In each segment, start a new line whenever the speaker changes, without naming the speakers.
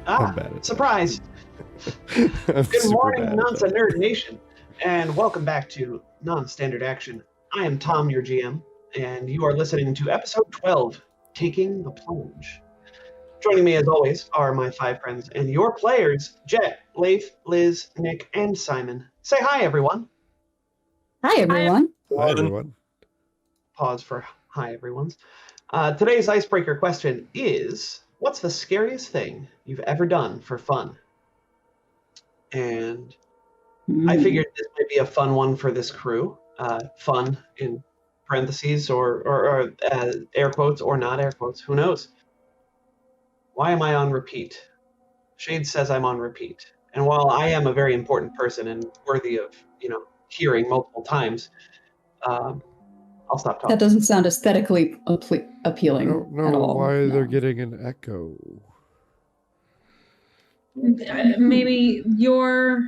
I'm bad at
surprise!
that.
Good morning, Nonsa Nerd Nation, and welcome back to Non-Standard Action. I am Tom, your GM, and you are listening to episode 12, Taking the Plunge. Joining me, as always, are my 5 friends and your players, Jet, Leif, Liz, Nick, and Simon. Say hi, everyone.
Hi, everyone.
Hi, everyone.
Pause for hi, everyone's. Today's icebreaker question is, what's the scariest thing you've ever done for fun? And I figured this might be a fun one for this crew. Fun in parentheses or air quotes or not air quotes. Who knows? Why am I on repeat? Shade says I'm on repeat. And while I am a very important person and worthy of, hearing multiple times, I'll stop talking.
That doesn't sound aesthetically appealing
No,
at all.
why they're getting an echo?
Maybe your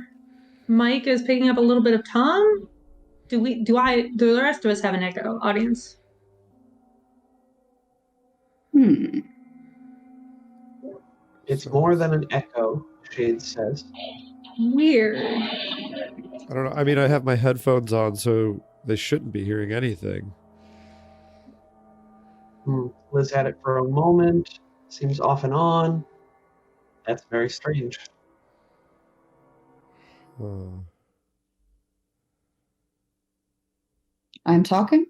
mic is picking up a little bit of Tom. Do the rest of us have an echo, audience?
It's more than an echo, Shade says.
Weird.
I don't know. I mean, I have my headphones on, so they shouldn't be hearing anything.
Liz had it for a moment. Seems off and on. That's very strange.
I'm talking?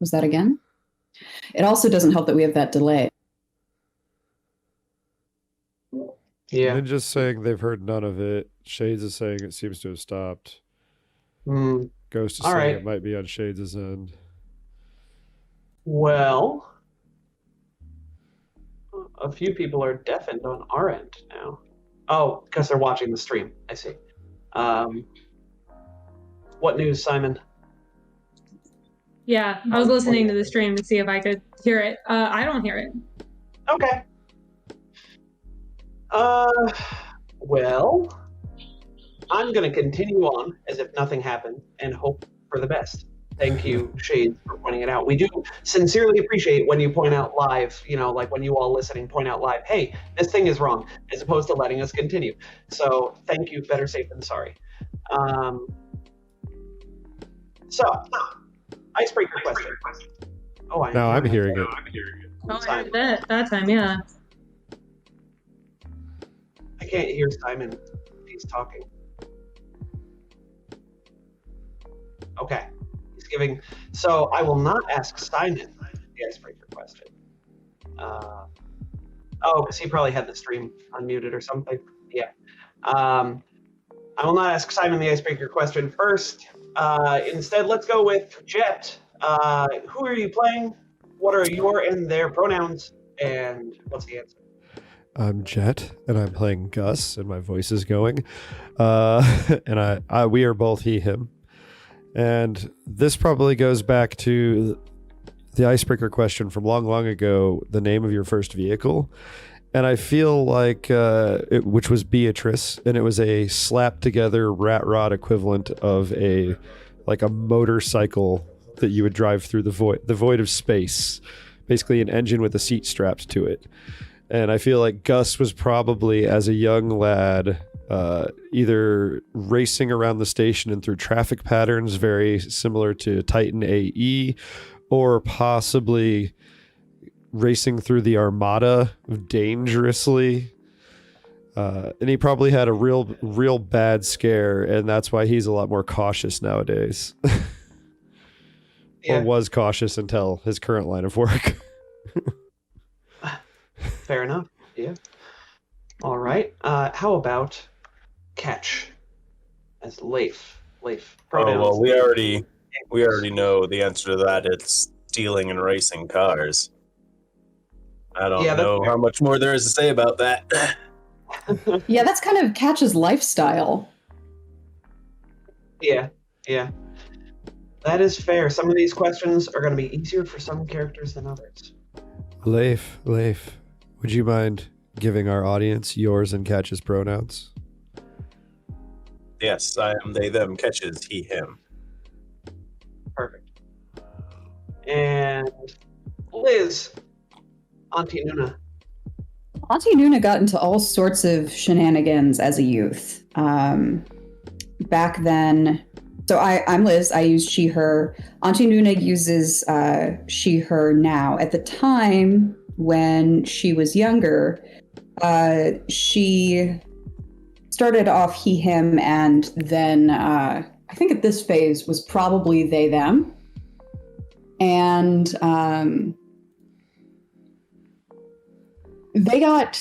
Was that again? It also doesn't help that we have that delay.
Yeah.
Ninja's saying they've heard none of it. Shades is saying it seems to have stopped. Ghost is saying
right.
it might be on Shades' end.
Well, a few people are deafened on our end now. Oh, because they're watching the stream. I see. What news, Simon?
Yeah, I was listening to the stream to see if I could hear it. I don't hear it.
Okay. Well, I'm going to continue on as if nothing happened and hope for the best. Thank you, Shades, for pointing it out. We do sincerely appreciate when you point out live, like when you all listening point out live, hey, this thing is wrong, as opposed to letting us continue. So thank you, better safe than sorry. So, icebreaker question. Oh,
I'm hearing it.
Oh, I heard that time, yeah.
I can't hear Simon if he's talking. Okay. He's giving. So I will not ask Simon the icebreaker question. Because he probably had the stream unmuted or something. Yeah. I will not ask Simon the icebreaker question first. Instead, let's go with Jet. Who are you playing? What are your and their pronouns? And what's the answer?
I'm Jet, and I'm playing Gus, and my voice is going. And we are both he, him. And this probably goes back to the icebreaker question from long, long ago, the name of your first vehicle. And I feel like, which was Beatrice, and it was a slapped together rat rod equivalent of a motorcycle that you would drive through the void of space. Basically an engine with a seat strapped to it. And I feel like Gus was probably, as a young lad, either racing around the station and through traffic patterns very similar to Titan AE, or possibly racing through the Armada dangerously. And he probably had a real bad scare, and that's why he's a lot more cautious nowadays.
Yeah.
Or was cautious until his current line of work.
Fair enough. Yeah. All right. How about Catch as Leif? Pronouns.
Oh, well, we already know the answer to that. It's stealing and racing cars. I don't know how much more there is to say about that.
Yeah, that's kind of Catch's lifestyle.
Yeah. That is fair. Some of these questions are going to be easier for some characters than others.
Leif, would you mind giving our audience yours and Catch's pronouns?
Yes, I am they, them, Catches, he, him.
Perfect. And Liz, Auntie Nuna.
Auntie Nuna got into all sorts of shenanigans as a youth. Back then, so I'm Liz. I use she, her. Auntie Nuna uses she, her now. At the time when she was younger, she started off he, him, and then I think at this phase was probably they, them. And they had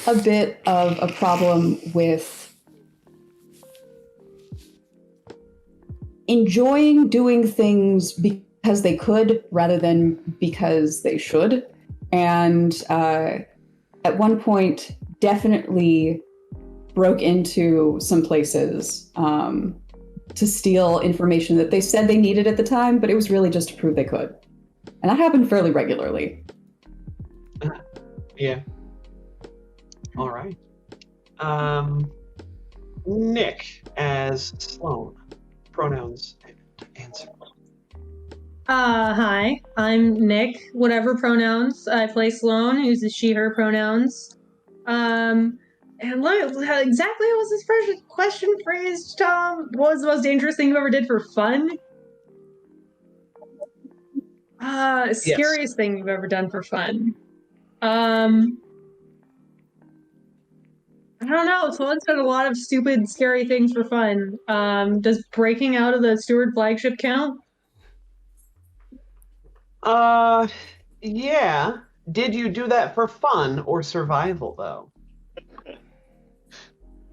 a bit of a problem with enjoying doing things because they could rather than because they should. And at one point, definitely broke into some places to steal information that they said they needed at the time, but it was really just to prove they could. And that happened fairly regularly.
Yeah. All right. Nick as Sloan. Pronouns and answer.
Hi, I'm Nick. Whatever pronouns. I play Sloan, who's the she, her pronouns. And look, exactly what was this first question phrased, Tom? What was the most dangerous thing you ever did for fun? Scariest thing you've ever done for fun. I don't know. Sloan's done a lot of stupid, scary things for fun. Does breaking out of the Steward flagship count?
Yeah. Did you do that for fun or survival, though?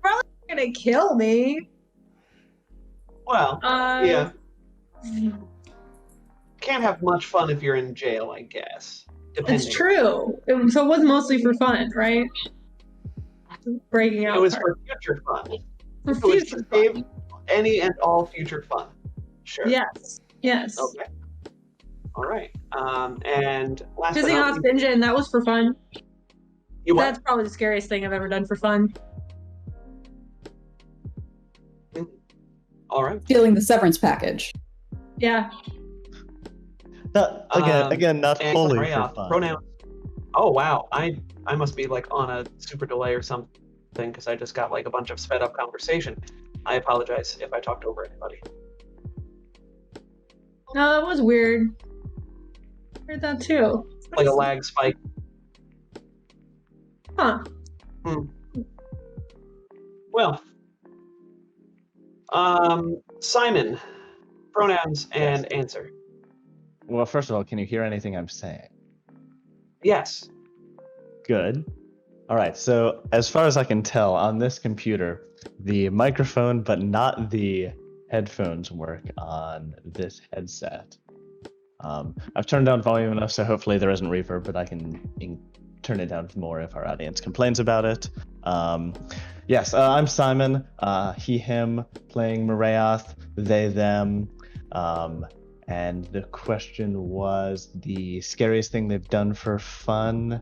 Probably gonna kill me.
Well, yeah. Can't have much fun if you're in jail, I guess.
It's true. So it was mostly for fun, right? Breaking out.
It was for future fun.
For
It was
future
to
fun.
save any and all future fun. Sure.
Yes. Yes.
Okay. All right. And last but
Pissing
not
off
least,
Sinjin, that was for fun.
you what?
That's probably the scariest thing I've ever done for fun.
All right.
Stealing the severance package.
Yeah.
Again, not
and
fully
Maria,
for fun.
pronouns. Oh wow, I must be like on a super delay or something because I just got like a bunch of sped up conversation. I apologize if I talked over anybody.
No, that was weird. I heard that too.
Like a lag spike.
Huh.
Well, Simon, pronouns and answer.
Well, first of all, can you hear anything I'm saying?
Yes.
Good. All right, so as far as I can tell on this computer, the microphone but not the headphones work on this headset. I've turned down volume enough so hopefully there isn't reverb, but I can turn it down more if our audience complains about it. Yes, I'm Simon, he, him, playing Maraeoth, they, them. And the question was the scariest thing they've done for fun.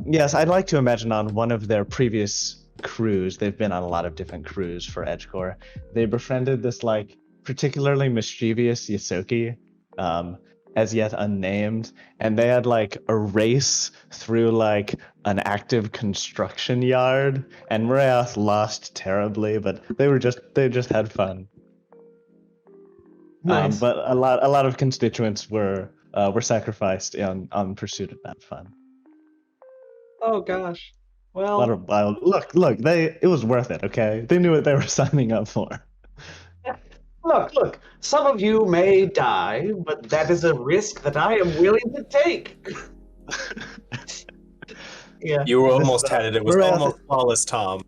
Yes, I'd like to imagine on one of their previous crews, they've been on a lot of different crews for EdgeCore, they befriended this like particularly mischievous Ysoki, as yet unnamed, and they had like a race through like an active construction yard, and Maraeoth lost terribly, but they just had fun.
Nice.
But a lot of constituents were sacrificed on pursuit of that fun.
Oh gosh. Well.
A lot of wild. Look. It was worth it. Okay, they knew what they were signing up for.
Look. Some of you may die, but that is a risk that I am willing to take. Yeah.
You almost had it. It was
Maraeoth-
almost flawless, Tom.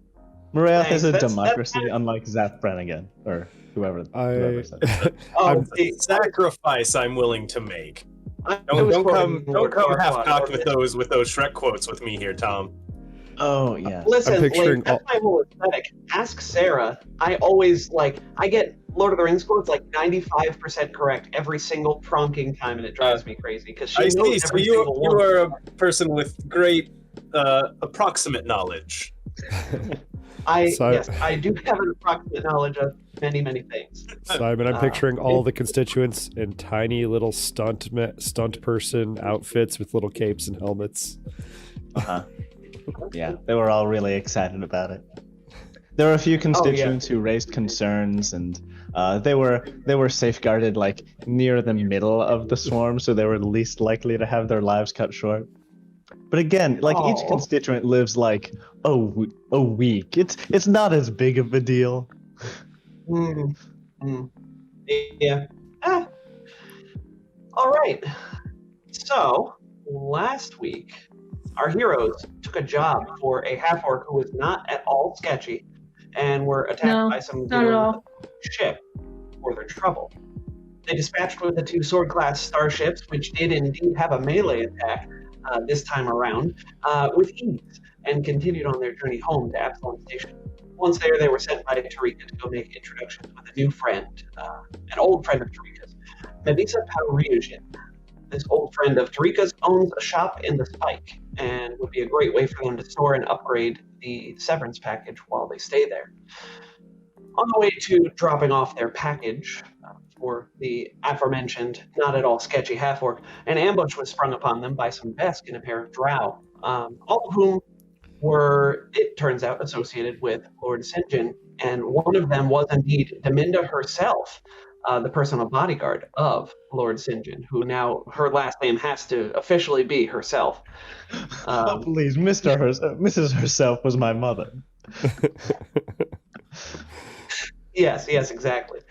Maraeoth is a
Thanks, that's-
democracy, unlike Zap Brannigan or whoever said it.
Oh,
Sacrifice I'm willing to make.
I
Don't
was
come
quoting Lord
half
Farquaad.
cocked with those Shrek quotes with me here, Tom.
Oh yeah.
Listen,
I'm picturing
like, that's my whole aesthetic. Ask Sarah. I always I get Lord of the Rings quotes like 95% correct every single pronking time, and it drives me crazy because she
I
knows
see. So
every
you
single one.
are a person with great approximate knowledge.
Si-
I do have an approximate knowledge of many things.
Simon, I'm picturing all the constituents in tiny little stunt person outfits with little capes and helmets.
Uh-huh. Yeah, they were all really excited about it. There were a few constituents who raised concerns, and they were safeguarded like near the middle of the swarm, so they were least likely to have their lives cut short. But again, like each constituent lives like a week. It's not as big of a deal.
Yeah. All right. So last week, our heroes took a job for a half-orc who was not at all sketchy, and were attacked by some ship for their trouble. They dispatched with the 2 sword-class starships, which did indeed have a melee attack this time around, with ease, and continued on their journey home to Absalom Station. Once there, they were sent by Tarika to go make introductions with a new friend, an old friend of Tarika's, Melissa Paryujan. This old friend of Tarika's owns a shop in the Spike, and would be a great way for them to store and upgrade the severance package while they stay there. On the way to dropping off their package for the aforementioned, not at all sketchy half-orc, an ambush was sprung upon them by some Vesk and a pair of drow, all of whom were, it turns out, associated with Lord Sinjin, and one of them was indeed Deminda herself, the personal bodyguard of Lord Sinjin, who now her last name has to officially be herself.
Please, Mrs. Herself was my mother.
Yes, exactly.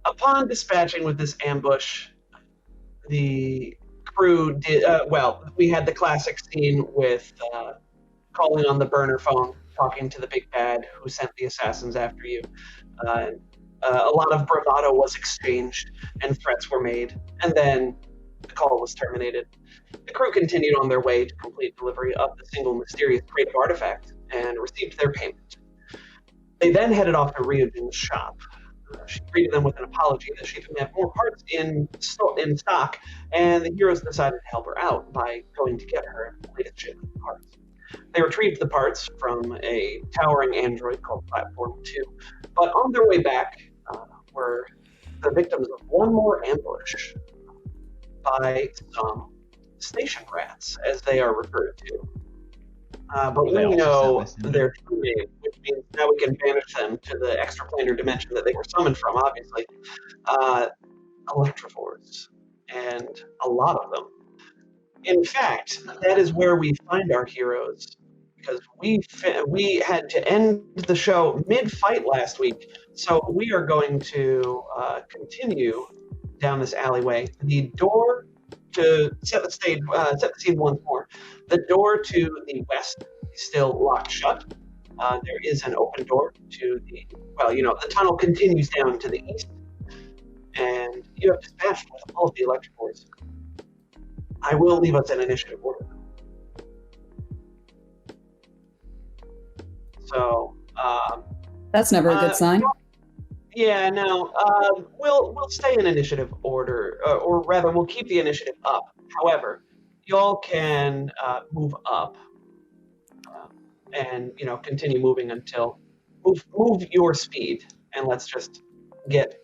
Upon dispatching with this ambush, the crew did, we had the classic scene with calling on the burner phone, talking to the big bad who sent the assassins after you. A lot of bravado was exchanged and threats were made, and then the call was terminated. The crew continued on their way to complete delivery of the single mysterious crate of artifact and received their payment. They then headed off to Ryujin's shop. She greeted them with an apology that she didn't have more parts in stock, and the heroes decided to help her out by going to get her a latest shipment of parts. They retrieved the parts from a towering android called Platform 2, but on their way back were the victims of one more ambush by some station rats, as they are referred to. But we know their true name, which means now we can banish them to the extraplanar dimension that they were summoned from, obviously. Electrophores, and a lot of them. In fact, that is where we find our heroes, because we had to end the show mid-fight last week, so we are going to continue down this alleyway. The door to set the scene once more. The door to the west is still locked shut. There is an open door to the tunnel continues down to the east, and you have dispatched with all of the electrophores. I will leave us in initiative order. So
that's never a good sign.
Yeah, no. We'll stay in initiative order, or rather, we'll keep the initiative up. However, y'all can move up, and continue moving until move your speed, and let's just get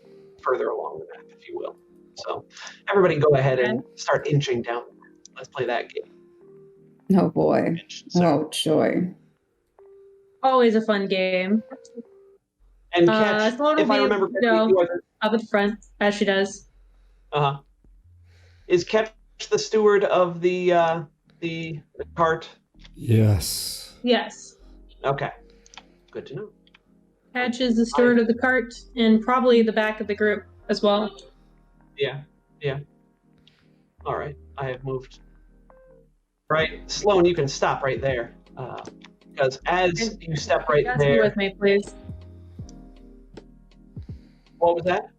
further along the map, if you will. So, everybody, go ahead and start inching down. Let's play that game.
Oh boy! Oh joy!
Always a fun game.
And Catch, if I remember correctly,
up at the front, as she does.
Is Catch the steward of the cart?
Yes.
Yes.
Okay. Good to know.
Catch is the steward of the cart, and probably the back of the group as well.
Yeah. All right. I have moved. Right, Sloan, you can stop right there. Because as you step right there...
with me, please.
What was that?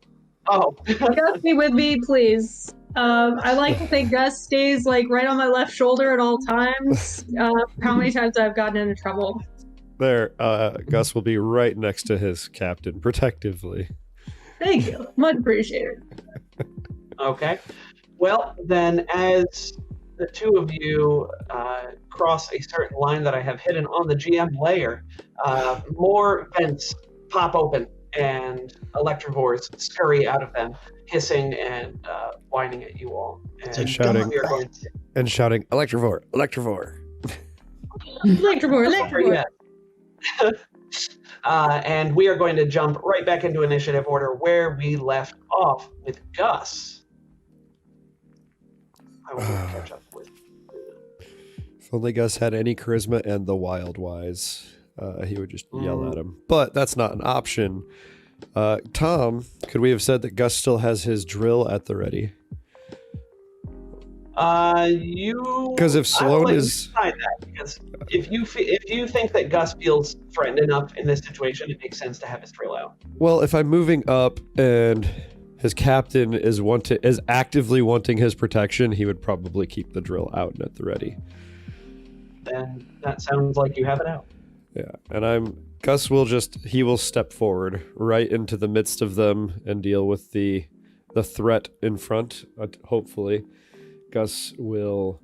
Oh.
Gus, be with me, please. I like to think Gus stays right on my left shoulder at all times. How many times I've gotten into trouble.
There, Gus will be right next to his captain, protectively.
Thank you. Much appreciated.
Okay. Well, then, as the two of you cross a certain line that I have hidden on the GM layer, more vents pop open and Electrovores scurry out of them, hissing and whining at you all.
And shouting,
we are going
Electrovore, Electrovore.
Electrovore.
Yeah. And we are going to jump right back into initiative order where we left off with Gus. I will catch up with.
If only Gus had any charisma and the wild wise, he would just yell at him. But that's not an option. Tom, could we have said that Gus still has his drill at the ready?
Because
if Sloan is
that, because if you think that Gus feels threatened enough in this situation, it makes sense to have his drill out.
Well, if I'm moving up and his captain is actively wanting his protection, he would probably keep the drill out and at the ready.
Then that sounds like you have it out.
Yeah, and Gus will step forward right into the midst of them and deal with the threat in front, hopefully. Gus will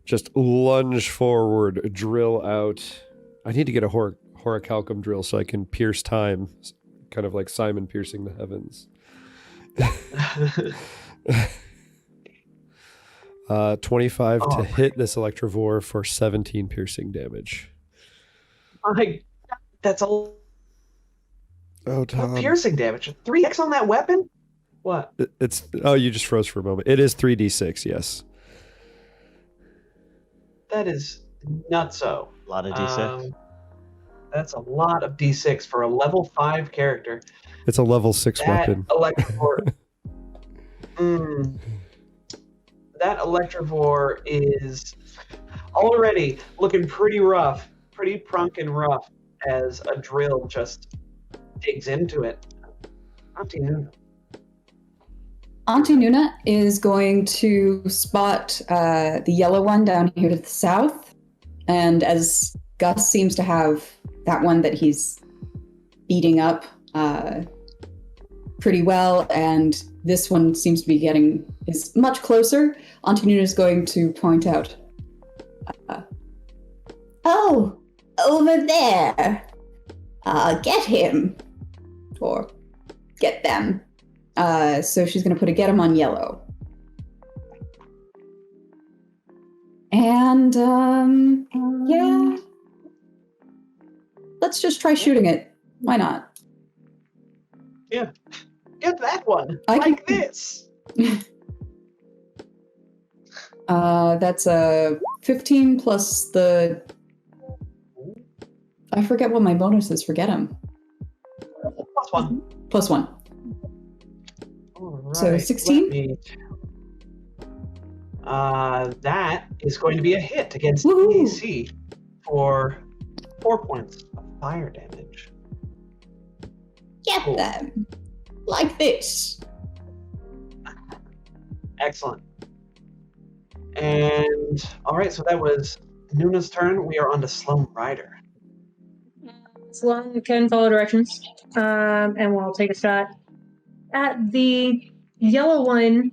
just lunge forward, drill out. I need to get a Horicalcum drill so I can pierce time, kind of like Simon piercing the heavens. 25 to hit this Electrovore for 17 piercing damage.
That's
Tom.
Piercing damage. 3x on that weapon? What?
You just froze for a moment. It is 3d6, yes.
That is nutso.
A lot of d6.
That's a lot of d6 for a level 5 character.
It's a level 6 weapon.
Electrovore. That Electrovore is already looking pretty rough, pretty prunk and rough as a drill just digs into it.
Auntie Nuna is going to spot the yellow one down here to the south. And as Gus seems to have that one that he's beating up pretty well, and this one seems to be is much closer, Auntie Nuna is going to point out, oh, over there. Get him. Or get them. So she's going to put a get him on yellow. And, yeah. Let's just try shooting it. Why not?
Yeah. Get that one. This.
That's a 15 plus the... I forget what my bonus is for get him.
+1.
+1.
Right.
So 16?
That is going to be a hit against
Woohoo!
AC for 4 points of fire damage.
Get them. Like this.
Excellent. And all right, so that was Nuna's turn. We are on to Slum Rider.
Sloan can follow directions, and we'll take a shot at the yellow one,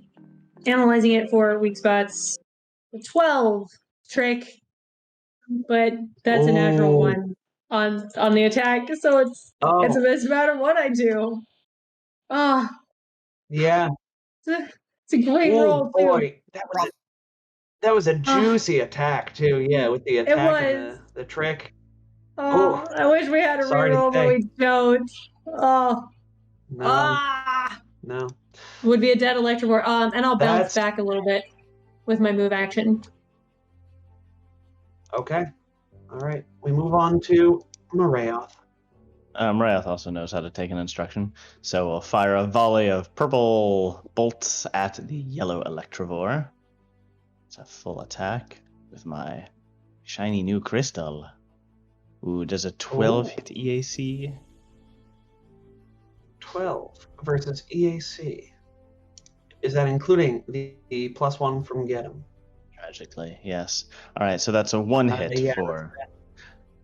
analyzing it for weak spots. 12 trick, but that's a natural one on the attack, so it's a mismatch of what I do.
Yeah.
It's a great roll,
boy. That was a juicy attack too. Yeah, with the attack and the trick.
I wish we had a reroll, but we don't.
No.
Would be a dead Electrovore. And I'll bounce back a little bit with my move action.
Okay. All right. We move on to Marayoth.
Marayoth also knows how to take an instruction, so we'll fire a volley of purple bolts at the yellow Electrovore. It's a full attack with my shiny new crystal. Ooh, does a 12 hit EAC?
12 versus EAC. Is that including the +1 from Get 'em?
Tragically, yes. All right, so that's a 1 hit for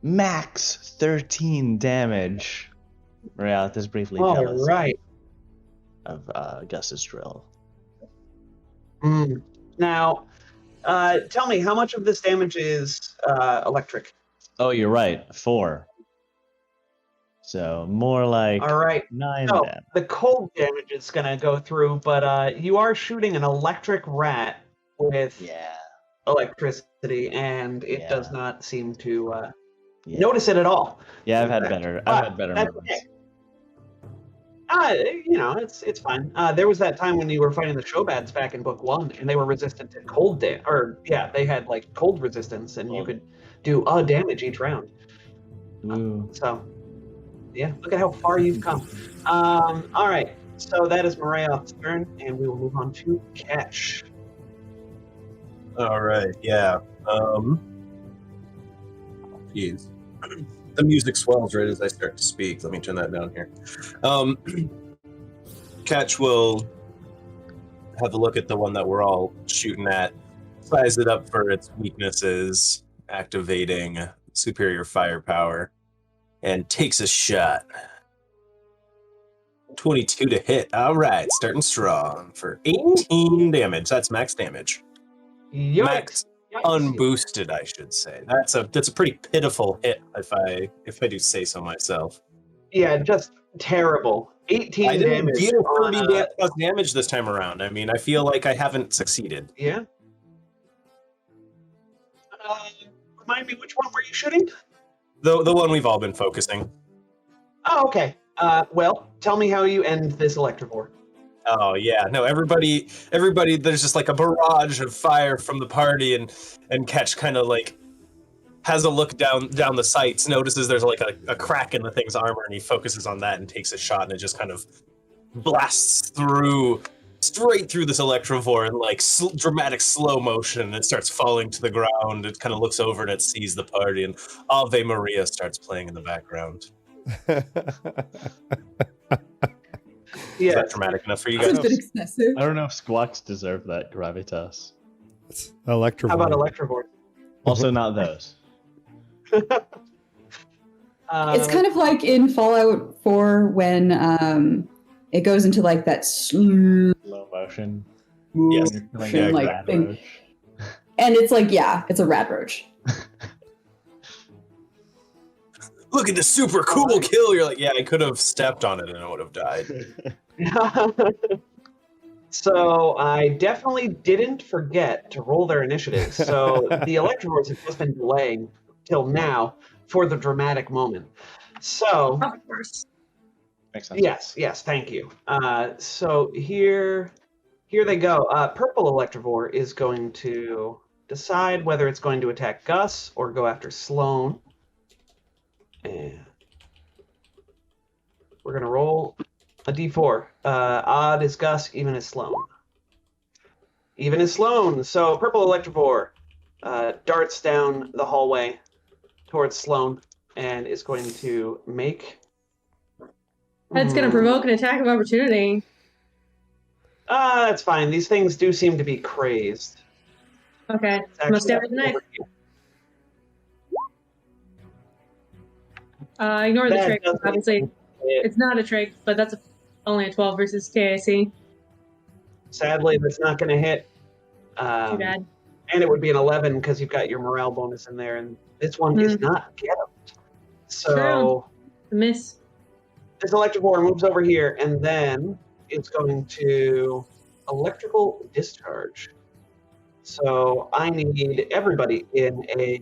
max 13 damage. Marayoth is briefly jealous of Gus's drill.
Now, Tell me, how much of this damage is electric?
Oh, you're right. 4. So more like
All right.
9
So
damage.
the cold damage is going to go through, but you are shooting an electric rat with
Yeah.
electricity, and it does
Yeah.
not seem to
Yeah.
notice it at all.
Yeah, I've
in
had
fact.
better.
But
I've had better
that's
moments.
okay. It's fine. There was that time when you were fighting the Shobads back in book 1, and they were resistant to cold they had like cold resistance, and you
Cold.
could do damage each round.
Ooh.
So, yeah, look at how far you've come. All right, so that is Marayoff's turn, and we will move on to Catch.
All right, yeah. Jeez. The music swells right as I start to speak. Let me turn that down here. Catch will have a look at the one that we're all shooting at, size it up for its weaknesses, activating superior firepower, and takes a shot. 22 to hit. All right, starting strong for 18 damage. That's max damage.
Yikes.
Max unboosted, I should say. That's a pretty pitiful hit, if I do say so myself.
Yeah, just terrible. 18
I didn't
damage.
deal 30 plus damage this time around. I mean, I feel like I haven't succeeded.
Yeah. Remind me, which one were you shooting?
The one we've all been focusing.
Oh, okay. Well, tell me how you end this Electrovore.
Oh yeah, no, everybody. There's just like a barrage of fire from the party, and Catch kind of like has a look down the sights, notices there's like a crack in the thing's armor, and he focuses on that and takes a shot, and it just kind of blasts straight through this Electrovore in like dramatic slow motion, and it starts falling to the ground. It kind of looks over and it sees the party, and Ave Maria starts playing in the background.
Yeah.
Is that dramatic enough for you
That's
guys?
a bit excessive.
I don't know if squawks deserve that gravitas.
It's Electrovore.
How about Electrovore?
Also, not those.
It's kind of like in Fallout 4 when it goes into like that slow
Low motion.
Yes.
You're killing
Yeah,
a
like
rat
thing.
roach.
And it's like, yeah, it's a rad roach.
Look at this super cool kill. You're like, yeah, I could have stepped on it and I would have died.
So I definitely didn't forget to roll their initiatives. So the Electrovores have just been delaying till now for the dramatic moment. So
Of course.
Makes sense.
yes, thank you. So here they go. Purple Electrovore is going to decide whether it's going to attack Gus or go after Sloan. And we're going to roll a d4. Odd is Gus, even is Sloan. Even is Sloan. So Purple Electrovore darts down the hallway towards Sloan and is going to make...
That's going to provoke an attack of opportunity.
That's fine. These things do seem to be crazed.
Okay.
It's
Most
actually
damage knife.
over here.
Ignore the
That
trick.
doesn't
Obviously,
hit.
it's not a trick, but that's only a 12 versus KIC.
Sadly, that's not going to hit.
Too bad.
And it would be an 11 because you've got your morale bonus in there, and this one is not get 'em. So
The miss.
this Electrovore moves over here, and then it's going to electrical discharge. So I need everybody in a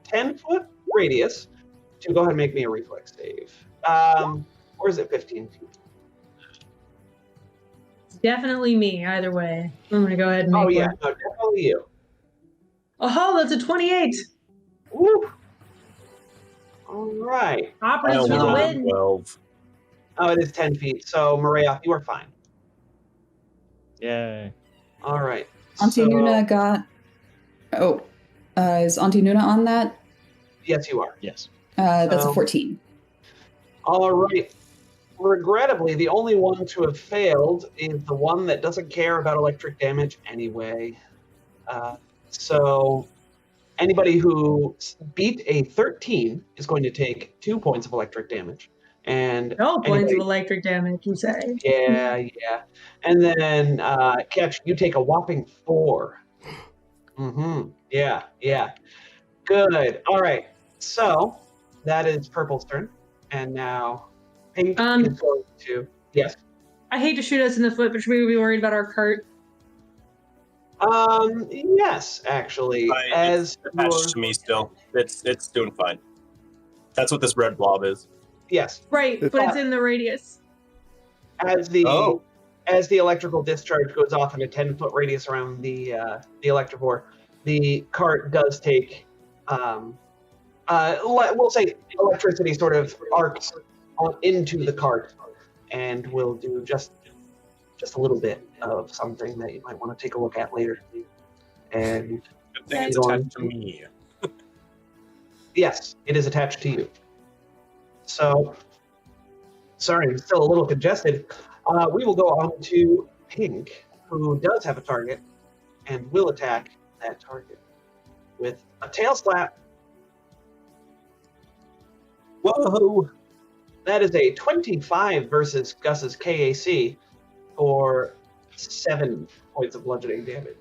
10-foot radius to go ahead and make me a reflex save. Or is it 15 feet?
It's definitely me, either way. I'm going to go ahead and make
Oh, yeah.
one.
No, definitely you.
Oh, that's a 28.
Woo! All right.
Operatives for the win.
12.
Oh, it is 10 feet. So, Maria, you are fine.
Yay.
All right.
Auntie
So-
Nuna got... Oh, is Auntie Nuna on that?
Yes, you are.
Yes.
That's
Oh.
a 14.
All right. Regrettably, the only one to have failed is the one that doesn't care about electric damage anyway. So anybody who beat a 13 is going to take 2 points of electric damage. And
No points of
anybody-
electric damage, you say.
Yeah. And then, Catch, you take a whopping 4. Mm-hmm. Yeah, yeah. Good. All right. So that is Purple's turn. And now Pink is going to... Yes.
I hate to shoot us in the foot, but should we be worried about our cart?
Yes, actually.
It's attached to me still. It's doing fine. That's what this red blob is.
Yes.
Right, but it's in the radius.
As the electrical discharge goes off in a 10-foot radius around the Electrovore, the cart does take, we'll say electricity sort of arcs into the cart, and will do just a little bit of something that you might want to take a look at later. And
Good thing it's attached to me.
yes, it is attached to you. So, sorry, I'm still a little congested. We will go on to Pink, who does have a target, and will attack that target with a tail slap. Whoa! That is a 25 versus Gus's KAC for 7 points of bludgeoning damage.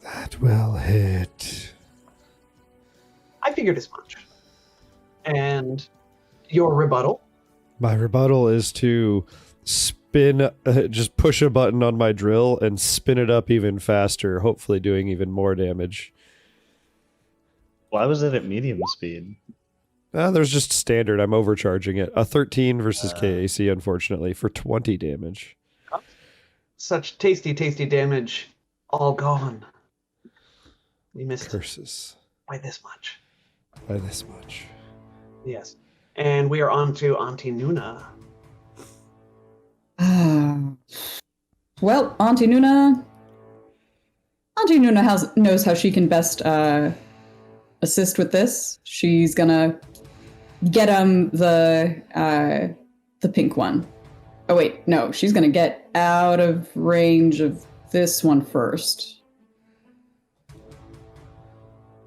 That will hit.
I figured as much. And your rebuttal?
My rebuttal is to spin, just push a button on my drill and spin it up even faster, hopefully doing even more damage.
Why was it at medium speed?
There's just standard. I'm overcharging it. A 13 versus KAC, unfortunately, for 20 damage.
Such tasty, tasty damage. All gone. You missed
Curses.
by this much.
By this much.
Yes. And we are on to Auntie Nuna.
Well, Auntie Nuna knows how she can best assist with this. She's gonna get the pink one. Oh wait, no, she's gonna get out of range of this one first.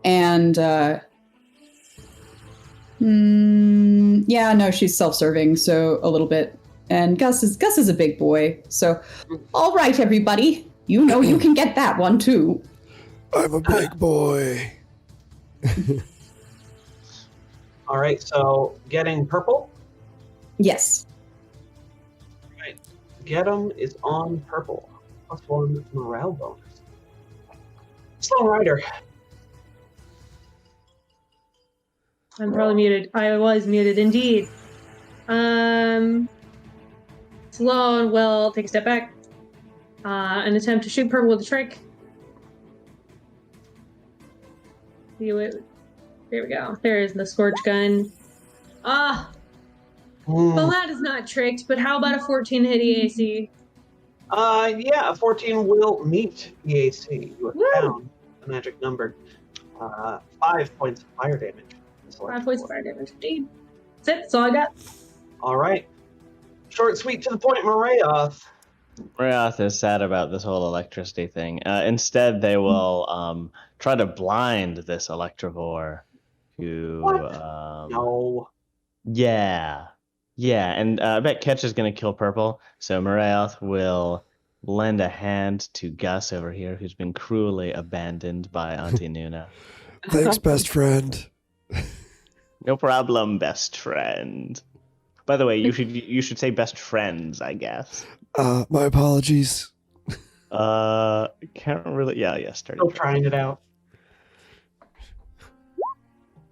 And yeah, no, she's self-serving, so a little bit. And Gus is a big boy, so all right, everybody, you know you can get that one too.
I'm a big boy.
All right, so getting purple.
Yes.
Right. Get 'em is on purple. +1 morale bonus. Slow Rider.
I'm probably muted. I was muted indeed. Sloan will take a step back. An attempt to shoot purple with a trick. There we go. There is the scorch gun. Well, that is not tricked, but how about a 14 hit EAC?
Yeah, a 14 will meet EAC. You have found the magic number. 5 points of fire damage.
5 points of fire damage, indeed. That's all I got.
All right. Short, sweet, to the point, Marayoth.
Marayoth is sad about this whole electricity thing. Instead, they will try to blind this Electrovore who...
No.
Yeah. Yeah, and I bet Ketch is going to kill Purple, so Marayoth will lend a hand to Gus over here, who's been cruelly abandoned by Auntie Nuna.
Thanks, best friend.
No problem, best friend. By the way, you should say best friends, I guess.
My apologies.
Can't really. Yeah.
Still trying it out.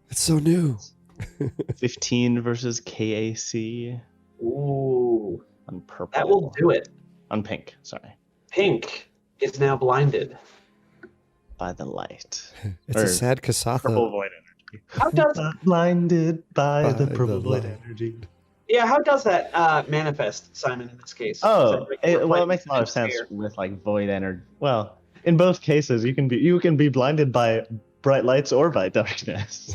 It's so new.
15 versus KAC.
Ooh.
On purple.
That will do it.
On pink, sorry.
Pink is now blinded.
By the light.
It's a sad Kasatha.
Purple void energy.
How does
blinded by the purple void energy?
Yeah, how does that manifest, Simon, in this case?
Oh,
It
it makes a lot of sense with like void energy. Well, in both cases, you can be blinded by bright lights or by darkness.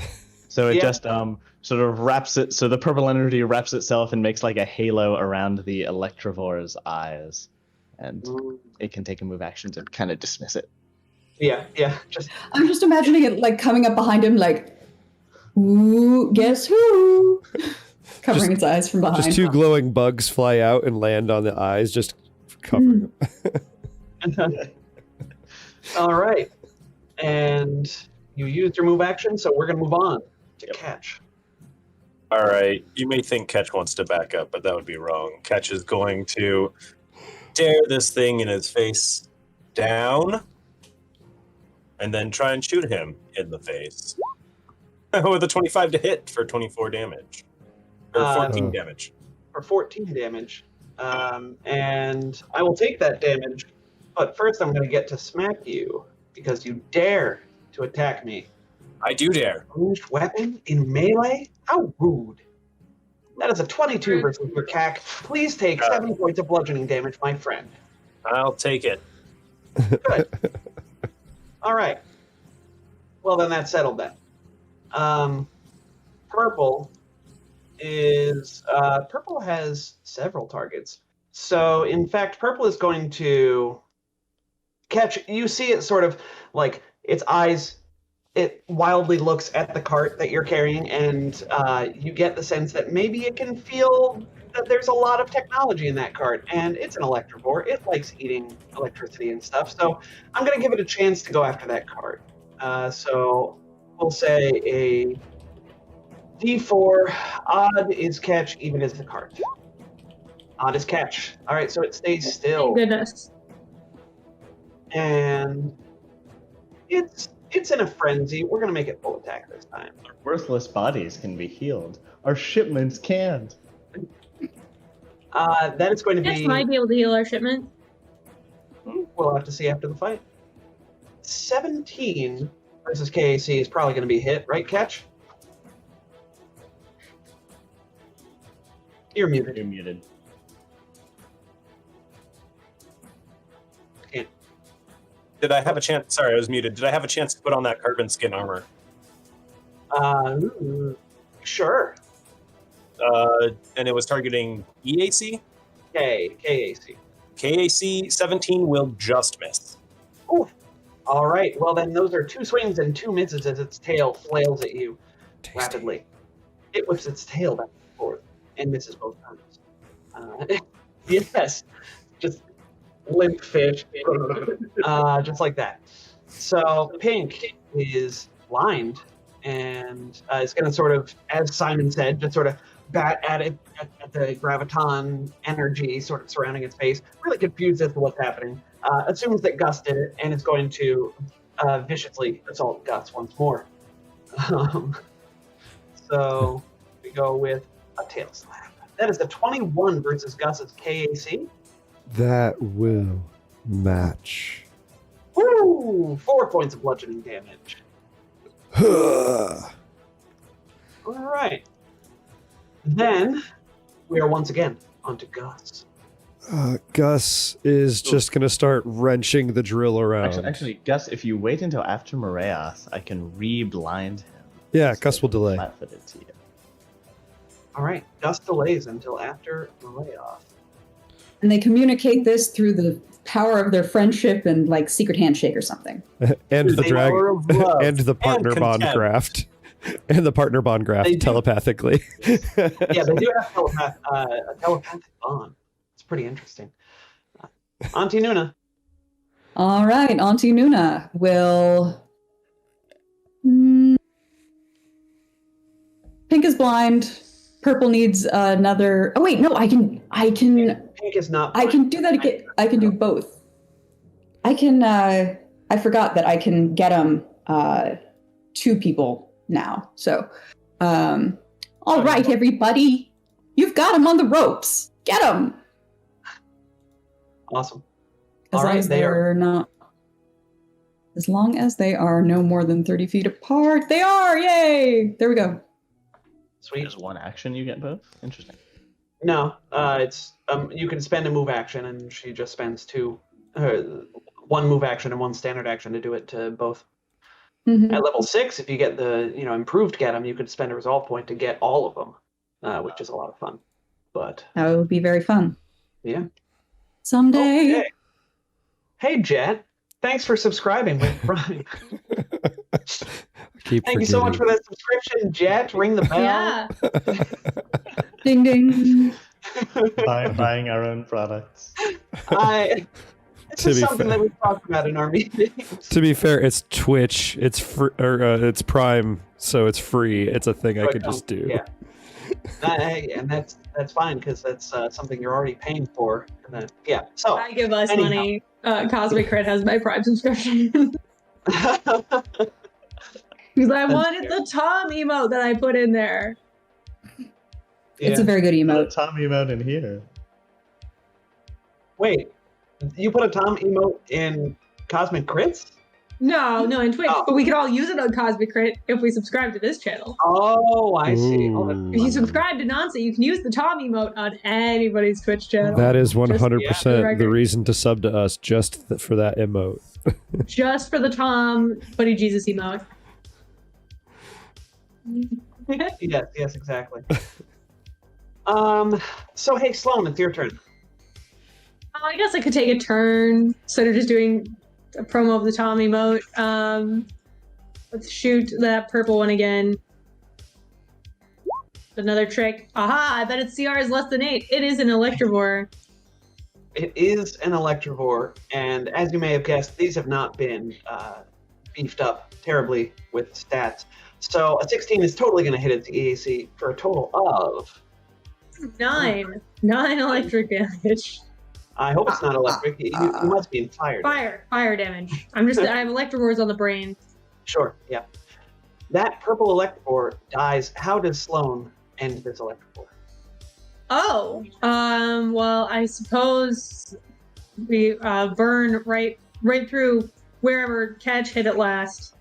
So it just sort of wraps it. So the purple energy wraps itself and makes like a halo around the Electrovore's eyes, and it can take a move action to kind of dismiss it.
Yeah.
I'm just imagining it like coming up behind him, like, ooh, guess who? Covering its eyes from behind.
Just two glowing bugs fly out and land on the eyes, just covering them.
All right. And you used your move action, so we're going to move on to Catch.
All right. You may think Catch wants to back up, but that would be wrong. Catch is going to stare this thing in his face down and then try and shoot him in the face. With a 25 to hit for 24 damage. Or 14 damage.
For 14 damage. And I will take that damage, but first I'm going to get to smack you because you dare to attack me.
I do dare.
Ranged weapon in melee? How rude. That is a 22 versus your CAC. Please take 7 points of bludgeoning damage, my friend.
I'll take it.
Good. All right. Well, then that's settled then. Purple has several targets. So, in fact, purple is going to catch. You see it sort of like its eyes. It wildly looks at the cart that you're carrying, and you get the sense that maybe it can feel that there's a lot of technology in that cart, and it's an electrovore. It likes eating electricity and stuff, so I'm going to give it a chance to go after that cart. So we'll say a D4. Odd is catch, even is the cart. Odd is catch. All right, so it stays still.
Thank goodness.
And it's in a frenzy. We're going to make it full attack this time.
Our worthless bodies can be healed. Our shipments can't.
That is going to
Catch
be...
might be able to heal our shipment.
We'll have to see after the fight. 17 versus KAC is probably going to be a hit, right, Catch? You're muted.
You're muted.
Can't.
Did I have a chance? Sorry, I was muted. Did I have a chance to put on that carbon skin armor?
Sure.
And it was targeting EAC?
KAC.
KAC 17 will just miss.
Ooh. All right. Well, then those are 2 swings and 2 misses as its tail flails at you rapidly. It whips its tail back and forth and misses both times. Yes. Just limp fish. Just like that. So Pink is blind and is going to sort of, as Simon said, just sort of bat at it at the graviton energy sort of surrounding its face, really confused as to what's happening. Assumes that Gus did it and is going to viciously assault Gus once more. So we go with a tail slap. That is the 21 versus Gus's KAC.
That will match.
Woo! 4 points of bludgeoning damage. All right. Then we are once again onto Gus.
Gus is just going to start wrenching the drill around.
Actually, Gus, if you wait until after Moreas, I can re-blind him.
Yeah, Gus will delay.
Flat-footed to you.
All right. Gus delays until after the layoff.
And they communicate this through the power of their friendship and like secret handshake or something.
And the drag
Power of love
and the partner
and
bond
contempt.
graft. And the partner bond graft
They do.
telepathically.
Yeah, they do have a telepathic bond. It's pretty interesting. Auntie Nuna.
All right, Auntie Nuna will. Pink is blind. Purple needs another. Oh wait, no, I can.
Pink is not.
I can do that again. I can do both. I can. I forgot that I can get them 2 people now. So, all right, everybody, you've got them on the ropes. Get them.
Awesome.
As
All
long
right,
as
they are.
they're not. As long as they are no more than 30 feet apart, they are. Yay! There we go.
Sweet.
There's one action you get both? Interesting.
No, it's you can spend a move action, and she just spends 2, 1 move action and 1 standard action to do it to both.
Mhm.
At level 6, if you get the improved get 'em, you could spend a resolve point to get all of them, which is a lot of fun. But
That would be very fun.
yeah.
Someday.
Okay. Hey Jet, thanks for subscribing with Brian. Thank you so much for that subscription, Jet. Ring the bell.
Yeah.
Ding ding.
Buying our own products.
This
To
is
be
something
fair.
that we've talked about in our meetings.
To be fair, it's Twitch. It's it's Prime, so it's free. It's a thing I
But,
could just do.
Yeah. And that's fine because that's something you're already paying for. And then, yeah. So
I give us
anyhow.
money. Cosmic Crit has my Prime subscription. Because I wanted the Tom emote that I put in there.
It's a very good
Put a
emote.
Tom emote in here.
Wait, you put a Tom emote in Cosmic Crits?
No, in Twitch.
Oh.
But we could all use it on Cosmic Crit if we subscribe to this channel.
Oh, I see. Oh, that's
Ooh.
If you subscribe to Nancy, you can use the Tom emote on anybody's Twitch channel.
That is
for the
100% the
record.
reason to sub to us, just for that emote.
Just for the Tom Buddy Jesus emote.
yes, exactly. So hey, Sloan, it's your turn.
I guess I could take a turn instead of just doing a promo of the Tom emote. Let's shoot that purple one again. Another trick. Aha! I bet its CR is less than 8. It is an Electrovore.
It is an Electrovore, and as you may have guessed, these have not been beefed up terribly with stats. So a 16 is totally going to hit its EAC for a total of...
9 electric damage.
I hope it's not electric. You must be in fire.
Fire damage. I have Electrovores on the brain.
Sure, yeah. That purple Electrovore dies. How does Sloan end this Electrovore?
Oh, well, I suppose we burn right through wherever Catch hit it last.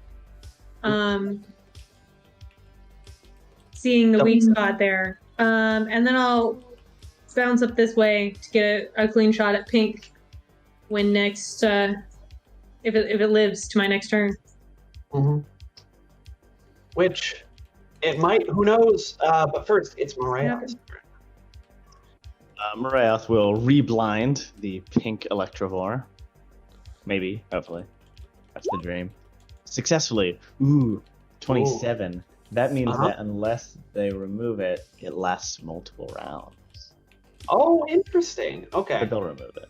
Seeing the weak spot there. And then I'll bounce up this way to get a clean shot at Pink when next, if it lives to my next turn.
Mm-hmm. Which it might, who knows? But first, it's Mariah's turn.
Morath will reblind the pink Electrovore. Maybe, hopefully. That's the dream. Successfully. Ooh, 27. Ooh. That means that unless they remove it, it lasts multiple rounds.
Oh, interesting. Okay.
But they'll remove it.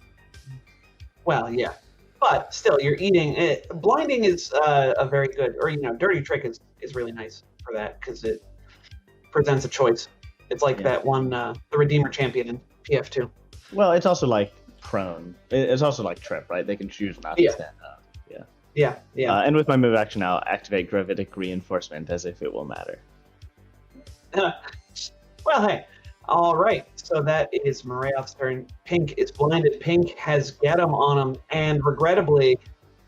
Well, yeah. But still, you're eating it. Blinding is a very good, or, Dirty Trick is really nice for that because it presents a choice. It's like that one, the Redeemer Champion in PF2.
Well, it's also like prone. It's also like Trip, right? They can choose not to stand up. Yeah.
Yeah.
And with my move action, I'll activate Gravitic Reinforcement as if it will matter.
Well, hey. All right. So that is Mariath's turn. Pink is blinded. Pink has Get 'em on him. And regrettably,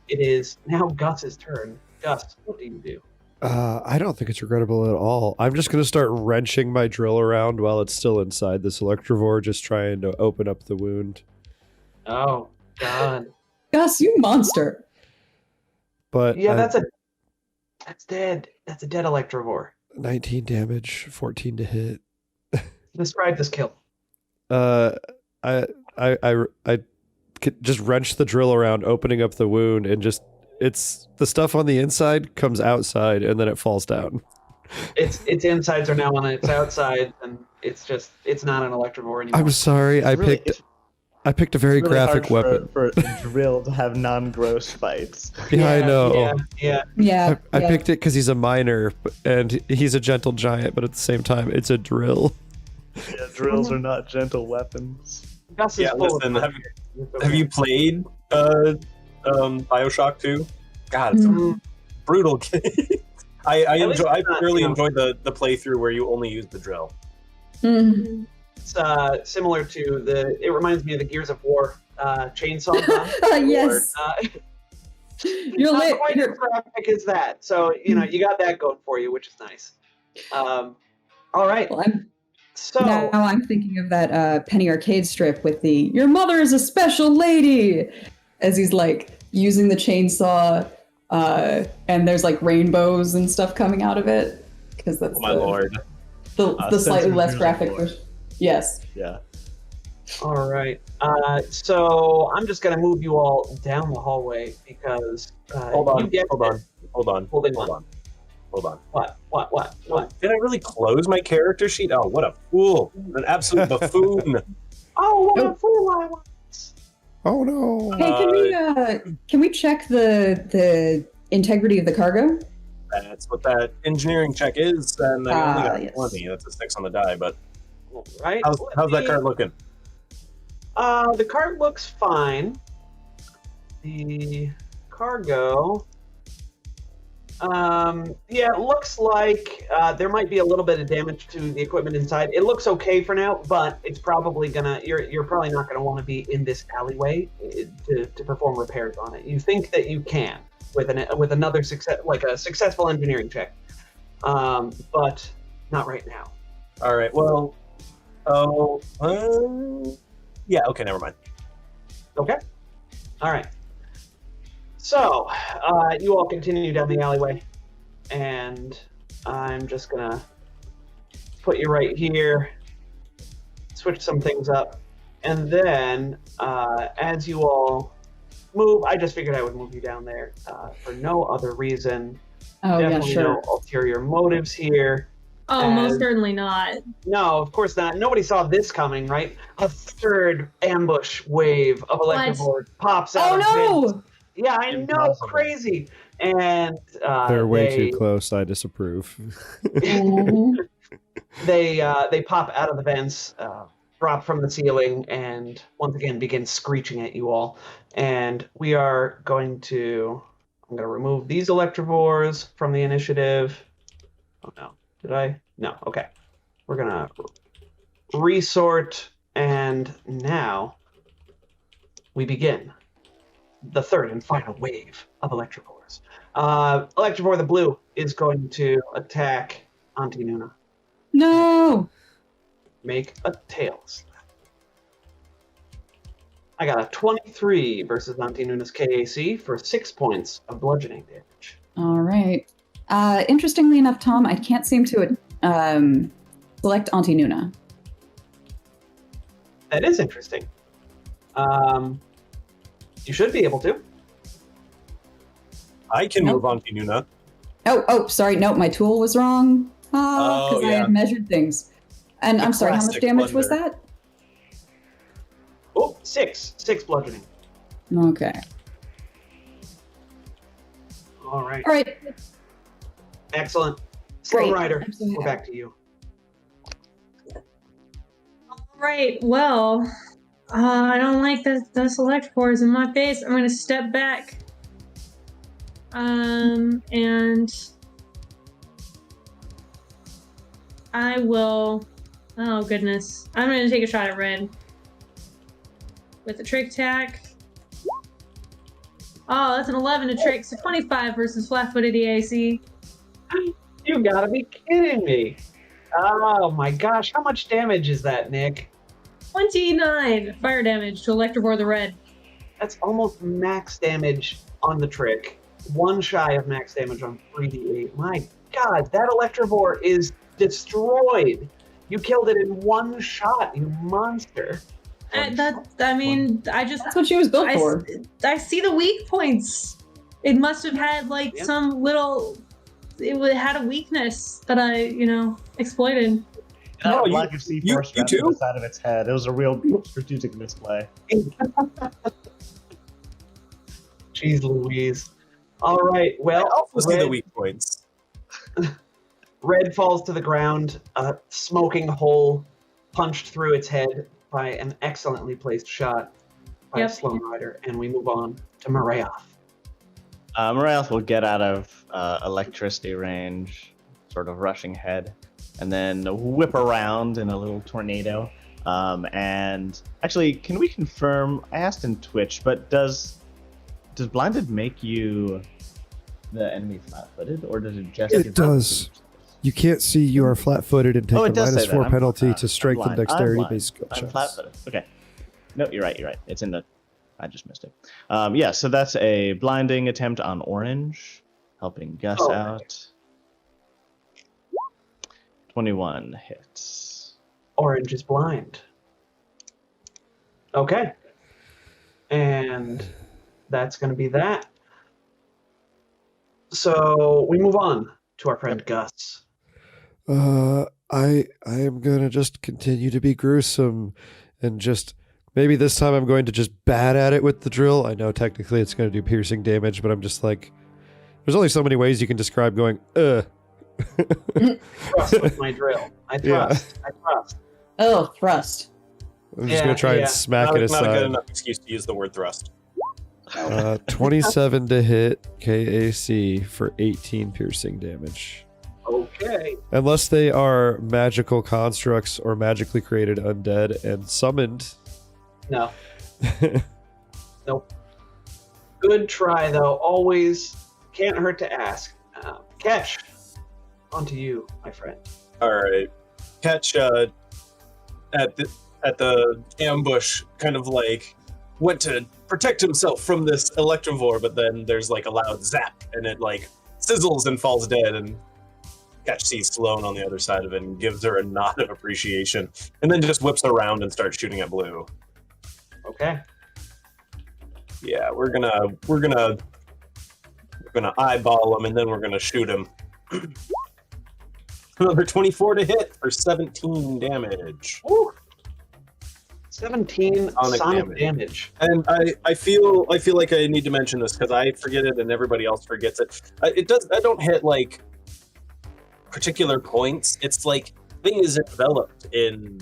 it is now Gus's turn. Gus, what do you do?
I don't think it's regrettable at all. I'm just going to start wrenching my drill around while it's still inside this Electrovore, just trying to open up the wound.
Oh, God.
Gus, you monster.
But
yeah, that's dead. That's a dead Electrovore.
19 damage, 14 to hit.
Describe this kill.
I could just wrench the drill around, opening up the wound, and just it's the stuff on the inside comes outside, and then it falls down.
Its insides are now on its outside, and it's not an Electrovore anymore.
I'm sorry, I picked a very
really
graphic
hard
weapon
for a drill to have non-gross fights.
Yeah, I know.
Yeah.
I picked it because he's a miner, and he's a gentle giant, but at the same time, it's a drill.
Yeah, drills are not gentle weapons.
Gus is full
listen,
of
have you played Bioshock 2? God, it's a brutal game. I really enjoyed the playthrough where you only use the drill.
Mm-hmm.
It's similar to it reminds me of the Gears of War chainsaw.
Yes. You're
not quite as graphic as that. So, you got that going for you, which is nice. All right.
Well,
now
I'm thinking of that Penny Arcade strip with the "Your mother is a special lady," as he's like using the chainsaw, and there's like rainbows and stuff coming out of it because that's
Lord.
The slightly less graphic version. Yes.
Yeah.
All right. So I'm just gonna move you all down the hallway because
Hold on. What? Did I really close my character sheet? Oh, what a fool! An absolute buffoon.
Oh, what a fool I was!
Oh no!
Hey, can we check the integrity of the cargo?
That's what that engineering check is, and I only got
Yes.
20. That's a 6 on the die, but
All right.
how's that card looking?
The card looks fine. The cargo. Yeah, it looks like there might be a little bit of damage to the equipment inside. It looks okay for now, but it's probably you're probably not gonna want to be in this alleyway to perform repairs on it. You think that you can with another successful engineering check, but not right now.
All right. Well, yeah. Okay. Never mind.
Okay. All right. So, you all continue down the alleyway, and I'm just gonna put you right here, switch some things up, and then as you all move, I just figured I would move you down there for no other reason.
Oh yeah,
Definitely
sure.
no ulterior motives here.
Oh, most certainly not.
No, of course not. Nobody saw this coming, right? A third ambush wave of electroboard pops out.
Oh
of vents.
no!
Yeah, I know,
Impossible.
crazy. And
They're way too close. I disapprove.
Mhm.
They pop out of the vents, drop from the ceiling, and once again begin screeching at you all. And we are going to. I'm going to remove these electrovores from the initiative. Oh no, did I? No. Okay, we're gonna resort, and now we begin the third and final wave of electrovores. Electrovore the blue is going to attack Auntie Nuna.
No!
Make a tails. I got a 23 versus Auntie Nuna's KAC for 6 points of bludgeoning damage.
All right. Interestingly enough, Tom, I can't seem to select Auntie Nuna.
That is interesting. You should be able to.
I can
Nope.
move on to Nuna.
Oh, sorry. No, my tool was wrong. Because I
yeah.
had measured things. And
The
I'm sorry, how much
classic
damage was
blunder.
that?
Oh, 6 bludgeoning.
Okay.
All right.
All right.
Excellent. Slow
Great.
Rider,
I'm so
we're
happy.
back to you.
All right. Well, I don't like those electropores in my face. I'm going to step back. And I will. Oh goodness! I'm going to take a shot at red with a trick attack. Oh, that's an 11 to trick, so 25 versus flat-footed EAC.
You gotta be kidding me. Oh my gosh, how much damage is that, Nick?
29 fire damage to Electrovore the red.
That's almost max damage on the trick. One shy of max damage on 3d8. My god, that Electrovore is destroyed. You killed it in one shot, you monster.
I just
That's what she was built for.
I see the weak points. It must have had like
Yeah.
some little. Had a weakness that I, exploited.
Oh, you-
Lack of C4
you
strapped
too?
to the side of its head. It was a real strategic misplay.
Jeez Louise. All right,
I
well,
also see the
Red,
weak points.
Red falls to the ground, a smoking hole punched through its head by an excellently placed shot by
Yep.
a Sloan Rider, and we move on to Marayoth.
Morath will get out of electricity range, sort of rushing head, and then whip around in a little tornado. And actually, can we confirm? I asked in Twitch, but does blinded make you the enemy flat-footed, or does it just?
It
give
does. You can't see you are flat-footed and take
Oh,
a
it does say that.
-4
I'm-
penalty to
I'm
strength and
blind. I'm
dexterity-based skill
I'm
checks.
flat-footed. Okay. No, you're right. You're right. It's in the. I just missed it. Yeah. So that's a blinding attempt on Orange, helping Gus
Oh.
out. 21 hits.
Orange is blind. Okay. And that's going to be that. So we move on to our friend Gus.
I am gonna just continue to be gruesome and just Maybe this time I'm going to just bat at it with the drill. I know technically it's going to do piercing damage, but I'm just like, there's only so many ways you can describe going,
Trust with my drill. I trust. I trust.
Oh, thrust.
I'm just going to try and smack
Not,
it
not a good
aside.
enough excuse to use the word thrust.
27 to hit KAC for 18 piercing damage.
Okay.
Unless they are magical constructs or magically created undead and summoned.
No. Nope. Good try, though. Always can't hurt to ask. Catch. Onto you, my friend.
All right. Catch at the ambush kind of like went to protect himself from this electrovore, but then there's like a loud zap and it like sizzles and falls dead, and Catch sees Sloane on the other side of it and gives her a nod of appreciation, and then just whips around and starts shooting at Blue.
Okay.
Yeah, we're gonna eyeball him and then we're gonna shoot him. Another 24 to hit for 17 damage.
Woo. 17
Sonic
sonic damage.
And I feel like I need to mention this because I forget it and everybody else forgets it. I don't hit like particular points. It's like thing is enveloped in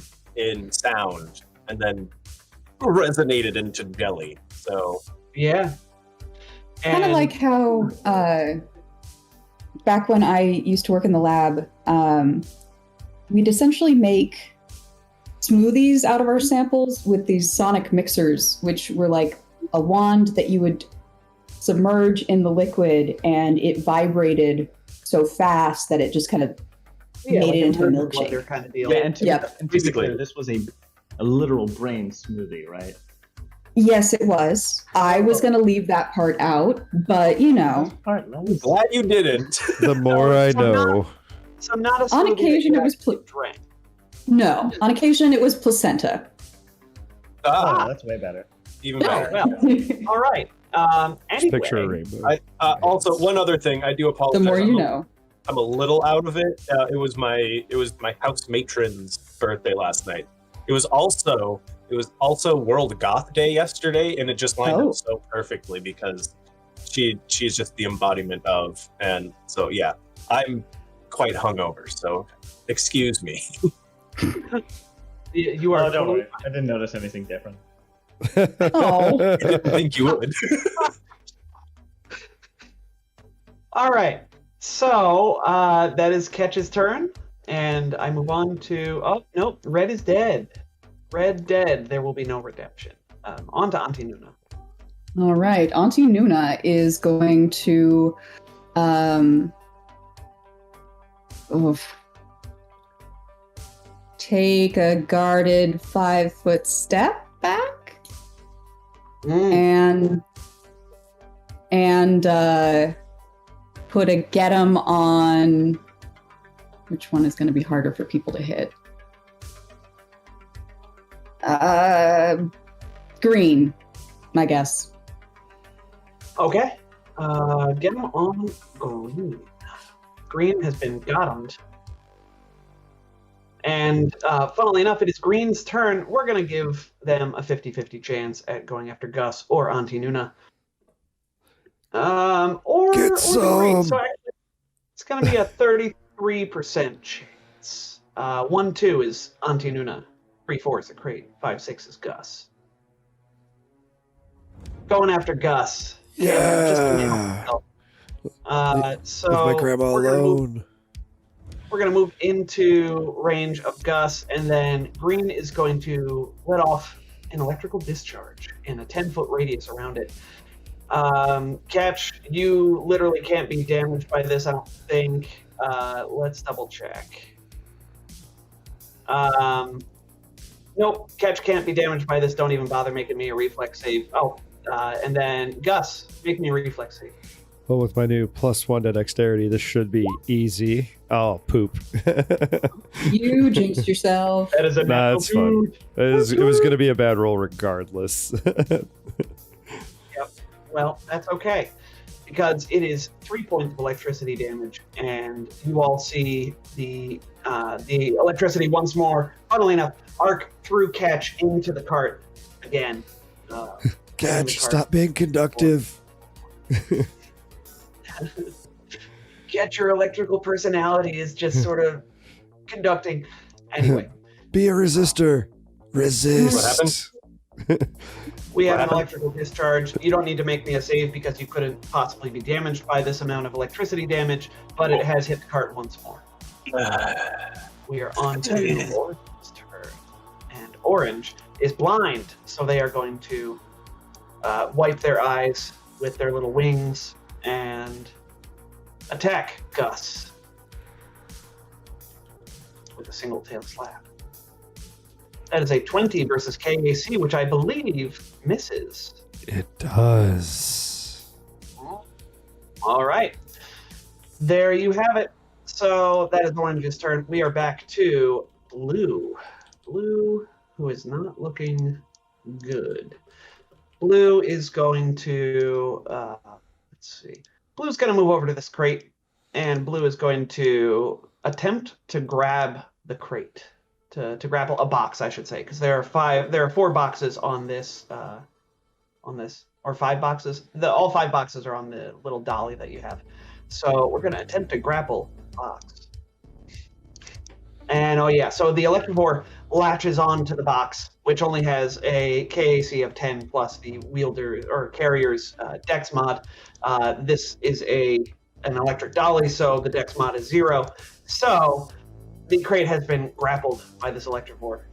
sound and then resonated into jelly. So
Yeah.
Kind of like how back when I used to work in the lab, we'd essentially make smoothies out of our samples with these sonic mixers, which were like a wand that you would submerge in the liquid, and it vibrated so fast that it just kind of made
like
it into a
blender
milkshake.
kind of deal.
Yeah, and to be
Basically.
clear, this was a literal brain smoothie, right?
Yes, it was. I was going to leave that part out, but you know,
glad you didn't.
The more I
So not-
know.
So not a
on
smoothie
occasion
that
it was
you drank.
no. On occasion it was placenta.
Ah,
Oh, that's way better.
even better.
Well, all right.
Just
Anyway,
picture a rainbow.
Also, one other thing, I do
The
apologize.
more you know.
I'm a little out of it. It was my house matron's birthday last night. It was also World Goth Day yesterday, and it just lined
Oh.
up so perfectly because she's just the embodiment of, and so yeah, I'm quite hungover. So excuse me.
you are
Oh, don't
totally
worry. I didn't notice anything different.
Oh.
I didn't think you would.
All right. So that is Catch's turn, and I move on to. Oh nope, Red is dead. Red dead. There will be no redemption. On to Auntie Nuna.
All right, Auntie Nuna is going to take a guarded 5-foot step back and put a get 'em on. Which one is going to be harder for people to hit? Green, I guess.
Okay. Get him on green. Green has been gottomed. And funnily enough, it is Green's turn. We're going to give them a 50-50 chance at going after Gus or Auntie Nuna. Or
Get
the
some.
Green. So actually, it's going to be a 33% chance. 1-2 is Auntie Nuna. 3-4 is the crate. 5-6 is Gus. Going after Gus.
Yeah.
So
Leave my grandma
we're gonna move-
alone.
We're going to move into range of Gus, and then Green is going to let off an electrical discharge in a 10-foot radius around it. Catch, you literally can't be damaged by this, I don't think. Let's double check. Nope, Catch can't be damaged by this. Don't even bother making me a reflex save. And then Gus, make me a reflex save.
Well, with my new +1 to dexterity, this should be easy. Oh, poop.
You jinxed yourself.
That is a
Nah,
natural
it's fun.
two.
It was going to be a bad roll regardless.
Well, that's okay. because it is 3 points of electricity damage, and you all see the electricity once more, funnily enough, arc through Catch into the cart again.
Catch, stop being conductive.
Get your electrical personality is just sort of conducting. Anyway.
Be a resistor. Resist.
What happened?
We have
What
an
happened?
electrical discharge. You don't need to make me a save because you couldn't possibly be damaged by this amount of electricity damage, but it has hit the cart once more. We are on to Orange's turn. And Orange is blind, so they are going to wipe their eyes with their little wings and attack Gus with a single tail slap. That is a 20 versus KAC, which I believe misses.
It does.
All right. There you have it. So that is Orange's turn. We are back to Blue. Blue, who is not looking good. Blue is going to, let's see. Blue's going to move over to this crate, and Blue is going to attempt to grab the crate. To grapple a box, I should say, because there are 4 boxes on this, or 5 boxes. All 5 boxes are on the little dolly that you have. So we're going to attempt to grapple a box. And oh yeah, so the Electrovore latches onto the box, which only has a KAC of 10 plus the wielder or carrier's dex mod. This is an electric dolly, so the dex mod is 0. So the crate has been grappled by this Electrovore.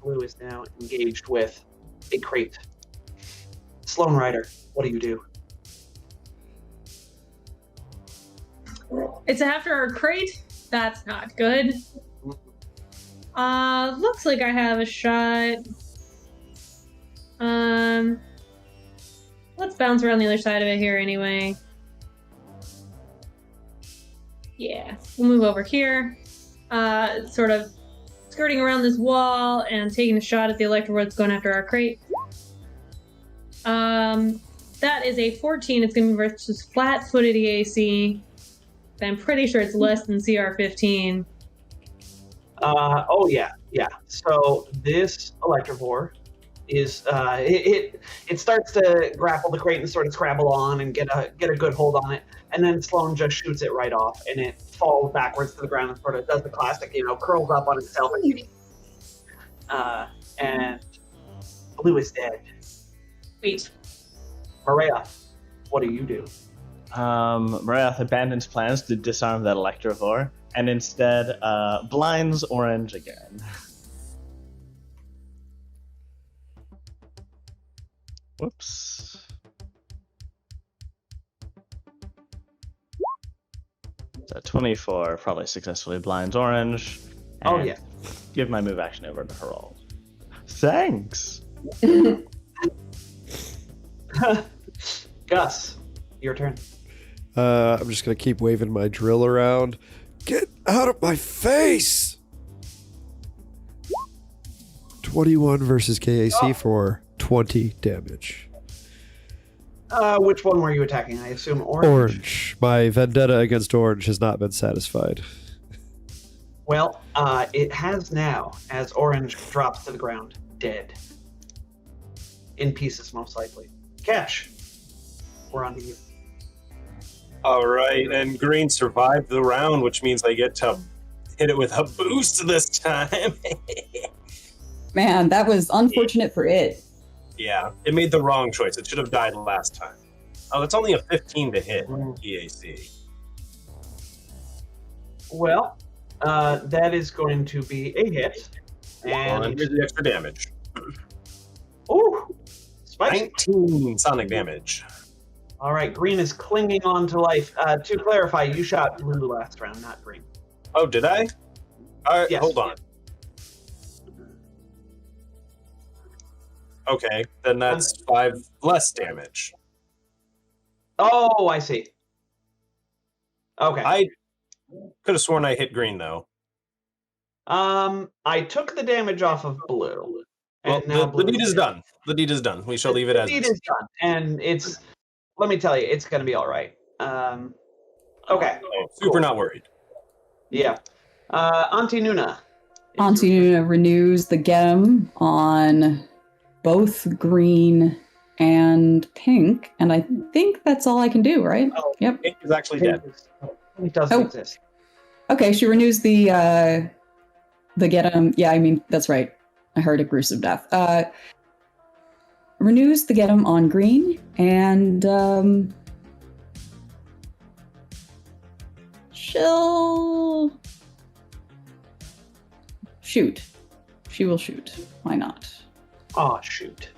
Blue is now engaged with a crate. Sloan Rider, what do you do?
It's after our crate. That's not good. Looks like I have a shot. Let's bounce around the other side of it here anyway. Yeah, we'll move over here. Sort of skirting around this wall and taking a shot at the Electrovore that's going after our crate. That is a 14. It's going to be versus flat-footed EAC. I'm pretty sure it's less than CR15.
Oh yeah. So this Electrovore is it starts to grapple the crate and sort of scrabble on and get a good hold on it, and then Sloan just shoots it right off, and it falls backwards to the ground and sort of does the classic, curls up on itself and Blue is dead.
Sweet.
Maria, what do you do?
Marath abandons plans to disarm that Electrovore and instead blinds Orange again. Whoops. So 24 probably successfully blinds Orange.
Oh,
and
yeah.
Give my move action over to Harold. Thanks.
Gus, your turn.
I'm just going to keep waving my drill around. Get out of my face! 21 versus KAC for 20 damage.
Which one were you attacking? I assume Orange.
Orange. My vendetta against Orange has not been satisfied.
Well, it has now, as Orange drops to the ground, dead. In pieces, most likely. Catch. We're on to you.
All right, and Green survived the round, which means I get to hit it with a boost this time.
Man, that was unfortunate for it.
Yeah, it made the wrong choice. It should have died last time. Oh, it's only a 15 to hit EAC.
Well, that is going to be a hit.
And here's the extra damage.
Ooh, spicy.
19 sonic damage.
All right, Green is clinging on to life. To clarify, you shot Blue last round, not Green.
Oh, did I? All right,
Yes.
hold on. Okay, then that's 5 less damage.
Oh, I see. Okay.
I could have sworn I hit Green, though.
I took the damage off of Blue.
Well,
And now
the deed is
dead.
done. The deed is done. We shall leave it as
The deed
is.
is done, and it's. Let me tell you, it's going to be all right. Okay.
Super
Cool.
not worried.
Yeah. Auntie Nuna.
Auntie Nuna renews the gem on both green and pink, and I think that's all I can do, right?
Oh,
Yep.
Pink is actually dead.
It doesn't
Oh.
exist.
Okay, she renews the get 'em. Yeah, I mean that's right. I heard a gruesome death. Renews the get 'em on green, and she'll shoot. She will shoot. Why not?
Oh, shoot.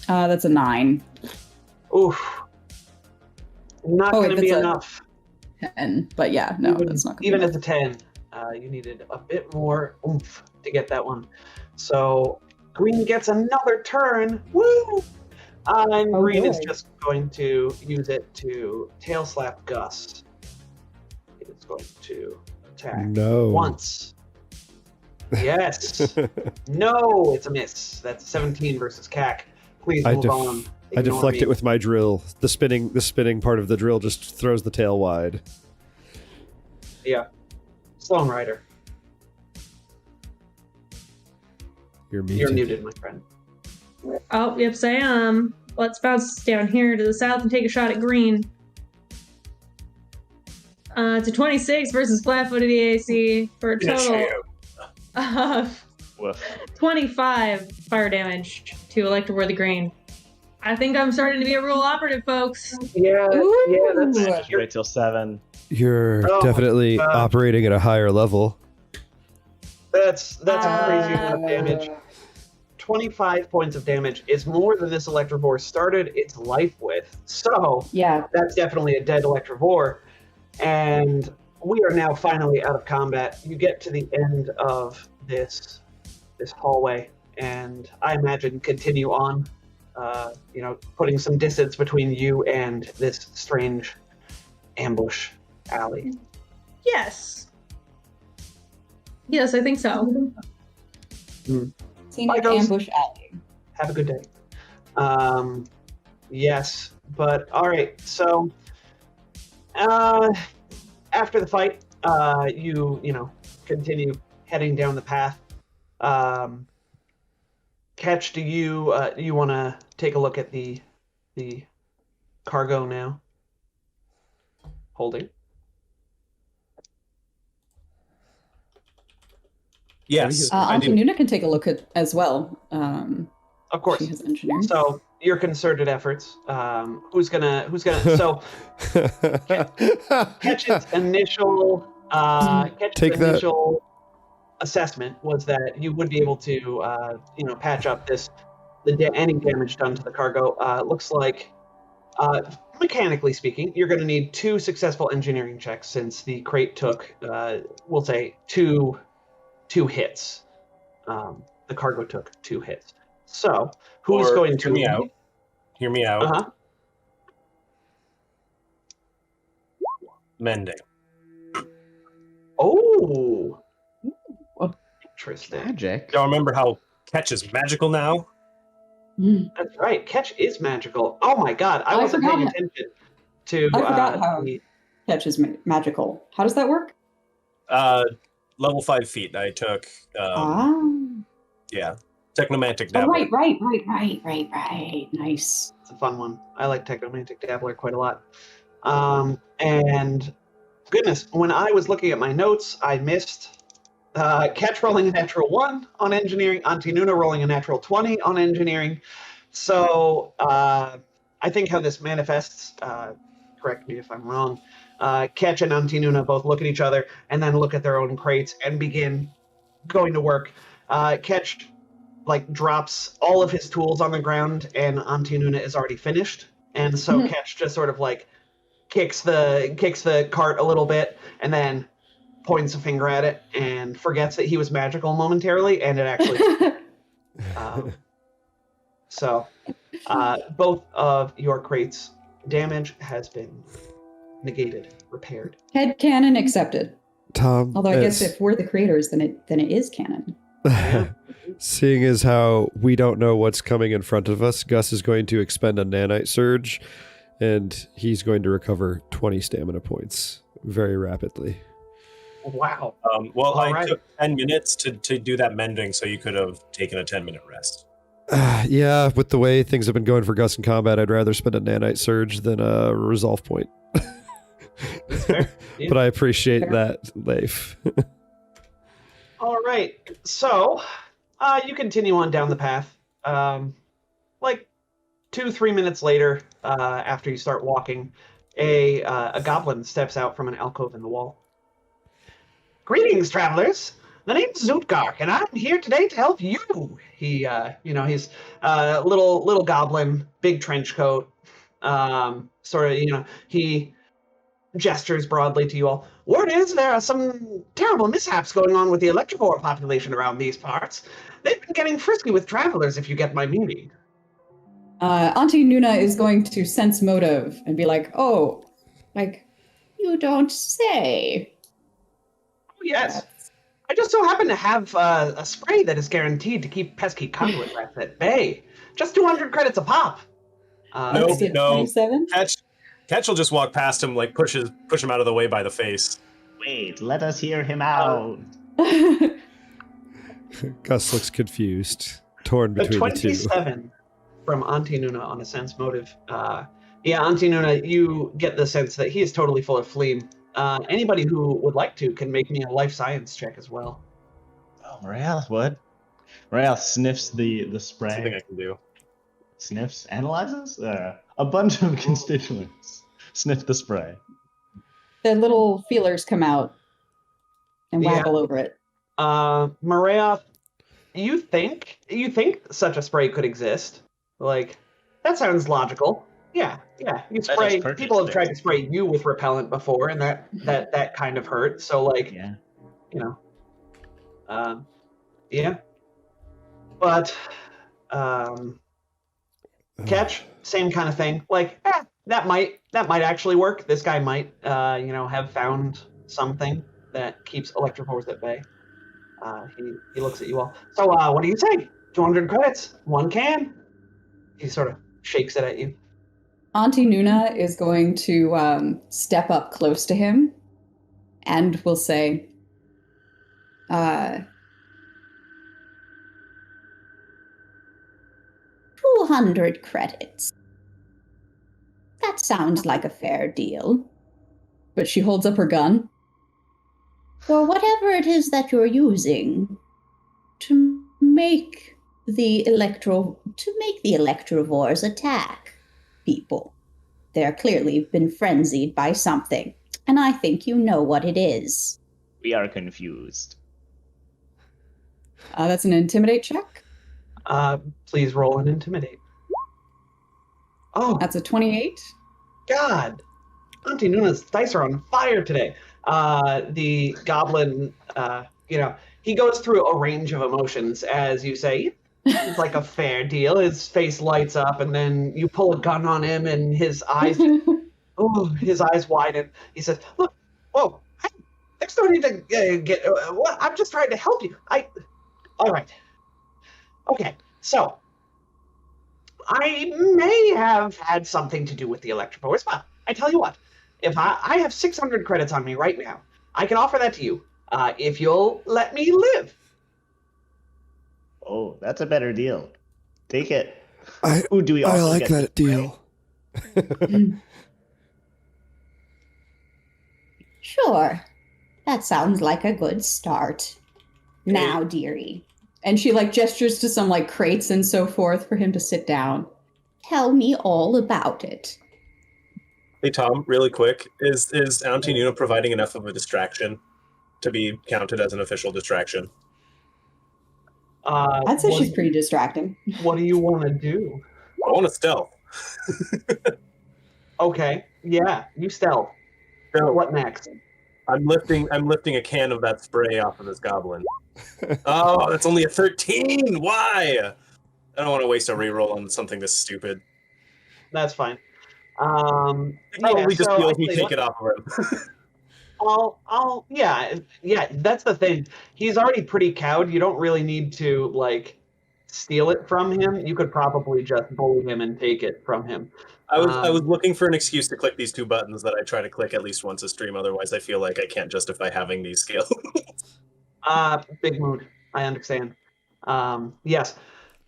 That's a 9.
Oof. Not
Oh,
going
wait,
to be
that's a-
enough.
10. But yeah, no, that's not gonna
Even
be
as a 10, you needed a bit more oomph to get that one. So green gets another turn. Woo! And
Oh,
green is
boy.
just going to use it to tail slap Gus. It is going to attack
No.
once. Yes. No, it's a miss. That's 17 versus CAC. Please
I
move on.
I
Ignore
deflect
me.
it with my drill. The spinning part of the drill just throws the tail wide.
Yeah. Sloan Rider.
You're muted.
You're muted, my friend.
Oh, yep, I am. Let's bounce down here to the south and take a shot at green. It's a 26 versus flat-footed EAC for a total of
Woof.
25 fire damage to Electroworthy Green. I think I'm starting to be a real operative, folks.
Yeah, yeah, that's
Just wait till 7.
You're
Oh my
definitely
God.
operating at a higher level.
that's a crazy amount of damage. 25 points of damage is more than this Electrovore started its life with. So
Yeah.
that's definitely a dead Electrovore. And we are now finally out of combat. You get to the end of this hallway, and I imagine continue on. Putting some distance between you and this strange ambush alley.
Yes. Yes, I think so.
Seen
Bye,
an
Ghost.
ambush alley.
Have a good day. Yes, but all right. So after the fight, you continue heading down the path. Catch, do you want to take a look at the cargo now? Holding.
Yes, I
Auntie
do.
Nuna can take a look at as well.
Of course.
She has engineering.
So your concerted efforts. Who's gonna? So Catch's initial
Take that.
initial assessment was that you would be able to patch up any damage done to the cargo. Looks like mechanically speaking, you're going to need 2 successful engineering checks since the crate took we'll say two hits. The cargo took 2 hits. So who's
Or
going to
Hear me out.
Uh-huh.
Mending.
Oh, interesting.
Magic.
Y'all remember how Catch is magical now?
That's right. Catch is magical. Oh my god, I wasn't
forgot
paying
it.
attention to.
I forgot how
the-
Catch is magical. How does that work?
Level 5 feet. I took. Yeah. Technomantic
Oh,
Dabbler.
right. Nice.
It's a fun one. I like Technomantic Dabbler quite a lot. And goodness, when I was looking at my notes, I missed Catch rolling a natural 1 on engineering, Auntie Nuna rolling a natural 20 on engineering. So I think how this manifests, correct me if I'm wrong, Catch and Auntie Nuna both look at each other and then look at their own crates and begin going to work. Catch drops all of his tools on the ground, and Auntie Nuna is already finished. And so Catch just sort of kicks the cart a little bit and then points a finger at it and forgets that he was magical momentarily, and it actually so both of your crates damage has been negated, repaired.
Head canon accepted.
Tom.
Although I guess
it's-
if we're the creators, then it is canon.
Seeing as how we don't know what's coming in front of us, Gus is going to expend a nanite surge, and he's going to recover 20 stamina points very rapidly.
Wow.
Well,
All
I
right.
took 10 minutes to do that mending, so you could have taken a 10-minute rest.
Yeah, with the way things have been going for Gus in combat, I'd rather spend a nanite surge than a resolve point.
That's fair. Yeah.
But I appreciate
Fair.
that, Leif.
All right. So, you continue on down the path. Like 2-3 minutes later, after you start walking, a goblin steps out from an alcove in the wall. Greetings, travelers. The name's Zootgark, and I'm here today to help you. He's little goblin, big trench coat. Sort of, he gestures broadly to you all. Word is there are some terrible mishaps going on with the electrovore population around these parts. They've been getting frisky with travelers, if you get my meaning.
Auntie Nuna is going to sense motive and be like, oh, like, you don't say.
Oh, yes. I just so happen to have a spray that is guaranteed to keep pesky conduit rats at bay. Just 200 credits a pop.
No,
That's it,
no.
27?
Catch will just walk past him, like push him out of the way by the face.
Wait, let us hear him out.
Gus looks confused, torn
The
between the two.
27 from Auntie Nuna on a sense motive. Auntie Nuna, you get the sense that he is totally full of phlegm. Anybody who would like to can make me a life science check as well.
Oh, Morale, what? Morale sniffs the spray.
Something I can do.
Sniffs, analyzes? A bunch of constituents sniff the spray.
The little feelers come out and
Yeah.
waggle over it.
Maria, you think such a spray could exist? Like, that sounds logical. Yeah. You spray.
purchased
People have
it.
tried to spray you with repellent before, and that kind of hurt. So, like,
Yeah.
Yeah. But, catch, same kind of thing. Like, that might actually work. This guy might, have found something that keeps electrovores at bay. He looks at you all. So, what do you say? 200 credits, one can. He sort of shakes it at you.
Auntie Nuna is going to step up close to him and will say, 200 credits. That sounds like a fair deal. But she holds up her gun. For whatever it is that you're using to make the electrovores attack people. They're clearly been frenzied by something, and I think you know what it is.
We are confused.
That's an intimidate check.
Please roll and intimidate. Oh,
That's a 28.
God. Auntie Nuna's dice are on fire today. The goblin, he goes through a range of emotions as you say, it's like a fair deal. His face lights up, and then you pull a gun on him, and his eyes widen. He says, "Look, whoa, there's no need to get. I'm just trying to help you. All right, okay. So I may have had something to do with the electrovores, but I tell you what, if I have 600 credits on me right now, I can offer that to you if you'll let me live."
Oh, that's a better deal. Take it.
I
Ooh, do we also
like
get
that
the spray?
deal.
Sure. That sounds like a good start. Now, dearie. And she gestures to some crates and so forth for him to sit down. Tell me all about it.
Hey Tom, really quick, is Auntie Nuna providing enough of a distraction to be counted as an official distraction?
I'd say
what
she's
do
pretty distracting.
What do you want to do?
I want to stealth.
Okay, yeah, you stealth.
So
What next?
I'm lifting a can of that spray off of this goblin. Oh, that's only a 13. Why? I don't want to waste a reroll on something this stupid.
That's fine.
Probably just
so I
feels me
tell you
take
what,
it off of him.
yeah. That's the thing. He's already pretty cowed. You don't really need to like steal it from him. You could probably just bully him and take it from him.
I was looking for an excuse to click these two buttons that I try to click at least once a stream. Otherwise, I feel like I can't justify having these skills.
Big mood. I understand. Yes.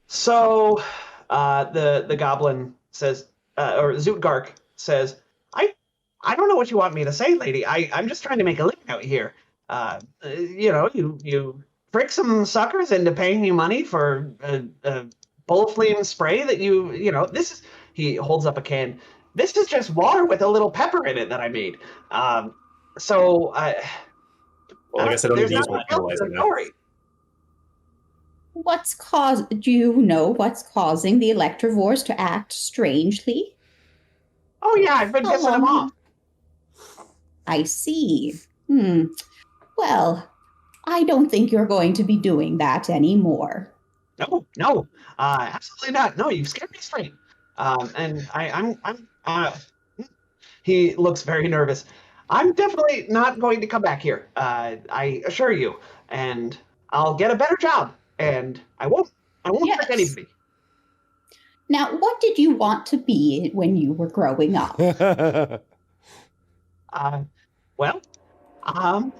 So, the goblin says, or Zootgark says, I don't know what you want me to say, lady. I'm just trying to make a living out here. You trick some suckers into paying you money for a bullfleam spray that this is, he holds up a can. This is just water with a little pepper in it that I made. So,
Well, I guess I don't need
there's
to use
not
my
much else to
analyzer
the
now.
story.
Do you know what's causing the Electivores to act strangely?
Oh yeah, I've been pissing them off.
I see. Well, I don't think you're going to be doing that anymore.
No, absolutely not. No, you scared me straight. And I'm. He looks very nervous. I'm definitely not going to come back here. I assure you, and I'll get a better job, and I won't
Yes.
trick anybody.
Now, what did you want to be when you were growing up?
Well, I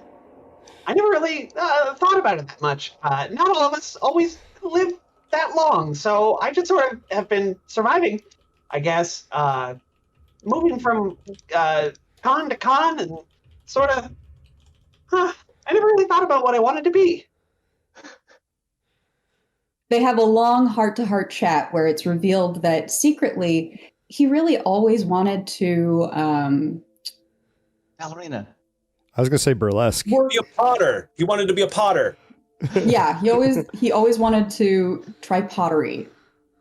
never really thought about it that much. Not all of us always live that long, so I just sort of have been surviving, I guess, moving from con to con and sort of, I never really thought about what I wanted to be.
They have a long heart-to-heart chat where it's revealed that secretly he really always wanted to
Ballerina.
I was gonna say burlesque.
Be a potter. He wanted to be a potter.
Yeah, he always wanted to try pottery,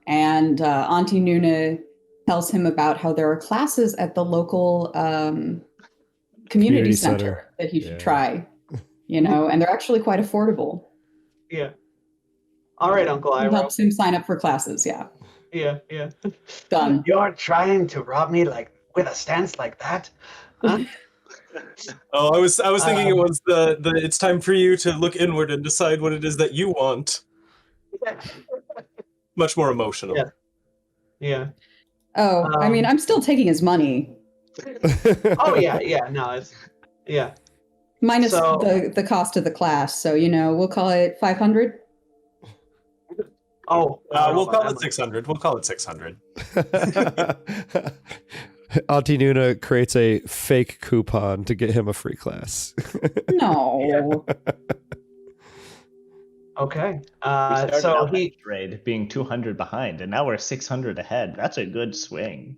and Auntie Nuna tells him about how there are classes at the local community center that he should try. And they're actually quite affordable.
Yeah. All right, Uncle
He
Iroh.
helps him sign up for classes. Yeah,
Yeah.
done.
You're trying to rob me with a stance like that? Huh?
Oh, I was thinking it was the it's time for you to look inward and decide what it is that you want. Much more emotional.
Yeah.
Oh, I mean, I'm still taking his money.
Oh yeah. No, it's yeah.
Minus
So-
the cost of the class. So, we'll call it 500.
Oh,
We'll call it 600. We'll call it 600.
Auntie Nuna creates a fake coupon to get him a free class.
No.
Okay.
We started
So
out
he
that trade being 200 behind, and now we're 600 ahead. That's a good swing.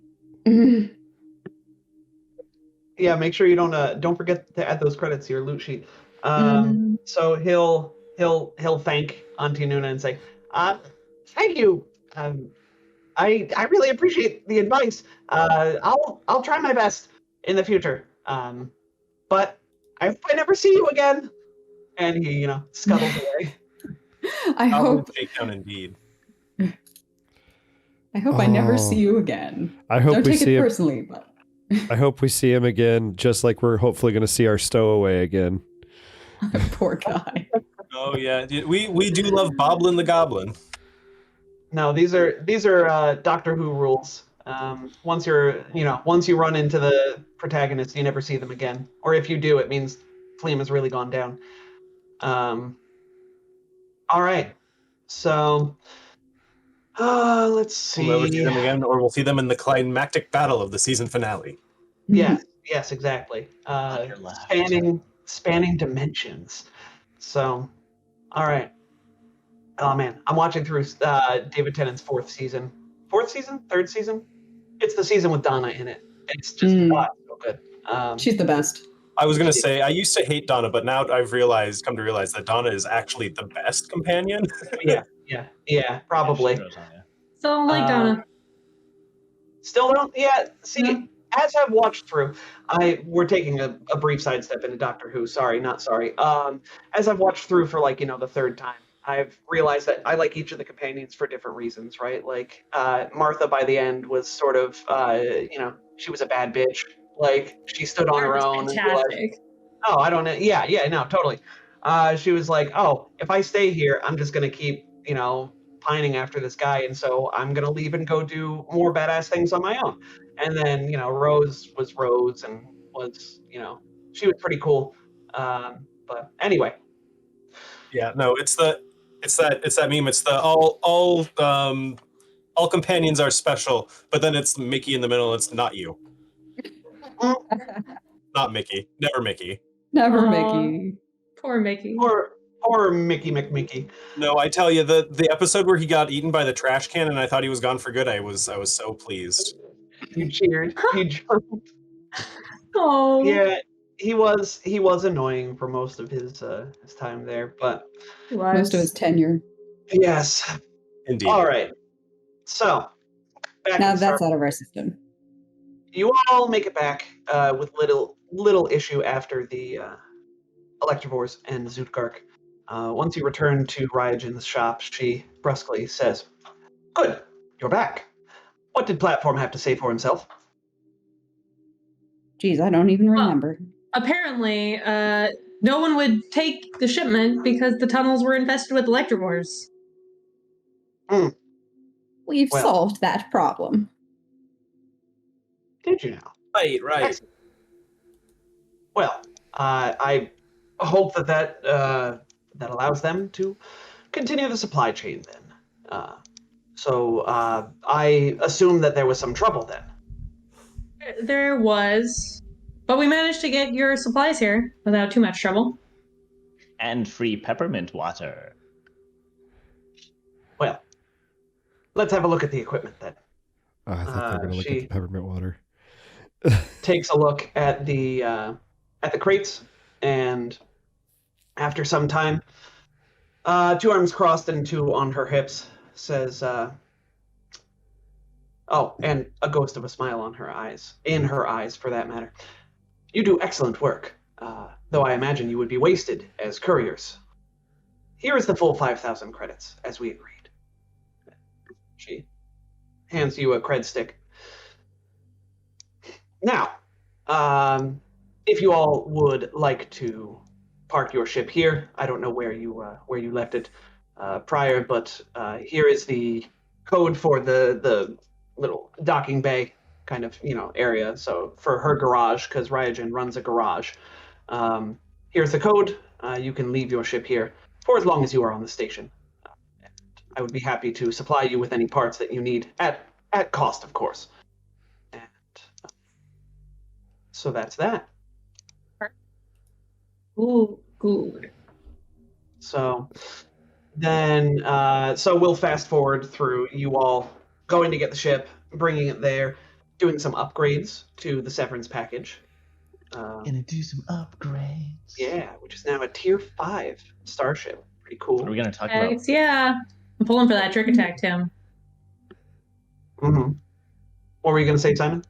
yeah. Make sure you don't forget to add those credits to your loot sheet. So he'll thank Auntie Nuna and say, "Thank you. I really appreciate the advice. I'll try my best in the future. But I hope I never see you again." And he, scuttles away.
I hope
Shakedown indeed.
I never see you again.
I hope
Don't
we
take
see
it
him.
personally, but
I hope we see him again, just like we're hopefully going to see our stowaway again.
poor guy.
Oh yeah, we do love Boblin the Goblin.
No, these are Doctor Who rules. Once you run into the protagonist, you never see them again. Or if you do, it means Fleam has really gone down. All right. So, let's see.
We'll never see them again, or we'll see them in the climactic battle of the season finale.
Yes, exactly. Spanning dimensions. So, all right. Oh man, I'm watching through David Tennant's fourth season. Third season. It's the season with Donna in it. It's just so good.
She's the best.
I was gonna say I used to hate Donna, but now I've come to realize that Donna is actually the best companion.
Yeah, probably.
So I don't like Donna.
Still don't. Yeah. See, as I've watched through, we're taking a brief sidestep into Doctor Who. Sorry, not sorry. As I've watched through for the third time, I've realized that I like each of the companions for different reasons, right? Like Martha by the end was sort of, she was a bad bitch. Like she stood on her own.
Fantastic.
Oh, I don't know. Yeah, no, totally. She was like, oh, if I stay here, I'm just gonna keep, pining after this guy, and so I'm gonna leave and go do more badass things on my own. And then, Rose was Rose and was, she was pretty cool. But anyway,
Yeah, no, it's that meme. It's the all companions are special, but then it's Mickey in the middle. It's not you, not Mickey, never Mickey.
Never
Aw.
Mickey.
Poor Mickey.
or Mickey McMickey.
No, I tell you, the episode where he got eaten by the trash can and I thought he was gone for good, I was so pleased.
You cheered. You jumped.
Oh.
Yeah, he was annoying for most of his time there, but
He was.
Most of his tenure.
yes.
Indeed.
All right. So back
Now
in
that's
Star-
out of our system.
you all make it back with little issue after the Electivores and Zootgark. Once you return to Ryajin's shop, she brusquely says, "Good, you're back. What did Platform have to say for himself?"
Geez, I don't even remember.
Apparently, no one would take the shipment because the tunnels were infested with electrovores.
We've
Well.
solved that problem.
Did you now?
Right.
Excellent. Well, I hope that allows them to continue the supply chain then. So I assume that there was some trouble then.
There was, but we managed to get your supplies here without too much trouble.
And free peppermint water.
Well, let's have a look at the equipment then.
I thought they were going to look at
she-
the peppermint water.
Takes a look at the crates, and after some time, two arms crossed and two on her hips, says, "Oh, and a ghost of a smile on her eyes, in her eyes, for that matter. You do excellent work, though I imagine you would be wasted as couriers. Here is the full 5,000 credits, as we agreed." She hands you a cred stick. Now, if you all would like to park your ship here, I don't know where you left it prior, but here is the code for the little docking bay kind of area. So for her garage, because Ryajin runs a garage, here's the code. You can leave your ship here for as long as you are on the station. And I would be happy to supply you with any parts that you need at cost, of course. So that's that.
Ooh, good.
So then, so we'll fast forward through you all going to get the ship, bringing it there, doing some upgrades to the Severance package.
Gonna do some upgrades.
Yeah, which is now a tier 5 starship. Pretty cool.
What are we gonna talk about?
Thanks, yeah. I'm pulling for that trick attack, Tim.
Mm-hmm. What were you going to say, Simon?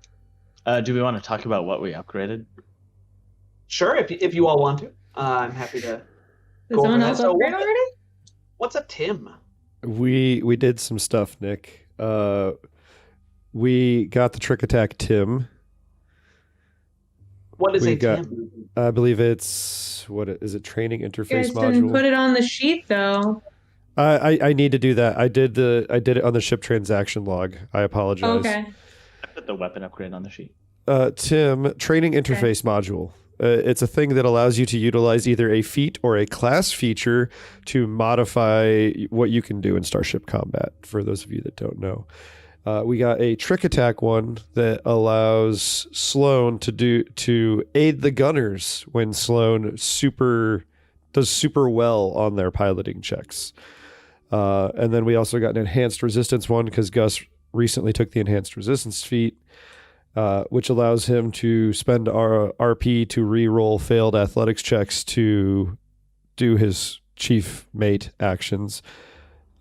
Do we want to talk about what we upgraded?
Sure, if you all want to. I'm happy to.
Did
Go over
someone
that.
else
So
upgrade
what-
already?
What's a Tim?
We did some stuff, Nick. We got the trick attack Tim.
What is
We
a
got-
Tim?
I believe it's it training
You
interface
guys didn't
module.
put it on the sheet, though.
I need to do that. I did it on the ship transaction log. I apologize.
Okay.
I put the weapon upgrade on the sheet.
Tim, training interface module. It's a thing that allows you to utilize either a feat or a class feature to modify what you can do in Starship Combat, for those of you that don't know. We got a trick attack one that allows Sloan to aid the gunners when Sloan does super well on their piloting checks. And then we also got an enhanced resistance one because Gus recently took the enhanced resistance feat, which allows him to spend our RP to re-roll failed athletics checks to do his chief mate actions.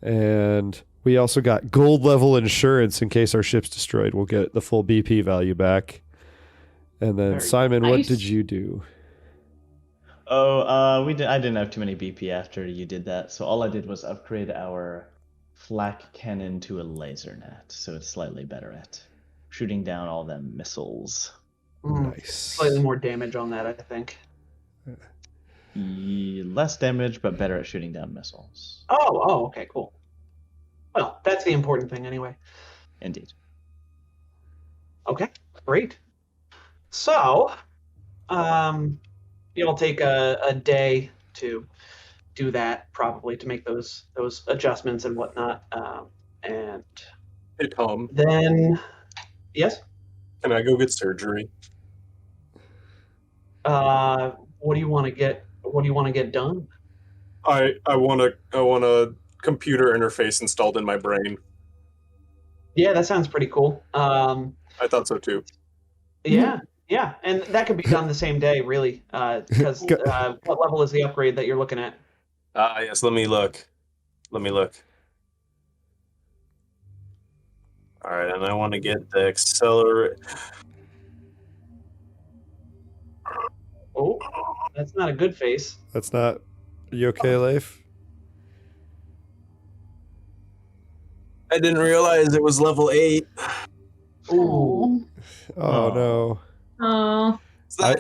And we also got gold level insurance in case our ship's destroyed. We'll get the full BP value back. And then
Very
Simon, what
nice.
did you do?
Oh, I didn't have too many BP after you did that, so all I did was upgrade our flak cannon to a laser net, so it's slightly better at shooting down all them missiles.
Mm,
Nice.
Slightly more damage on that, I think.
Less damage, but better at shooting down missiles.
Oh, okay, cool. Well, that's the important thing anyway.
Indeed.
Okay, great. So, you'll take a day to do that, probably, to make those adjustments and whatnot. And
Hey Tom,
then, yes.
can I go get surgery?
What do you want to get? What do you want to get done?
I want a computer interface installed in my brain.
Yeah, that sounds pretty cool.
I thought so too.
Yeah, yeah, and that could be done the same day, really. Because what level is the upgrade that you're looking at?
Yes. Let me look. All right, and I want to get the accelerator.
Oh, that's not a good face.
That's not. Are you okay, Leif?
I didn't realize it was level 8.
Ooh.
Oh no.
Oh,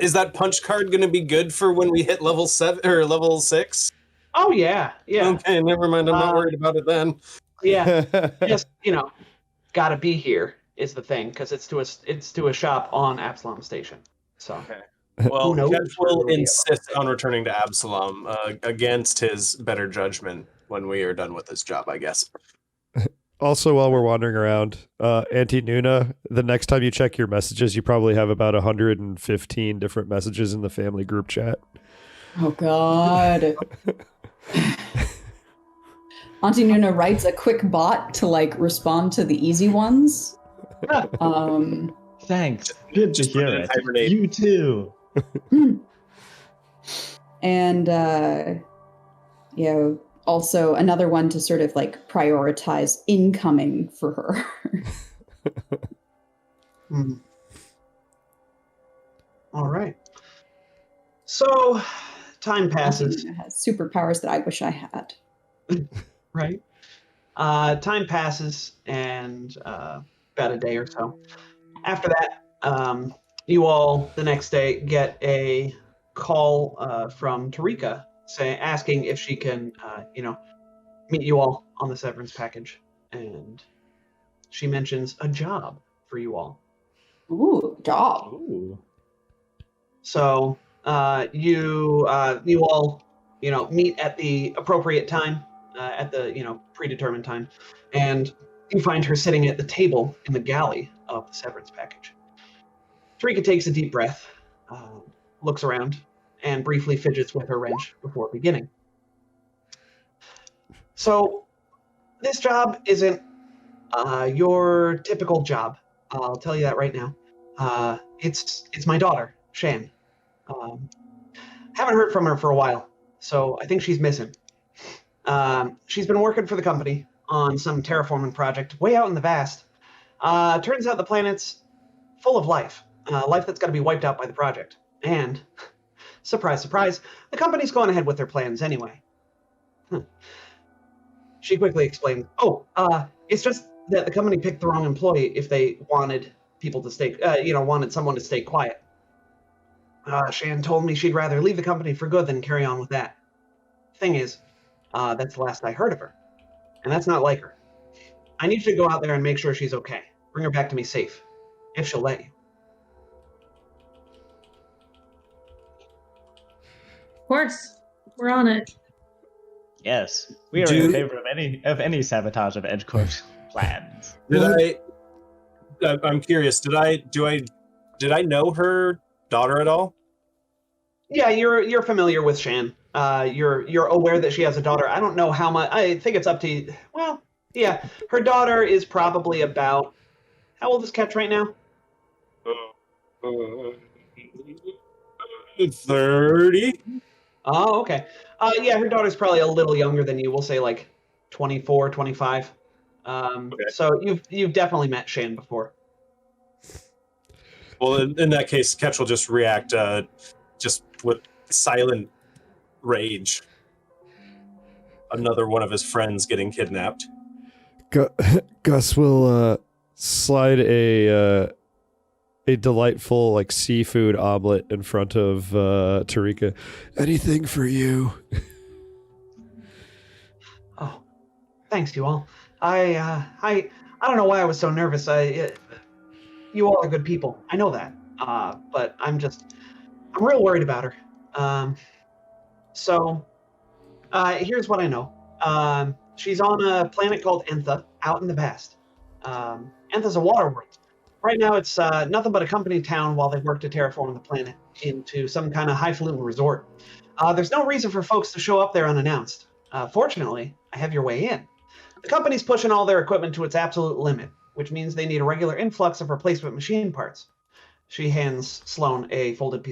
Is that punch card going to be good for when we hit level 7 or level 6?
Oh yeah, yeah,
Okay, never mind. I'm not worried about it then.
yeah. Just gotta be here is the thing, because it's to a shop on Absalom Station. So
Well,
Who knows
Kev
where
will
we'll be
insist on returning to Absalom against his better judgment when we are done with this job, I guess.
Also, while we're wandering around, Auntie Nuna, the next time you check your messages, you probably have about 115 different messages in the family group chat.
Oh God. Auntie Nuna writes a quick bot to respond to the easy ones.
Thanks. Good to
Just put
hear
it in
it.
hibernate.
You too.
And also another one to sort of prioritize incoming for her.
All right. So time
Auntie
passes.
Nuna has superpowers that I wish I had.
Right. Time passes, and about a day or so. After that, you all the next day get a call from Tarika asking if she can, meet you all on the severance package, and she mentions a job for you all.
Ooh, job.
Ooh.
So you all meet at the appropriate time, at the predetermined time, and you find her sitting at the table in the galley of the severance package. Tarika takes a deep breath, looks around, and briefly fidgets with her wrench before beginning. So this job isn't your typical job. I'll tell you that right now. It's my daughter, Shan. Haven't heard from her for a while, so I think she's missing. She's been working for the company on some terraforming project way out in the vast. Turns out the planet's full of life, life that's got to be wiped out by the project. And, surprise, surprise, the company's going ahead with their plans anyway. She quickly explained, it's just that the company picked the wrong employee if they wanted people to stay, wanted someone to stay quiet. Shan told me she'd rather leave the company for good than carry on with that. Thing is, that's the last I heard of her. And that's not like her. I need you to go out there and make sure she's okay. Bring her back to me safe. If she'll let you.
of course, we're on it.
Yes, we are in favor of any sabotage of EdgeCorp's plans.
I'm curious. Did I know her daughter at all?
Yeah, you're familiar with Shan. You're aware that she has a daughter. I don't know how much. I think it's up to you. Well, yeah, her daughter is probably about. How old is Ketch right now?
30.
Oh, okay. Yeah, her daughter's probably a little younger than you. We'll say 24, 25.
Okay.
So you've definitely met Shan before.
Well, in that case, Ketch will just react just with silent rage. Another one of his friends getting
a delightful like seafood omelet in front of Tarika. Anything for you?
Oh, thanks, you all. I don't know why I was so nervous. You all are good people. I know that. But I'm real worried about her. So here's what I know. She's on a planet called Entha, out in the past. Entha's a water world. Right now, it's nothing but a company town while they work to terraform the planet into some kind of highfalutin resort. There's no reason for folks to show up there unannounced. Fortunately, I have your way in. The company's pushing all their equipment to its absolute limit, which means they need a regular influx of replacement machine parts. She hands Sloan a folded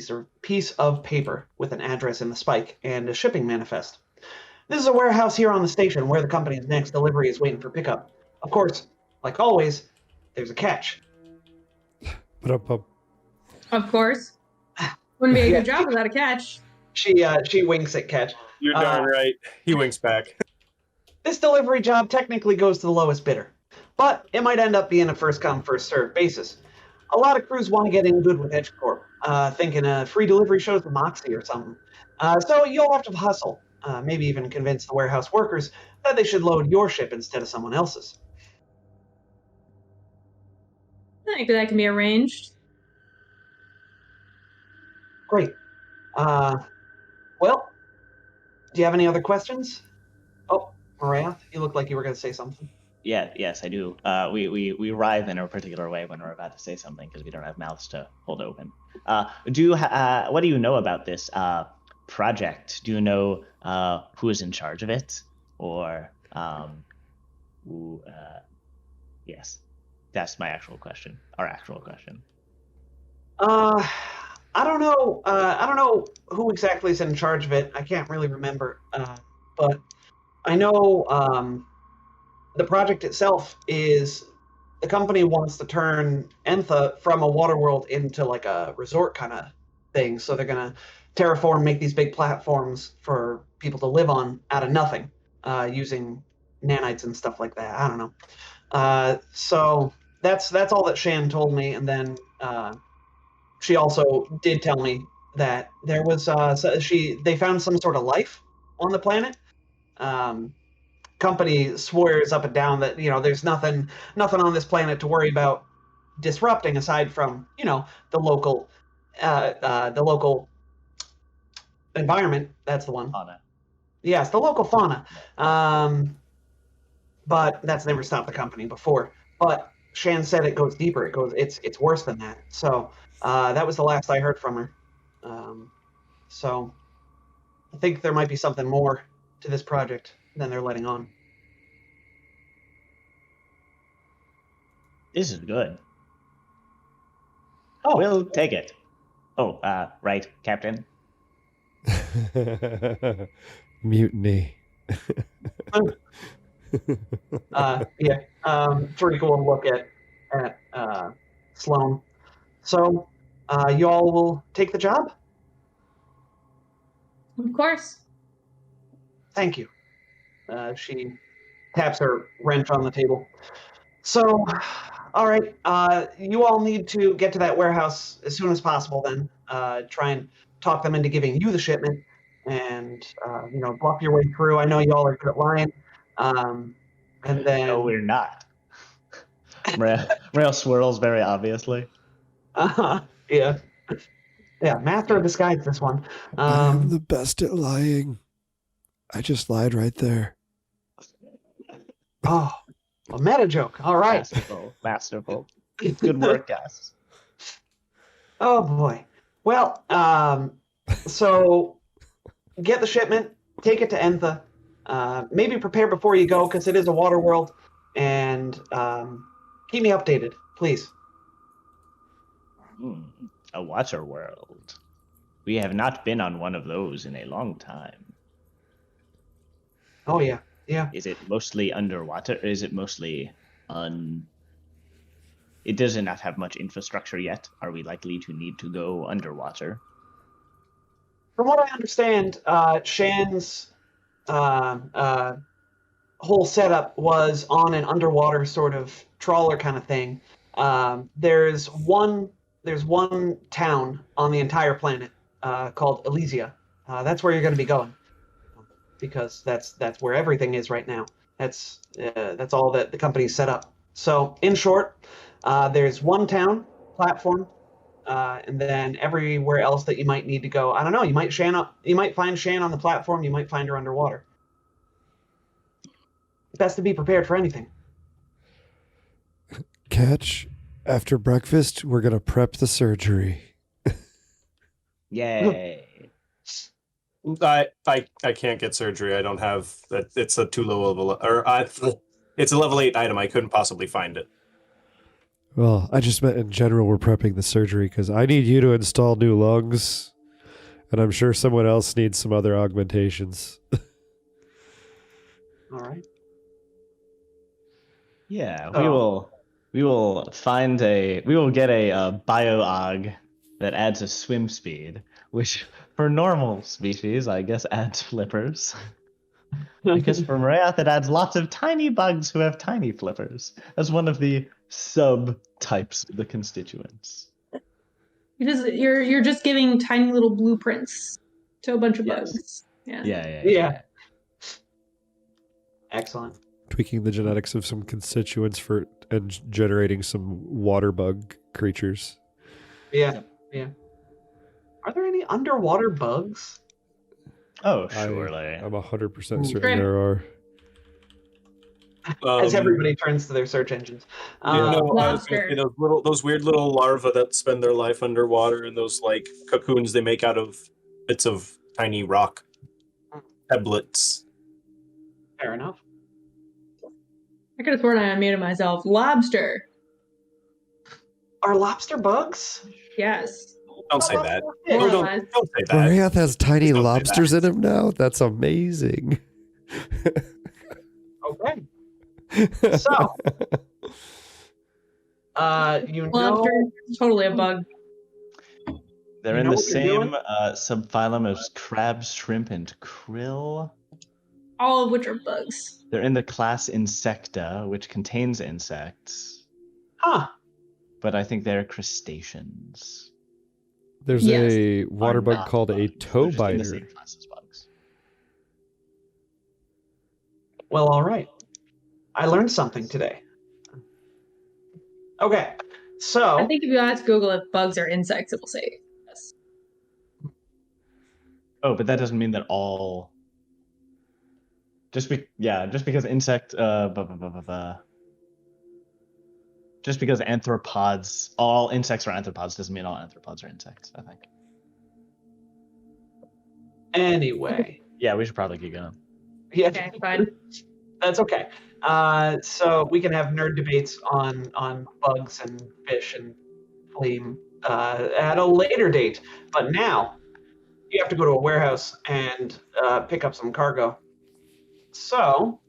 piece of paper with an address in the spike and a shipping manifest. This is a warehouse here on the station where the company's next delivery is waiting for pickup. Of course, like always, there's a catch.
Of course. Wouldn't be a good job without a catch.
She winks at Catch.
You're darn right. He winks back.
This delivery job technically goes to the lowest bidder, but it might end up being a first-come, first-served basis. A lot of crews want to get in good with EdgeCorp, thinking a free delivery shows the Moxie or something. So you'll have to hustle, maybe even convince the warehouse workers that they should load your ship instead of someone else's.
I think that can be arranged.
Great. Well, do you have any other questions? Oh, Maria, you look like you were going to say something.
Yes, I do. We writhe in a particular way when we're about to say something because we don't have mouths to hold open. What do you know about this project? Do you know who is in charge of it, or who? Yes, that's my actual question. Our actual question.
I don't know. I don't know who exactly is in charge of it. I can't really remember. But I know the project itself is the company wants to turn Entha from a water world into like a resort kind of thing. So they're gonna terraform, make these big platforms for people to live on out of nothing, using nanites and stuff like that. I don't know. So that's all that Shan told me, and then she also did tell me that there was they found some sort of life on the planet. Company swears up and down that there's nothing on this planet to worry about disrupting aside from the local environment. That's the one.
Fauna.
Yes, the local fauna. But that's never stopped the company before. But Shan said it goes deeper. It's worse than that. So that was the last I heard from her. So I think there might be something more to this project than they're letting on.
This is good.
Oh,
We'll take it. Oh, right, Captain.
Mutiny.
yeah. Pretty cool look at Sloan. So you all will take the job?
Of course.
Thank you. She taps her wrench on the table. So, all right. You all need to get to that warehouse as soon as possible then. Try and talk them into giving you the shipment and, bluff your way through. I know you all are good at lying. And then...
No, we're not. Rail swirls very obviously.
Yeah. Yeah, master of disguise, this one.
I am the best at lying. I just lied right there.
Oh, a meta joke. All right.
Masterful. Good work, guys.
Oh boy. Well, so get the shipment, take it to Entha. Maybe prepare before you go because it is a water world, and keep me updated, please.
A water world. We have not been on one of those in a long time.
Oh yeah, yeah.
Is it mostly underwater? Or is it mostly It does not have much infrastructure yet. Are we likely to need to go underwater?
From what I understand, Shan's whole setup was on an underwater sort of trawler kind of thing. There's one there's one town on the entire planet called Elysia. That's where you're going to be going, because that's where everything is right now. That's all that the company's set up. So, in short, there's one town platform, and then everywhere else that you might need to go. I don't know. You might find Shan on the platform. You might find her underwater. Best to be prepared for anything.
Catch, after breakfast, we're going to prep the surgery.
Yay.
I can't get surgery. I don't have that. It's a too low of it's a level 8 item. I couldn't possibly find it.
Well, I just meant in general we're prepping the surgery because I need you to install new lungs, and I'm sure someone else needs some other augmentations.
All right.
Yeah,
Oh.
we will get a bio-og that adds a swim speed, which for normal species, I guess, adds flippers. Because for Marath, it adds lots of tiny bugs who have tiny flippers as one of the subtypes of the constituents.
You're just giving tiny little blueprints to a bunch of bugs.
Yeah.
Excellent.
Tweaking the genetics of some constituents and generating some water bug creatures.
Yeah. Are there any underwater bugs?
Oh, surely.
I'm 100% certain
Shrimp.
there are.
As everybody turns to their search engines.
I was gonna
Lobster.
say those weird little larvae that spend their life underwater, and those like cocoons they make out of bits of tiny rock pebblets.
Fair enough.
I could have sworn I unmuted myself. Lobster.
Are lobster bugs?
Yes.
Don't say that.
Yeah.
No, don't say that.
Marath has tiny
Please don't say
lobsters
that.
in him now? That's amazing.
Okay. So,
Lobster is totally a bug.
They're
You
in
know
the
what you're
same
doing?
subphylum as crabs, shrimp, and krill.
All of which are bugs.
They're in the class Insecta, which contains insects,
Huh.
but I think they're crustaceans.
There's
Yes.
a water
Are
bug
not
called a
bugs.
toe
They're just in the
biter.
same class as bugs.
Well, all right. I learned something today. Okay. So,
I think if you ask Google if bugs are insects, it will say yes.
Oh, but that doesn't mean that all. Just because insect. Just because anthropods, all insects are anthropods, doesn't mean all anthropods are insects, I think.
anyway.
Yeah, we should probably keep going.
Yeah.
Okay, fine.
That's okay. So we can have nerd debates on bugs and fish and flame at a later date. But now you have to go to a warehouse and pick up some cargo. So,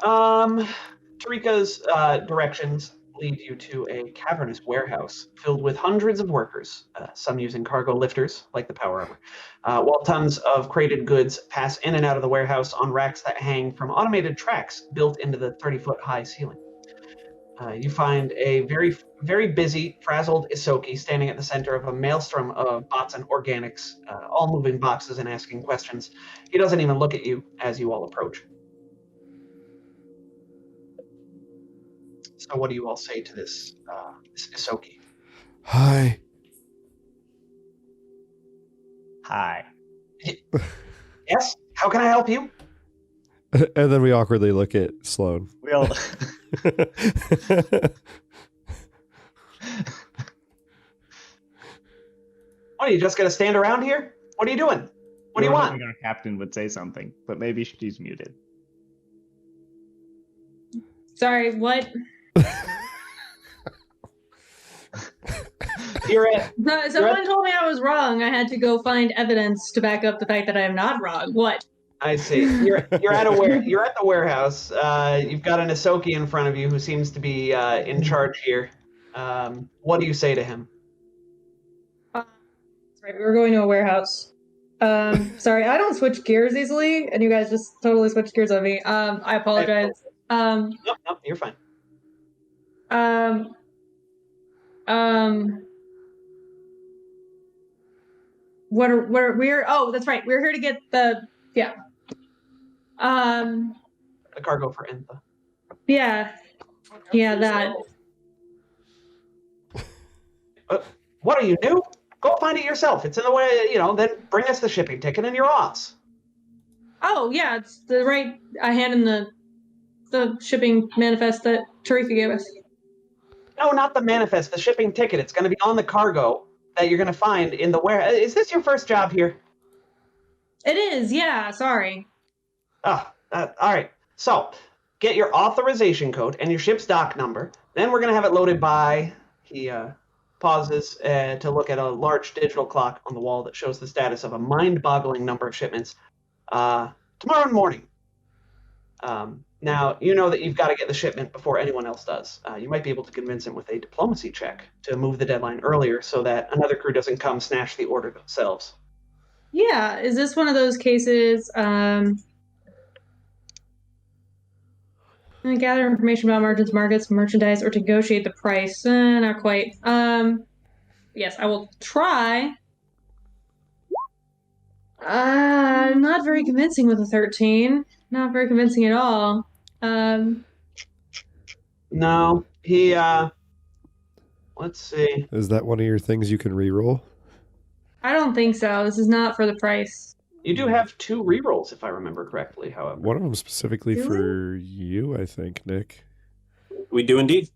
Tarika's directions lead you to a cavernous warehouse filled with hundreds of workers, some using cargo lifters like the power armor, while tons of crated goods pass in and out of the warehouse on racks that hang from automated tracks built into the 30-foot high ceiling. You find a very, very busy, frazzled Isoki standing at the center of a maelstrom of bots and organics, all moving boxes and asking questions. He doesn't even look at you as you all approach. So what do you all say to this Isoki?
Hi.
Hi.
Yes? How can I help you?
And then we awkwardly look at Sloan.
We all.
What, are you just going to stand around here? What are you doing? What do you want?
Our captain would say something, but maybe she's muted.
Sorry, what?
You're at,
Someone told me I was wrong. I had to go find evidence to back up the fact that I am not wrong. What?
I see. You're at the warehouse. You've got an Isoki in front of you who seems to be in charge here. What do you say to him?
Sorry, we were going to a warehouse. Sorry, I don't switch gears easily, and you guys just totally switched gears on me. I apologize.
Nope, you're fine.
we're oh, that's right. We're here to get the
The cargo for Entha.
yeah that.
What are you, new? Go find it yourself. It's in the way, then bring us the shipping ticket and you're off.
Oh yeah, it's the right. I hand him the shipping manifest that Tarifa gave us.
No, not the manifest, the shipping ticket. It's going to be on the cargo that you're going to find in the warehouse. Is this your first job here?
It is, yeah. Sorry.
All right. So, get your authorization code and your ship's dock number. Then we're going to have it loaded by... He pauses to look at a large digital clock on the wall that shows the status of a mind-boggling number of shipments tomorrow morning. Now, you know that you've got to get the shipment before anyone else does. You might be able to convince him with a diplomacy check to move the deadline earlier so that another crew doesn't come snatch the order themselves.
Yeah, is this one of those cases? Gather information about merchants, markets, merchandise, or to negotiate the price. Not quite. Yes, I will try. Not very convincing with a 13. Not very convincing at all.
No, he, let's see.
Is that one of your things you can reroll?
I don't think so. This is not for the price.
You do have 2 rerolls, if I remember correctly, however.
One of them specifically
Do we?
for you, I think, Nick.
We do indeed.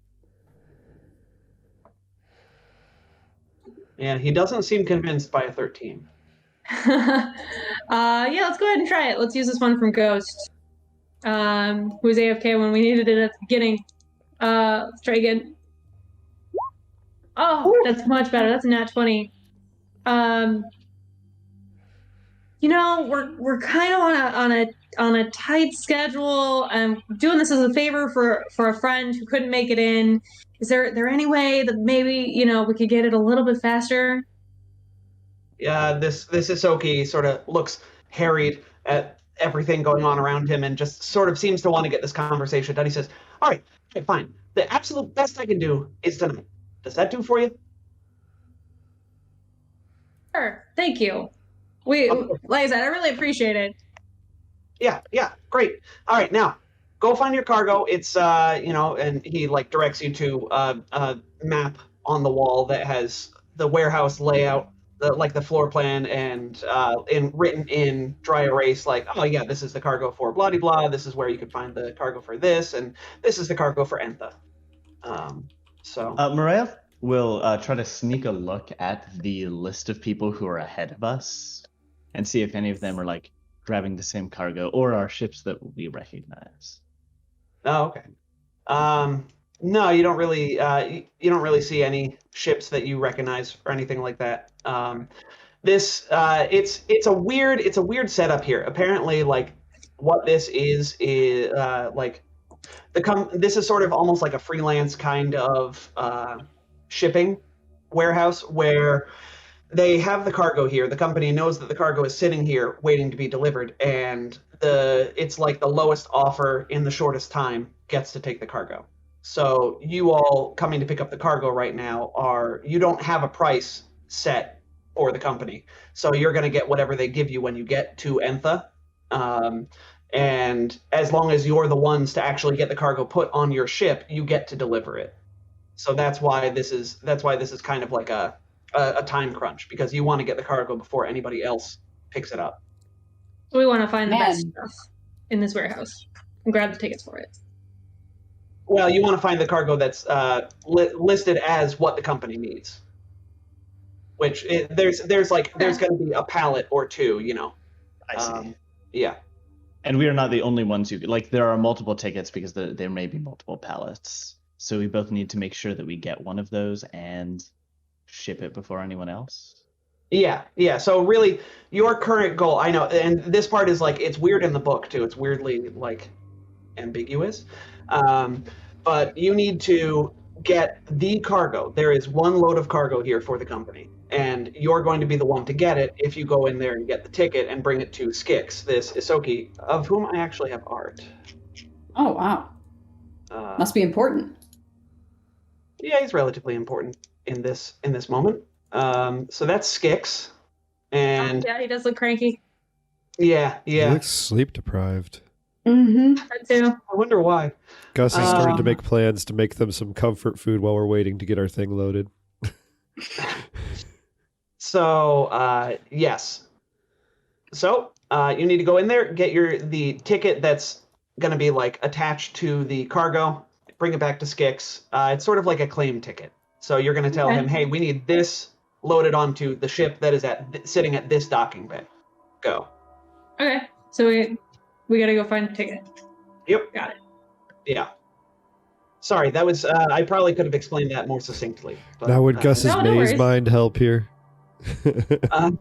Yeah, he doesn't seem convinced by a 13.
Yeah, let's go ahead and try it. Let's use this one from Ghost. Who was AFK when we needed it at the beginning. Let's try again. Oh, that's much better. That's a nat 20. We're kind of on a tight schedule. I'm doing this as a favor for a friend who couldn't make it in. Is there any way that maybe we could get it a little bit faster?
Yeah, this Isoki sort of looks harried at everything going on around him and just sort of seems to want to get this conversation done. He says, all right, fine. The absolute best I can do is tonight. Does that do for you?
Sure. Thank you. Like I said, I really appreciate it.
Yeah, great. All right, now go find your cargo. It's and he directs you to a map on the wall that has the warehouse layout, the floor plan, and written in dry erase, oh yeah, this is the cargo for blah de blah. This is where you can find the cargo for this, and this is the cargo for Entha.
Mariah will try to sneak a look at the list of people who are ahead of us and see if any of them are grabbing the same cargo or are ships that we recognize.
Oh, okay. No, you don't really see any ships that you recognize or anything like that. It's a weird setup here. Apparently, what this is this is sort of almost like a freelance kind of shipping warehouse where they have the cargo here. The company knows that the cargo is sitting here waiting to be delivered, and it's like the lowest offer in the shortest time gets to take the cargo. So you all coming to pick up the cargo right now you don't have a price set for the company. So you're going to get whatever they give you when you get to Entha. And as long as you're the ones to actually get the cargo put on your ship, you get to deliver it. So that's why this is kind of like a time crunch, because you want to get the cargo before anybody else picks it up.
So we want to find the best stuff in this warehouse and grab the tickets for it.
Well, you want to find the cargo that's listed as what the company needs. Which there's going to be a pallet or two,
I see.
Yeah.
And we are not the only ones who there are multiple tickets because there may be multiple pallets. So we both need to make sure that we get one of those and ship it before anyone else.
Yeah. So really, your current goal, I know, and this part is it's weird in the book too. It's weirdly ambiguous. But you need to get the cargo. There is one load of cargo here for the company, and you're going to be the one to get it if you go in there and get the ticket and bring it to Skix, this Isoki, of whom I actually have art.
Oh, wow. Must be important.
Yeah, he's relatively important in this moment. So that's Skix, and And
Yeah, he does look cranky.
yeah,
He
yeah.
looks sleep deprived.
Mm-hmm.
That too.
I wonder why.
Gus has started to
Um,
make plans to make them some comfort food while we're waiting to get our thing loaded.
So yes. So you need to go in there, get the ticket that's going to be like attached to the cargo, bring it back to Skix. It's sort of like a claim ticket. So you're going to tell
Okay.
him, hey, we need this loaded onto the ship that is sitting at this docking bay. Go.
Okay, so we gotta go find a ticket.
Yep.
Got it.
Yeah. Sorry, that was. I probably could have explained that more succinctly. But,
Now, would Gus's
No, no
maze
worries.
mind help here?
Um,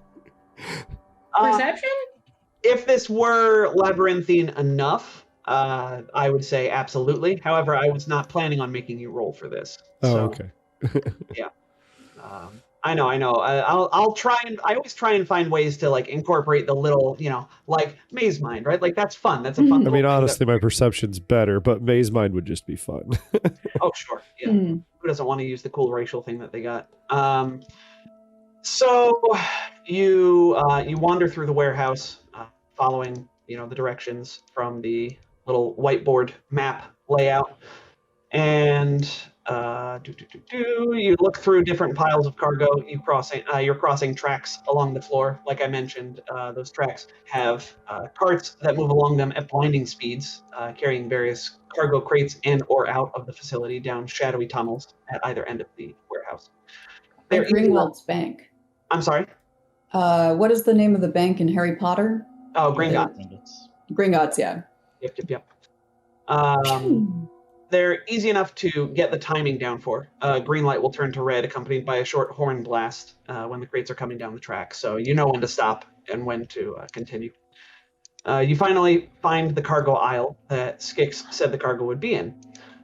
Perception?
if this were labyrinthine enough, I would say absolutely. However, I was not planning on making you roll for this.
Oh,
So,
okay.
I know. I'll try and I always try and find ways to like incorporate the little, like maze mind, right? Like that's fun. That's a fun.
I
little
mean,
thing
honestly, my perception's better, but maze mind would just be fun.
Oh, sure. Yeah.
Mm.
Who doesn't want to use the cool racial thing that they got? So you wander through the warehouse, following the directions from the little whiteboard map layout, and you look through different piles of cargo. You're crossing tracks along the floor. Like I mentioned, those tracks have carts that move along them at blinding speeds, carrying various cargo crates and or out of the facility down shadowy tunnels at either end of the warehouse. They're
Gringotts Bank.
I'm sorry.
What is the name of the bank in Harry Potter?
Oh, Gringotts.
Gringotts, yeah.
Yep. They're easy enough to get the timing down for. Green light will turn to red, accompanied by a short horn blast when the crates are coming down the track. So you know when to stop and when to continue. You finally find the cargo aisle that Skix said the cargo would be in.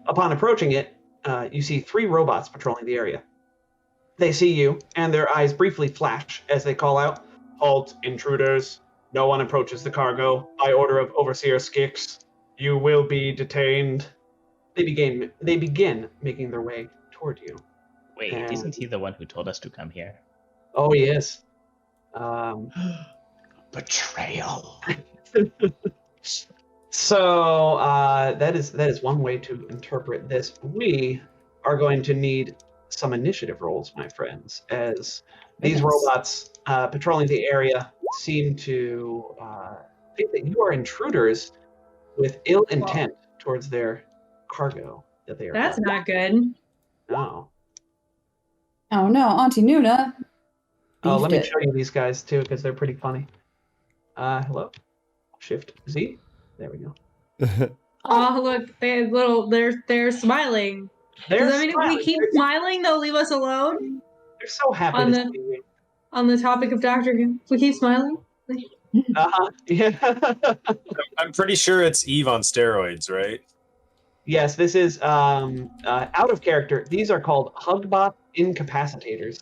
Upon approaching it, you see 3 robots patrolling the area. They see you, and their eyes briefly flash as they call out, "Halt, intruders. No one approaches the cargo. By order of Overseer Skix, you will be detained." They begin making their way toward you.
Wait,
And-
isn't he the one who told us to come here?
Oh, he is.
Betrayal.
So that is one way to interpret this. We are going to need some initiative rolls, my friends, as these
Yes.
robots patrolling the area seem to think that you are intruders with ill intent towards their cargo that they are.
That's
guarding.
not good.
No.
Oh no, Auntie Nuna.
Oh, let me
beefed it.
show you these guys too, because they're pretty funny. Hello. Shift Z. There we go.
Oh, look, they're smiling.
They're
Does that mean if
smiling.
we keep smiling, they'll leave us alone?
They're so happy
on
to
the-
see you.
On the topic of Doctor Who, if we keep smiling.
Yeah.
I'm pretty sure it's Eve on steroids, right?
Yes, this is out of character. These are called Hugbot incapacitators.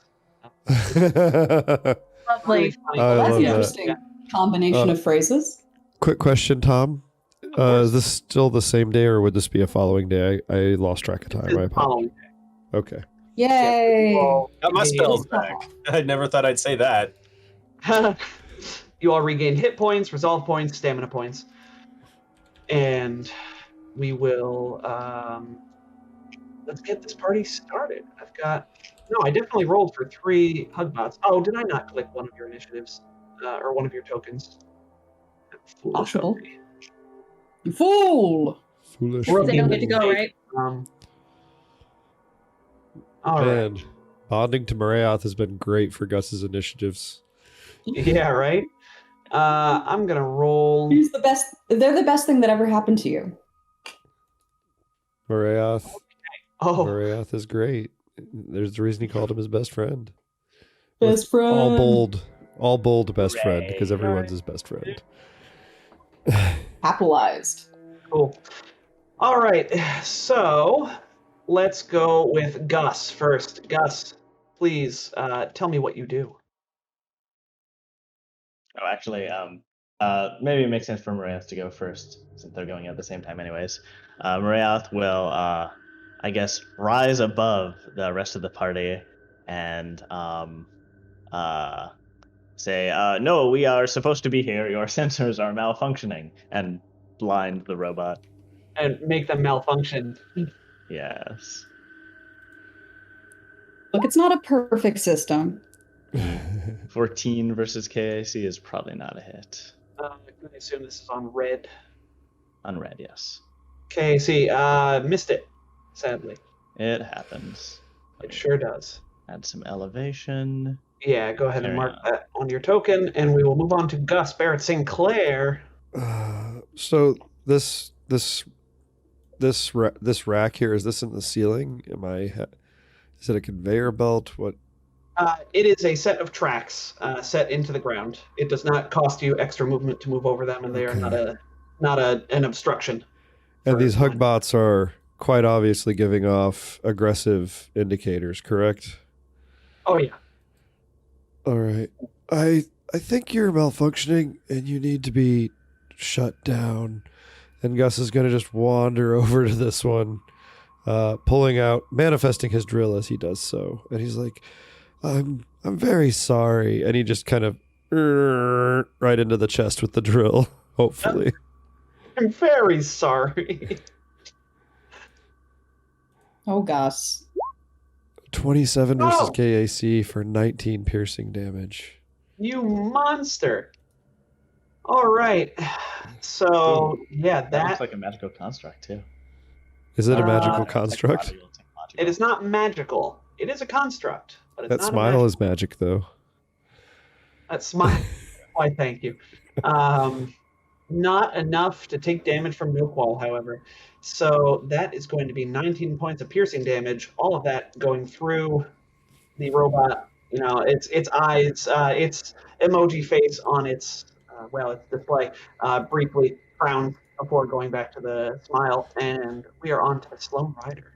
Lovely.
funny.
I
That's
love
an
that.
interesting combination of phrases.
Quick question, Tom.
course.
Is this still the same day, or would this be a following day? I lost track of
This
time.
is
I apologize.
following.
Okay.
Yay!
Got my spells back. I never thought I'd say that.
You all regain hit points, resolve points, stamina points, and we will. Let's get this party started. I definitely rolled for 3 Hugbots. Oh, did I not click one of your initiatives or one of your tokens? Foolish of
Possible.
me.
You fool!
Foolish.
We're
They don't get to go,
Okay.
right?
All right.
Man, bonding to Marayoth has been great for Gus's initiatives.
Yeah, right. I'm gonna roll.
Who's the best? They're the best thing that ever happened to you.
Marayoth.
Oh,
Marayoth is great. There's the reason he called him his best friend.
Best friend.
All bold best friend, because
Hooray.
everyone's his best friend.
Capitalized.
cool. All right. So let's go with Gus first. Gus, please tell me what you do.
Oh, actually, maybe it makes sense for Marayoth to go first, since they're going at the same time anyways. Marayoth will, I guess, rise above the rest of the party and say, no, we are supposed to be here. Your sensors are malfunctioning, and blind the robot.
And make them malfunction.
Yes.
Look, it's not a perfect system.
14 versus KAC is probably not a hit.
I assume this is on red.
Unread, yes.
KC, missed it, sadly.
It happens.
It sure does.
Add some elevation.
Yeah, go ahead and
Carry
mark
on.
that on your token, and we will move on to Gus Barrett Sinclair.
So this rack here, is this in the ceiling? Is it a conveyor belt? What?
It is a set of tracks set into the ground. It does not cost you extra movement to move over them, and they are not an obstruction.
And these
for-
hugbots are quite obviously giving off aggressive indicators, correct?
Oh yeah.
All right. I think you're malfunctioning and you need to be shut down. And Gus is going to just wander over to this one, manifesting his drill as he does so. And he's like, I'm very sorry. And he just kind of right into the chest with the drill, hopefully.
I'm very sorry.
Oh, Gus.
27 versus
Oh!
KAC for 19 piercing damage.
You monster. All right. So yeah,
That
that
looks like a magical construct, too.
Is it a magical
Technological,
construct?
it is not magical. It is a construct, but it's
That
not
smile is magic, though.
That smile. Why, thank you. Not enough to take damage from Milk Wall, however. So that is going to be 19 points of piercing damage. All of that going through the robot. You know, its eyes, its emoji face on its its display briefly frowns before going back to the smile, and we are on to Sloan Rider.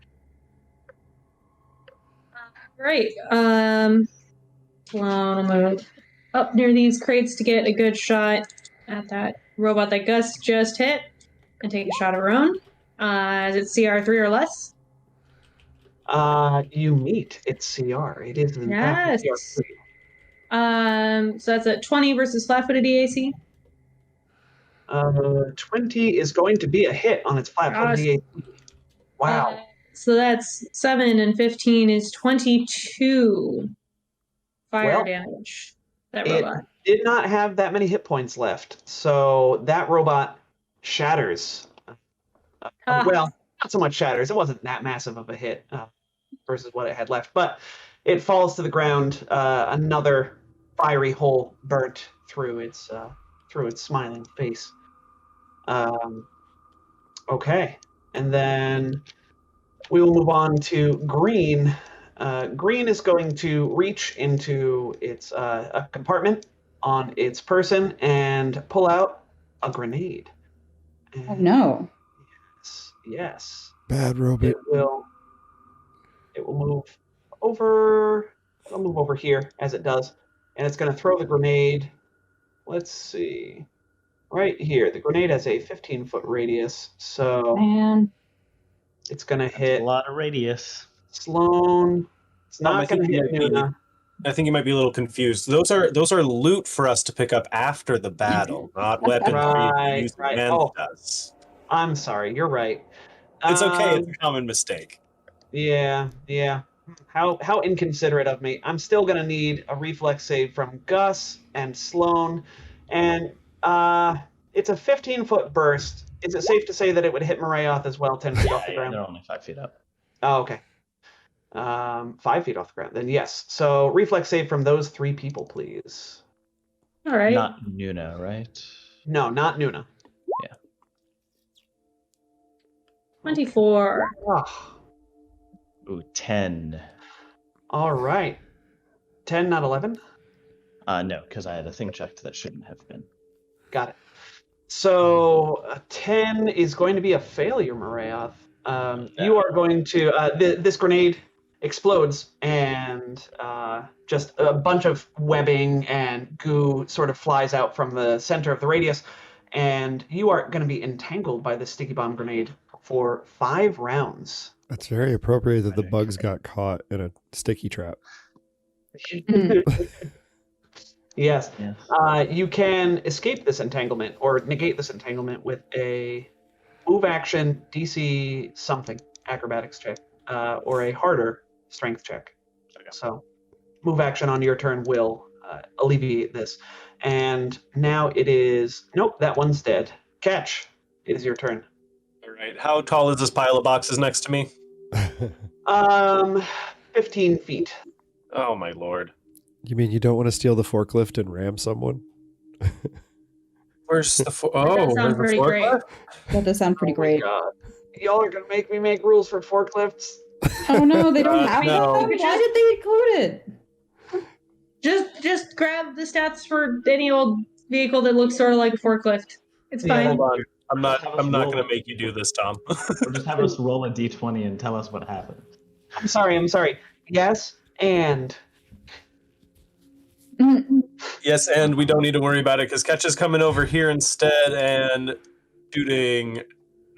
Right. Well, I'm gonna move up near these crates to get a good shot at that robot that Gus just hit, and take a shot of her own. Is it CR3 or less?
You meet its CR. It is in
Yes.
fact CR3.
So that's a 20 versus flat-footed EAC.
20 is going to be a hit on its flat-footed
Gosh.
DAC. Wow.
So that's 7 and 15 is 22 fire
Well,
damage. That
it
robot.
did not have that many hit points left, so that robot shatters. Well, not so much shatters. It wasn't that massive of a hit versus what it had left, but it falls to the ground. Another fiery hole burnt through its smiling face. Okay, and then we will move on to Green. Green is going to reach into its a compartment on its person and pull out a grenade.
Oh, no.
Yes.
Bad robot.
It will move over. It'll move over here as it does, and it's going to throw the grenade. Let's see. Right here. The grenade has a 15-foot radius, so
Man.
it's going to
That's
hit
a lot of radius.
Sloan. It's
I
not going to
think you
hit
might be-
Nuna.
I think you might be a little confused. Those are loot for us to pick up after the battle, not weapons
Right,
used
right.
against
Oh.
us.
I'm sorry. You're right.
It's okay. It's a common mistake.
Yeah. How inconsiderate of me. I'm still gonna need a reflex save from Gus and Sloan, and it's a 15-foot burst. Is it safe to say that it would hit Marayoth as well, 10 feet off the
Yeah,
ground?
they're only 5 feet up.
Oh, okay. 5 feet off the ground. Then yes. So reflex save from those 3 people, please.
All right.
Not Nuna, right?
No, not Nuna.
24.
Oh,
Ooh, 10.
all right. 10, not 11.
No, because I had a thing checked that shouldn't have been.
Got it. So a 10 is going to be a failure, Marayoth. You are going to this grenade explodes, and just a bunch of webbing and goo sort of flies out from the center of the radius, and you are going to be entangled by this sticky bomb grenade for 5 rounds.
That's very appropriate that the bugs got caught in a sticky trap.
Yes.
Yes.
You can escape this entanglement or negate this entanglement with a move action DC something acrobatics check or a harder strength check.
Okay.
So move action on your turn will alleviate this. And now it is nope, that one's dead. Catch. It is your turn.
All right. How tall is this pile of boxes next to me?
15 feet.
Oh my lord.
You mean you don't want to steal the forklift and ram someone?
Where's the
does sound pretty great.
That does sound pretty
Oh my
great.
God. Y'all are gonna make me make rules for forklifts.
Oh no, they don't have
no.
them? Why did they include it?
Just grab the stats for any old vehicle that looks sort of like a forklift. It's
Yeah,
fine.
Hold on. I'm not
Have us
going
roll
to
it.
make you do this, Tom.
Or just have us roll a d20 and tell us what happened.
I'm sorry. Yes, and
Yes, and we don't need to worry about it because Ketch is coming over here instead and shooting.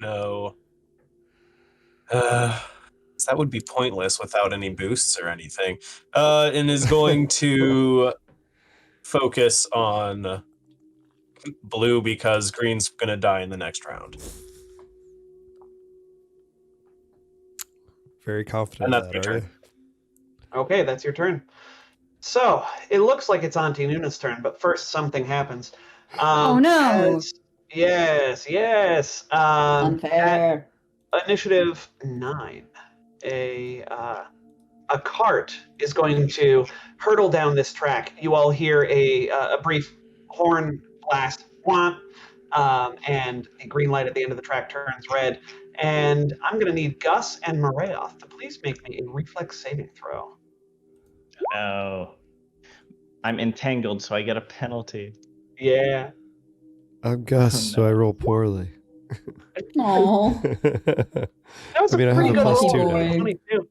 No. That would be pointless without any boosts or anything. And is going to focus on blue because green's going to die in the next round.
Very confident
And
in
that's
that,
my
are
turn.
you?
okay, that's your turn. So it looks like it's Auntie Nuna's turn, but first something happens.
Oh, no.
Yes.
Unfair.
At initiative 9, a cart is going to hurtle down this track. You all hear a brief horn blast, whomp, and a green light at the end of the track turns red. And I'm going to need Gus and Marayoth to please make me a reflex saving throw.
No. I'm entangled, so I get a penalty.
Yeah.
I'm Gus,
Oh,
so I
no.
roll poorly.
Aw.
That was
I mean,
a
I have
pretty
a
good
plus
roll.
2 now.
22.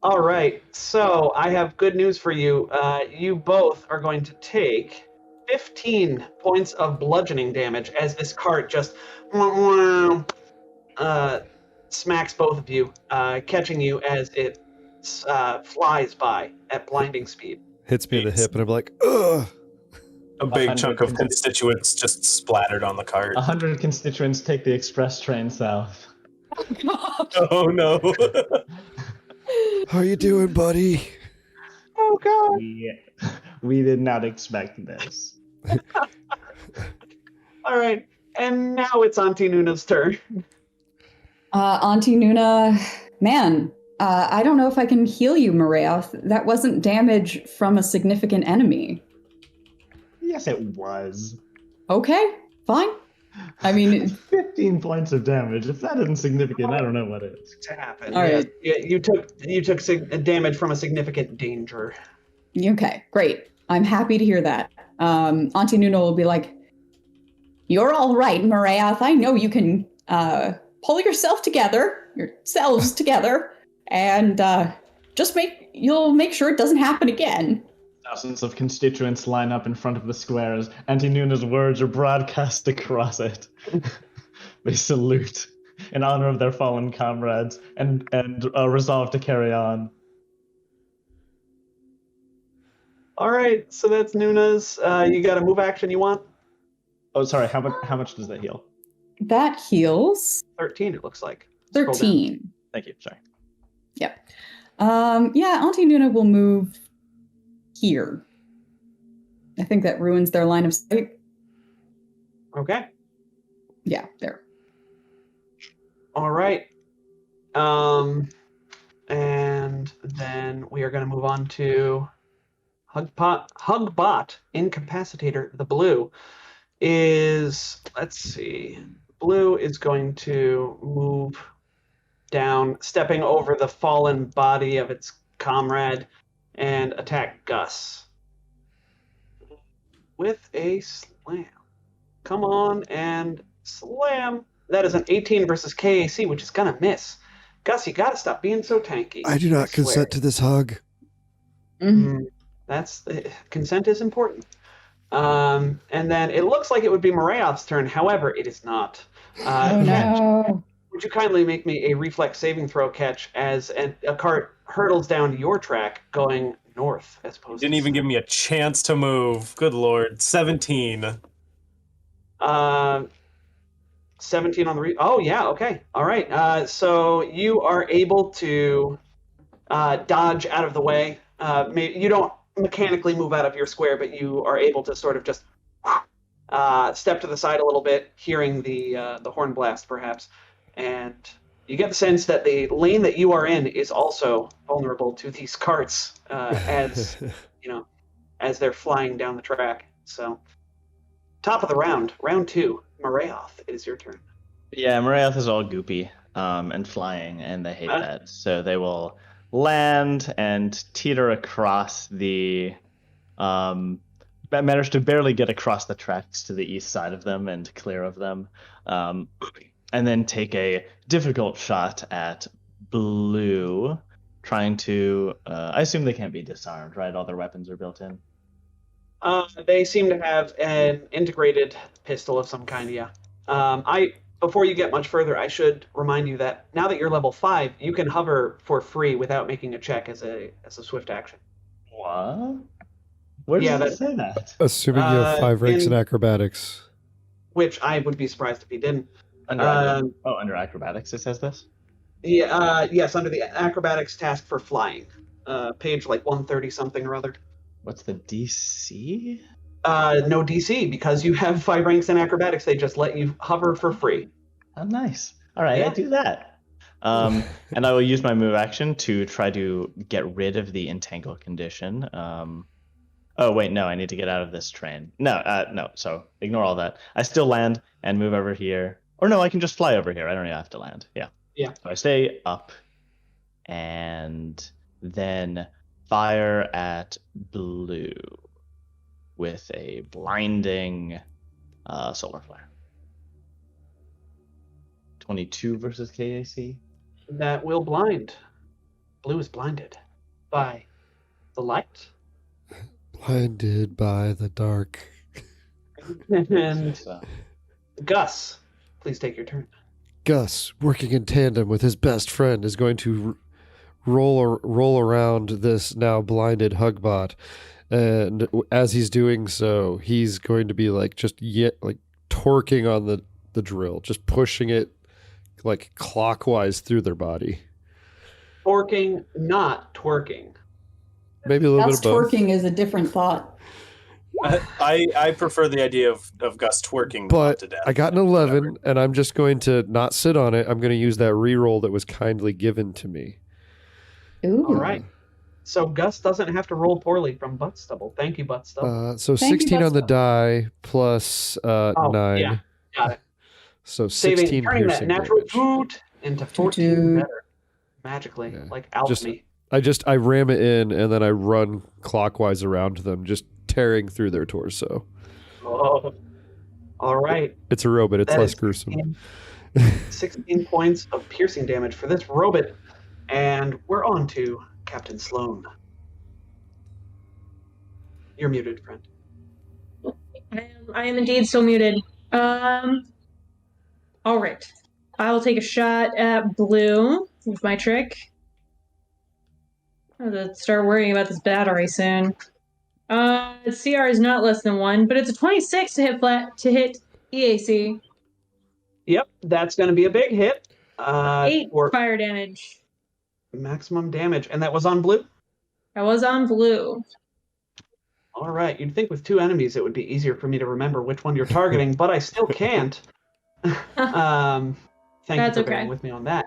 All right. So I have good news for you. You both are going to take 15 points of bludgeoning damage as this cart just smacks both of you, catching you as it flies by at blinding speed.
Hits me in the hip, and I'm like, ugh.
A big
100
chunk of constituents just splattered on the cart.
100 constituents take the express train south.
Oh no.
How you doing, buddy?
Oh, God.
We did not expect this.
All right. And now it's Auntie Nuna's turn.
Auntie Nuna, man, I don't know if I can heal you, Marayoth. That wasn't damage from a significant enemy.
Yes, it was.
Okay, fine. I mean,
15 points of damage. If that isn't significant, I don't know what is.
To happen.
All
Yes.
right.
Yeah, you took damage from a significant danger.
okay, great. I'm happy to hear that. Auntie Nuna will be like, "You're all right, Marayoth. I know you can pull yourselves together, and you'll make sure it doesn't happen again."
Thousands of constituents line up in front of the squares. Auntie Nuna's words are broadcast across it. They salute in honor of their fallen comrades and resolve to carry on.
All right, so that's Nuna's. You got a move action you want?
Oh, sorry. How much does that heal?
That heals
13, it looks like. Scroll down.
13.
Thank you. Sorry.
Yep. Yeah, Auntie Nuna will move here. I think that ruins their line of sight.
Okay.
Yeah, there.
All right. And then we are going to move on to Hugbot Incapacitator. The blue is, let's see, blue is going to move down, stepping over the fallen body of its comrade and attack Gus with a slam. Come on and slam. That is an 18 versus KAC, which is going to miss. Gus, you got to stop being so tanky.
I do not consent to this hug.
That's consent is important. And then it looks like it would be Marayoth's turn. However, it is not.
Oh
Catch,
no.
would you kindly make me a reflex saving throw, Catch, as a cart hurtles down your track going north as opposed
Didn't
to
even give me a chance to move. Good lord. 17.
17 on the oh yeah, okay, all right. So you are able to dodge out of the way. You don't mechanically move out of your square, but you are able to sort of just step to the side a little bit, hearing the horn blast perhaps, and you get the sense that the lane that you are in is also vulnerable to these carts as as they're flying down the track. So, top of the round, round 2, Marayoth, it is your turn.
Yeah, Marayoth is all goopy and flying, and they hate that. So they will land and teeter across the managed to barely get across the tracks to the east side of them and clear of them, and then take a difficult shot at Blue, trying to. I assume they can't be disarmed, right? All their weapons are built in.
They seem to have an integrated pistol of some kind. Yeah. Before you get much further, I should remind you that now that you're level 5, you can hover for free without making a check as a swift action.
What? Where does it say that?
Assuming you have 5 ranks in acrobatics.
Which I would be surprised if he didn't.
Under acrobatics it says this?
Yeah, yes, under the acrobatics task for flying. Page like 130 something or other.
What's the DC?
No DC, because you have 5 ranks in acrobatics. They just let you hover for free.
Oh, nice. All right,
Yeah.
I'll do that. And I will use my move action to try to get rid of the entangle condition. Oh, wait, no, I need to get out of this train. No, so ignore all that. I still land and move over here. Or no, I can just fly over here. I don't even have to land. Yeah.
Yeah.
So I stay up and then fire at Blue with a blinding solar flare. 22 versus KAC.
That will blind. Blue is blinded by the light.
Blinded by the dark.
And Gus, please take your turn.
Gus, working in tandem with his best friend, is going to roll around this now blinded Hugbot, and as he's doing so, he's going to be torquing on the drill, just pushing it like clockwise through their body.
Torquing, not twerking.
Maybe a little bit of both.
Twerking is a different thought.
I prefer the idea of Gus twerking
But
to death.
I got an 11, and I'm just going to not sit on it. I'm going to use that reroll that was kindly given to me.
Ooh.
All right. So Gus doesn't have to roll poorly from Butt Stubble. Thank you, Butt Stubble.
So
Thank you,
16 on the
Butt
die plus 9.
Yeah, got it.
So
Saving,
16
turning that
piercing
natural
damage.
2 into 14 better. Magically,
Yeah.
like alchemy.
I ram it in, and then I run clockwise around them, just tearing through their torso.
Oh, all right.
It's a robot. It's
That
less
is
gruesome.
16 points of piercing damage for this robot. And we're on to Captain Sloan. You're muted, friend.
I am indeed still muted. All right. I will take a shot at Blue with my trick. I have to start worrying about this battery soon. CR is not less than 1, but it's a 26 to hit EAC.
Yep, that's going to be a big hit.
8
for
fire damage.
maximum damage. And that was on Blue?
I was on Blue.
All right. You'd think with 2 enemies it would be easier for me to remember which one you're targeting, but I still can't. Thank you for bearing with me on that.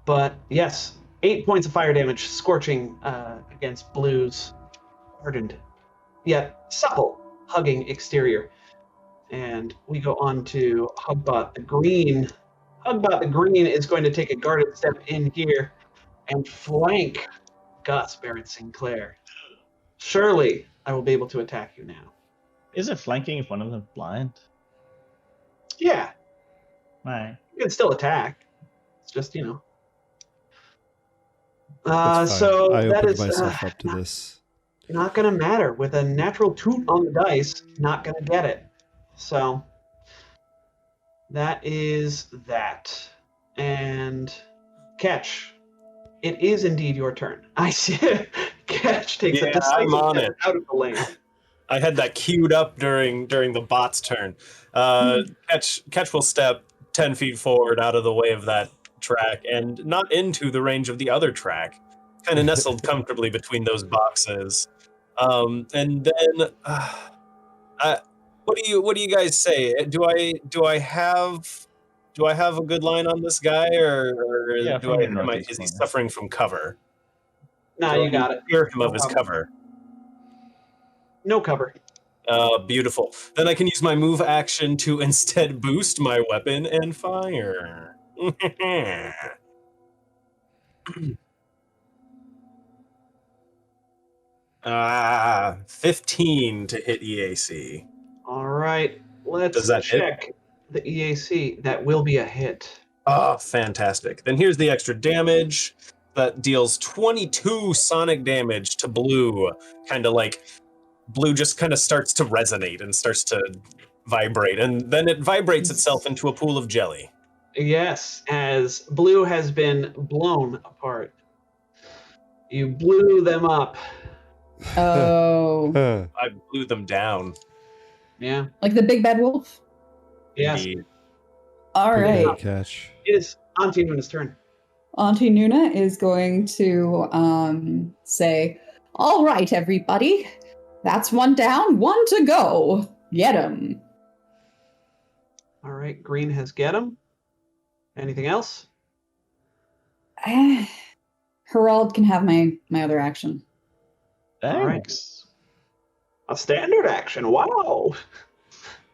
But yes, 8 points of fire damage, scorching against Blue's hardened, yet supple, hugging exterior. And we go on to Hugbot the Green. Hugbot the Green is going to take a guarded step in here and flank Gus Barrett Sinclair. Surely I will be able to attack you now.
Is it flanking if one of them's blind?
Yeah,
Right.
you can still attack. It's just,
That's fine.
so
I
that
opened
is
myself up to this.
not going to matter. With a natural 2 on the dice, not going to get it. So that is that. And Catch, it is indeed your turn. I see. Catch takes a
Yeah,
decisive
I'm on
step
it.
out of the lane.
I had that queued up during the bot's turn. Catch will step 10 feet forward out of the way of that track and not into the range of the other track, kind of nestled comfortably between those boxes. And then, what do you guys say? Do I have a good line on this guy, or
Yeah,
do
from
I
your northeast
is he
corner.
suffering from cover?
Nah,
Do
you
I
got it.
clear him
No
of his
problem.
cover.
No cover.
Beautiful. Then I can use my move action to instead boost my weapon and fire. 15 to hit EAC.
All right, let's
Does that hit?
check the EAC. That will be a hit.
Oh, fantastic. Then here's the extra damage. That deals 22 sonic damage to Blue. Kind of like Blue just kind of starts to resonate and starts to vibrate. And then it vibrates itself into a pool of jelly.
Yes, as Blue has been blown apart. You blew them up.
Oh,
Huh.
I blew them down.
Yeah.
like the big bad wolf.
Yes.
Indeed.
All
Pretty
right.
good catch.
It is Auntie Nuna's turn.
Auntie Nuna is going to say, "All right, everybody. That's one down, one to go. Get him."
All right, Green has get him. Anything else?
Herald can have my other action.
All right.
Thanks.
A standard action. Wow.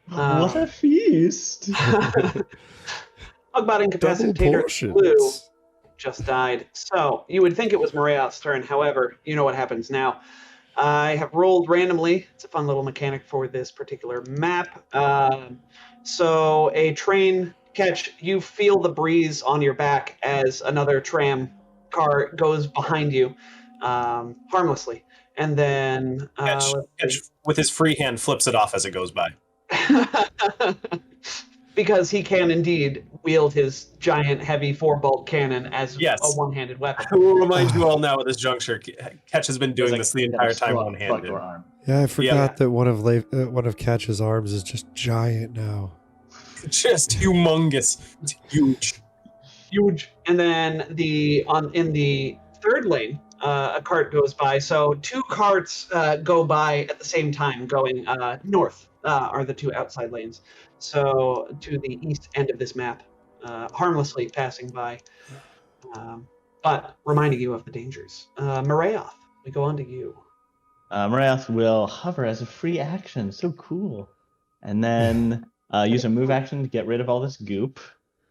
What a feast.
Hugbot
Double
Incapacitator
portions.
Blue just died. So you would think it was Marayoth's turn. However, you know what happens now. I have rolled randomly. It's a fun little mechanic for this particular map. So a train catch, you feel the breeze on your back as another tram car goes behind you harmlessly. And then
Catch with his free hand flips it off as it goes by.
because he can indeed wield his giant heavy 4-bolt cannon as
Yes.
a one-handed weapon.
I will remind you all now at this juncture, Catch has been doing this the entire time one-handed.
Arm.
Yeah, I forgot
Yeah.
that one of Catch's arms is just giant now.
Just humongous. It's huge.
Huge. And then in the third lane, a cart goes by. So two carts go by at the same time, going north are the two outside lanes. So to the east end of this map, harmlessly passing by, but reminding you of the dangers. Marayoth, we go on to you.
Marayoth will hover as a free action. So cool. And then use a move action to get rid of all this goop.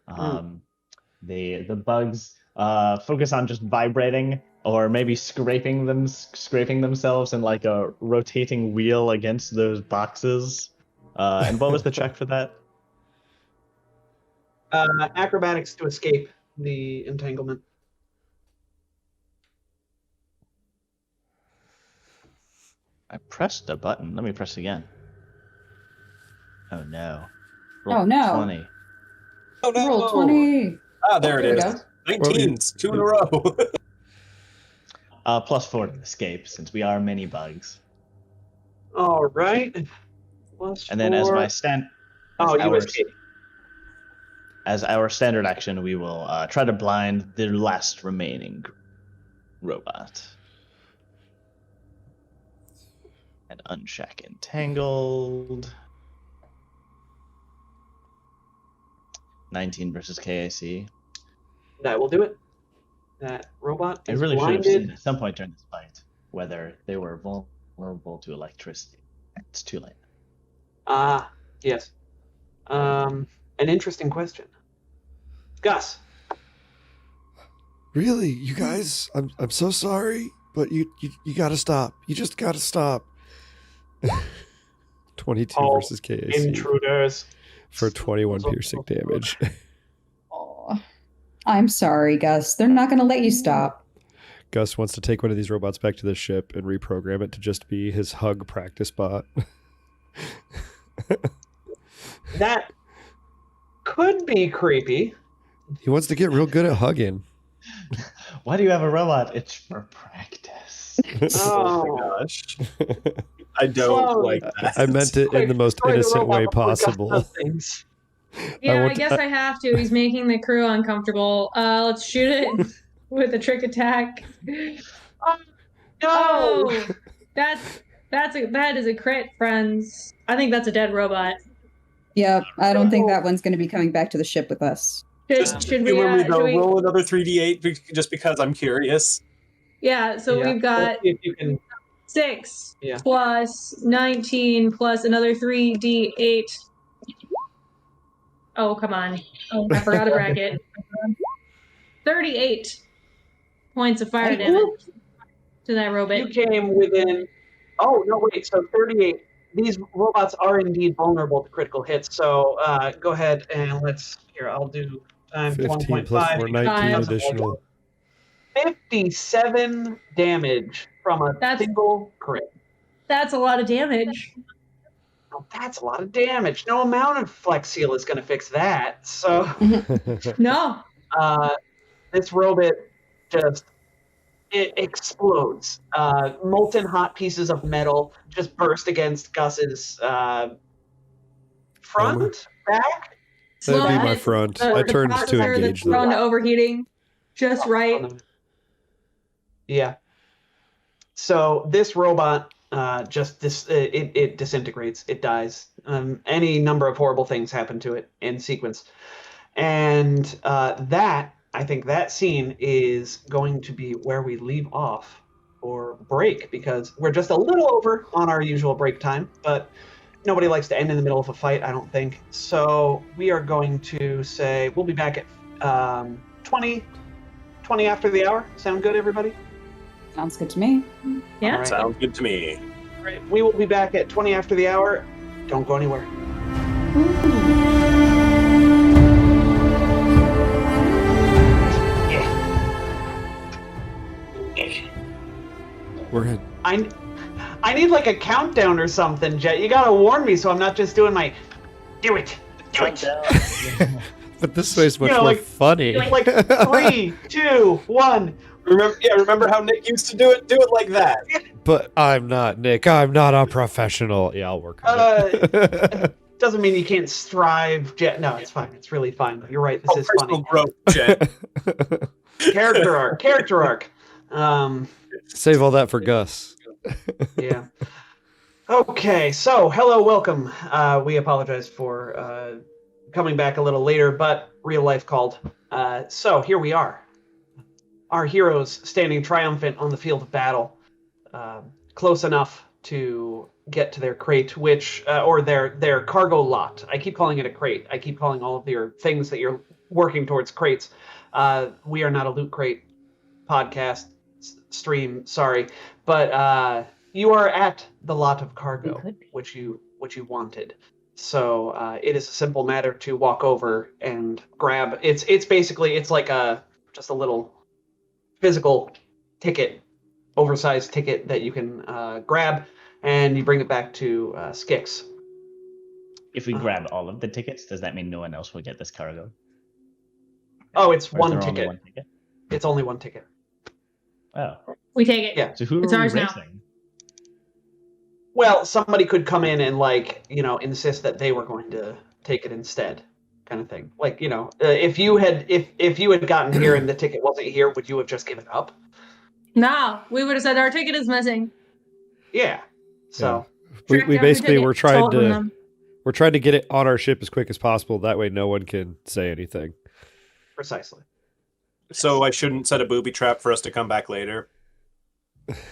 The bugs focus on just vibrating or maybe scraping themselves in like a rotating wheel against those boxes. And what was the check for that?
Acrobatics to escape the entanglement.
I pressed a button. Let me press again. Oh no.
Oh, no.
20.
Oh no!
Roll 20.
There it
There we
is.
go.
19s, 2 in a row.
+4 to escape, since we are mini bugs.
All right. Plus
And then as
4.
my stand
Oh, you escape.
as our standard action, we will try to blind the last remaining robot. And unshack entangled. 19 versus KAC.
That will do it. That robot
I
is
really should have
blinded.
seen at some point during this fight whether they were vulnerable to electricity. It's too late.
Yes. An interesting question. Gus.
Really, you guys? I'm so sorry, but you gotta stop. You just gotta stop. 22
Oh,
versus KAC
Intruders.
for 21 piercing damage.
Oh, I'm sorry, Gus. They're not going to let you stop.
Gus wants to take one of these robots back to the ship and reprogram it to just be his hug practice bot.
That could be creepy.
He wants to get real good at hugging.
Why do you have a robot? It's for practice.
Oh,
Gosh, I don't
Sloan.
like that.
I meant it in
Quick,
the most
destroy the
innocent
robot
way
before Gus
possible.
does things.
Yeah, I
want-
guess I have to. He's making the crew uncomfortable. Let's shoot it with a trick attack.
Oh, no!
Oh, that is a crit, friends. I think that's a dead robot.
Yeah, I don't think that one's going to be coming back to the ship with us.
Should we?
Humor me though.
Should we?
Roll another 3d8 just because I'm curious.
Yeah. So
Yeah,
we've got
let's see if you can.
6
Yeah.
plus 19 plus another 3d8. Oh, come on. Oh, I forgot a bracket. 38 points of fire damage to that
You
robot.
came within. Oh no! Wait. So 38. These robots are indeed vulnerable to critical hits. So go ahead and let's. Here, I'll do times
15 plus
1.5.
4, 19
Five.
additional.
57 damage from a
That's-
single crit.
That's a lot of damage.
Oh, that's a lot of damage. No amount of Flex Seal is going to fix that. So
No.
this robot just it explodes. Molten hot pieces of metal just burst against Gus's front, back.
That'd be
Sloan
my
hits
front.
the
I turned to
processor
engage
that's
them.
prone to overheating. Just right.
Yeah. So this robot it disintegrates. It dies. Any number of horrible things happen to it in sequence, and I think that scene is going to be where we leave off or break because we're just a little over on our usual break time, but nobody likes to end in the middle of a fight, I don't think. So we are going to say we'll be back at 20 after the hour. Sound good, everybody?
Sounds good to me.
Yeah.
All right.
Sounds good to me.
All right. We will be back at 20 after the hour. Don't go anywhere.
We're in.
I need like a countdown or something, Jet. You gotta warn me so I'm not just doing my do it.
But this way's much
You know,
more
like-
funny.
Like 3, 2, 1.
Remember how Nick used to do it? Do it like that.
But I'm not Nick. I'm not a professional. Yeah, I'll work on it.
Doesn't mean you can't strive, Jet. No, it's fine. It's really fine. You're right. This is
Personal
funny.
growth, Jet.
Character arc.
Save all that for Gus.
Yeah. Okay, so hello, welcome. We apologize for coming back a little later, but real life called. So here we are. Our heroes standing triumphant on the field of battle, close enough to get to their crate, which or their cargo lot. I keep calling it a crate. I keep calling all of your things that you're working towards crates. We are not a loot crate podcast stream, sorry, but you are at the lot of cargo which you wanted. So it is a simple matter to walk over and grab. It's basically like just a little physical ticket, oversized ticket that you can grab, and you bring it back to Skix.
If we grab all of the tickets, does that mean no one else will get this cargo?
Oh, it's
Or is
one
there only
ticket.
one ticket?
It's only one ticket.
Oh,
We take it.
Yeah.
so who
It's
are we
ours now.
racing?
Well, somebody could come in and insist that they were going to take it instead, kind of thing. Like, if you had gotten here and the ticket wasn't here, would you have just given up?
No, we would have said our ticket is missing.
Yeah. So
We
Track down
basically
the ticket,
we're trying
stolen
to
them.
we're trying to get it on our ship as quick as possible. That way, no one can say anything.
precisely.
So I shouldn't set a booby trap for us to come back later.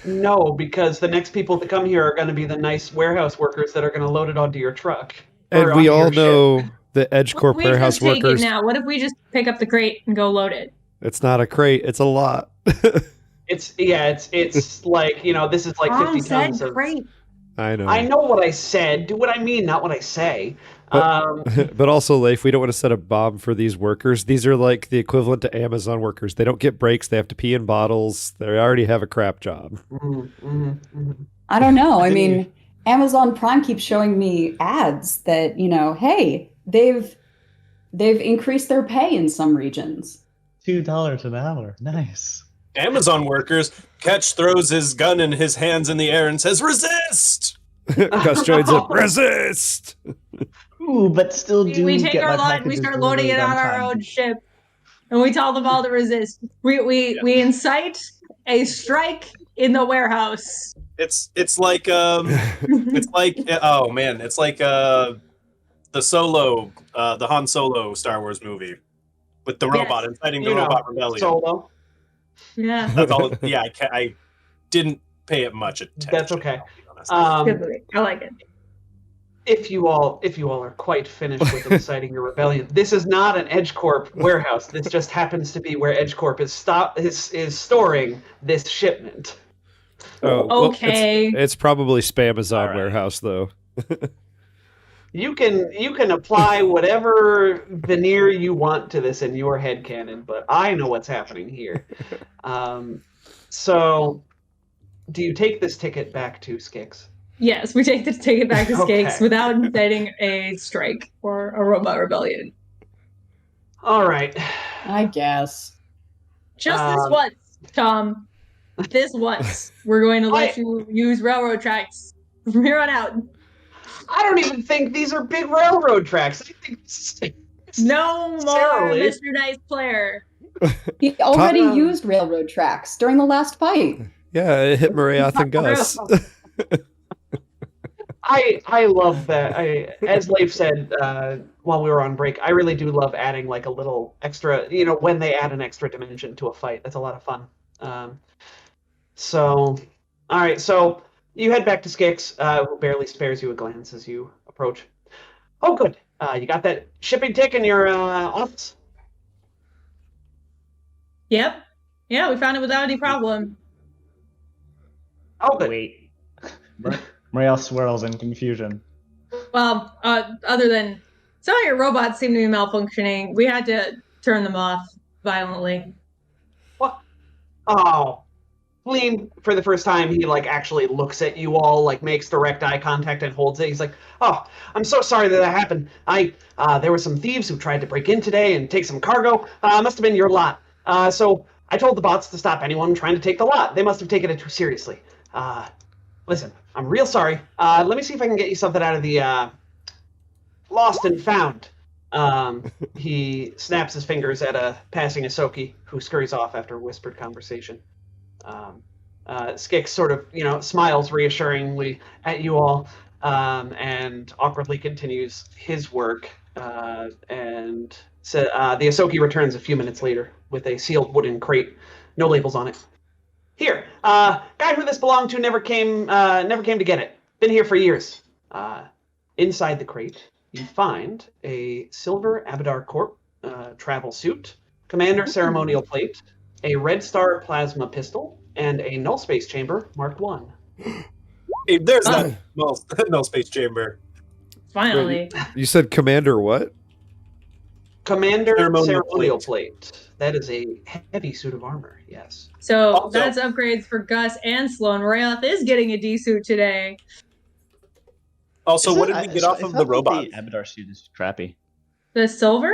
No, because the next people to come here are going to be the nice warehouse workers that are going to load it onto your truck. or
And we
onto
all
your ship.
know the Edge Corp
We
warehouse
just take
workers.
it now. What if we just pick up the crate and go load it?
It's not a crate. It's a lot.
It's like, this is like 50 tons of.
crate.
I know.
I know what I said. Do what I mean, not what I say.
But also, Leif, we don't want to set a bomb for these workers. These are like the equivalent to Amazon workers. They don't get breaks. They have to pee in bottles. They already have a crap job.
I don't know. I mean, Amazon Prime keeps showing me ads that, hey, they've increased their pay in some regions.
$2 an hour. Nice.
Amazon workers, Ketch throws his gun in his hands in the air and says, "Resist!"
Gus joins in. Resist.
Ooh, but still do
We take
get
our
my
lot and we
packages
start loading it
delivered
on our
time.
own ship, and we tell them all to resist. We incite a strike in the warehouse.
It's like oh man, it's like the Han Solo Star Wars movie with the robot
Yes.
inciting the robot rebellion.
Solo.
Yeah.
That's all. Yeah, I didn't pay it much attention.
That's okay.
I'll be honest.
Good movie. I like it.
If you all are quite finished with inciting your rebellion, this is not an EdgeCorp warehouse. This just happens to be where EdgeCorp is storing this shipment.
Oh, well,
Okay.
it's probably Spamazon
All right.
warehouse though.
You can apply whatever veneer you want to this in your headcanon, but I know what's happening here. So, do you take this ticket back to Skix?
Yes, we take the ticket back to
Okay.
Skakes without inciting a strike or a robot rebellion.
All right.
I guess.
Just this once, Tom. This once. We're going to let you use railroad tracks from here on out.
I don't even think these are big railroad tracks. I think
No more
Necessarily.
Mr. Nice Player.
He already
Tom-
used railroad tracks during the last fight.
Yeah, it hit Mariath and Gus.
I love that. As Leif said while we were on break, I really do love adding like a little extra. When they add an extra dimension to a fight, that's a lot of fun. So, all right. So you head back to Skix, who barely spares you a glance as you approach. Oh, good. You got that shipping tick in your office?
Yep. Yeah, we found it without any problem.
Oh, good.
Wait. Marielle swirls in confusion.
Well, other than some of your robots seem to be malfunctioning, we had to turn them off violently.
What? Oh. Lean, for the first time, he actually looks at you all, makes direct eye contact and holds it. He's like, "Oh, I'm so sorry that happened. There were some thieves who tried to break in today and take some cargo. Must have been your lot. So I told the bots to stop anyone trying to take the lot. They must have taken it too seriously. Listen, I'm real sorry. Let me see if I can get you something out of the lost and found." He snaps his fingers at a passing Asoki, who scurries off after a whispered conversation. Skix sort of, smiles reassuringly at you all, and awkwardly continues his work. And so the Asoki returns a few minutes later with a sealed wooden crate, no labels on it. Here, guy who this belonged to never came to get it. Been here for years. Inside the crate, you find a silver Abadar Corp travel suit, commander ceremonial plate, a Red Star plasma pistol, and a null space chamber marked 1.
Hey, there's that null space chamber.
Finally.
You said Commander what?
Commander
Ceremonial
ceremonial
plate.
plate. That is a heavy suit of armor, yes.
So
Also-
that's upgrades for Gus and Sloan. Rayoth is getting a D-suit today.
Also, what did we get off of the robot?
The Abadar suit is crappy.
The silver?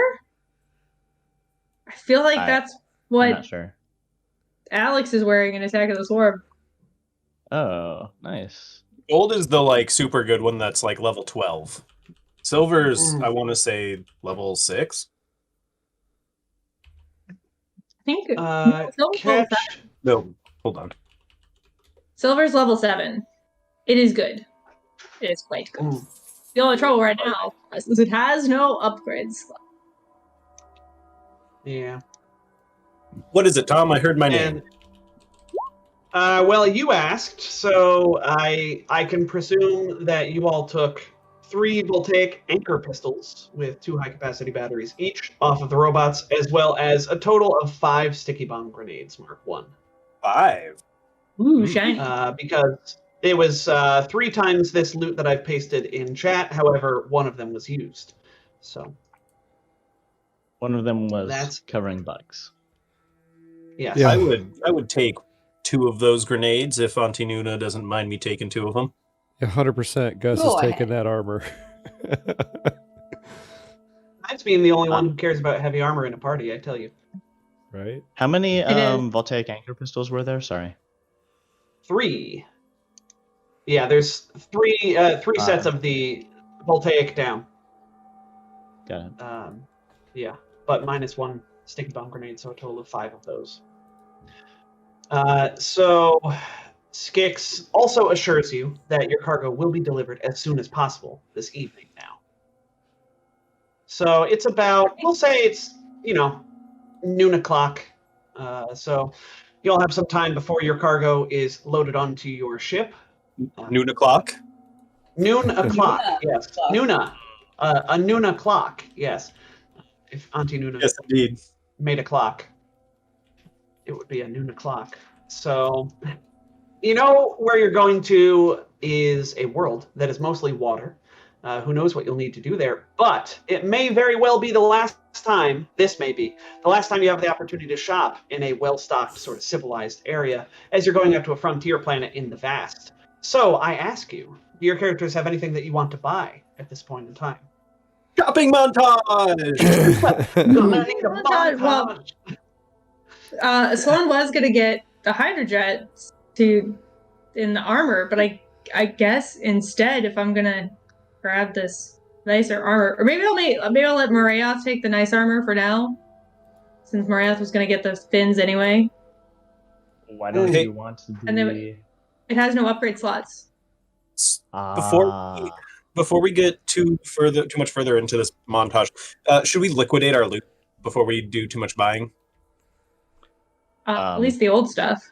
I feel like that's
I'm
what
not sure.
Alex is wearing in Attack of the Swarm.
Oh, nice.
Gold is the super good one that's level 12. Silver's I want to say level 6.
I think Silver's level
Catch.
No, hold on.
Silver's level 7. It is good. It is quite good.
Mm.
The only trouble right now is it has no upgrades.
Yeah.
What is it, Tom? I heard my name.
And well, you asked, so I can presume that you all took 3 voltaic anchor pistols with 2 high-capacity batteries each off of the robots, as well as a total of 5 sticky bomb grenades mark 1.
5.
Ooh, shiny.
Because it was 3 times this loot that I've pasted in chat. However, one of them was used. So,
One of them was
That's-
covering bugs.
yes.
Yeah.
I would take 2 of those grenades if Auntie Nuna doesn't mind me taking 2 of them.
100% Gus
Go
is taking
ahead.
that armor.
That's being the only one who cares about heavy armor in a party, I tell you.
right?
How many
It is.
voltaic anchor pistols were there? Sorry.
3. Yeah, there's three sets of the voltaic down.
Got it.
Yeah, but minus 1 sticky bomb grenade, so a total of 5 of those. So Skix also assures you that your cargo will be delivered as soon as possible this evening now. So it's about, we'll say it's, noon o'clock. So you'll have some time before your cargo is loaded onto your ship.
Noon o'clock.
Noon o'clock,
Noona
yes.
o'clock.
Noona. A noon o'clock, yes. If Auntie Noona
Yes, indeed.
made a clock, it would be a noon o'clock. So, where you're going to is a world that is mostly water. Who knows what you'll need to do there, but it may very well be the last time you have the opportunity to shop in a well-stocked, sort of civilized area, as you're going out to a frontier planet in the vast. So I ask you, do your characters have anything that you want to buy at this point in time?
Shopping montage.
I need a
Well,
montage.
Sloan was gonna get the hydrojet in the armor, but I guess instead, if I'm gonna grab this nicer armor, or maybe I'll let Morayoth take the nice armor for now, since Morayoth was gonna get the fins anyway.
Why don't
Hey.
you want to
And then
be...
it has no upgrade slots.
Before we get too much further into this montage, should we liquidate our loot before we do too much buying?
At least the old stuff.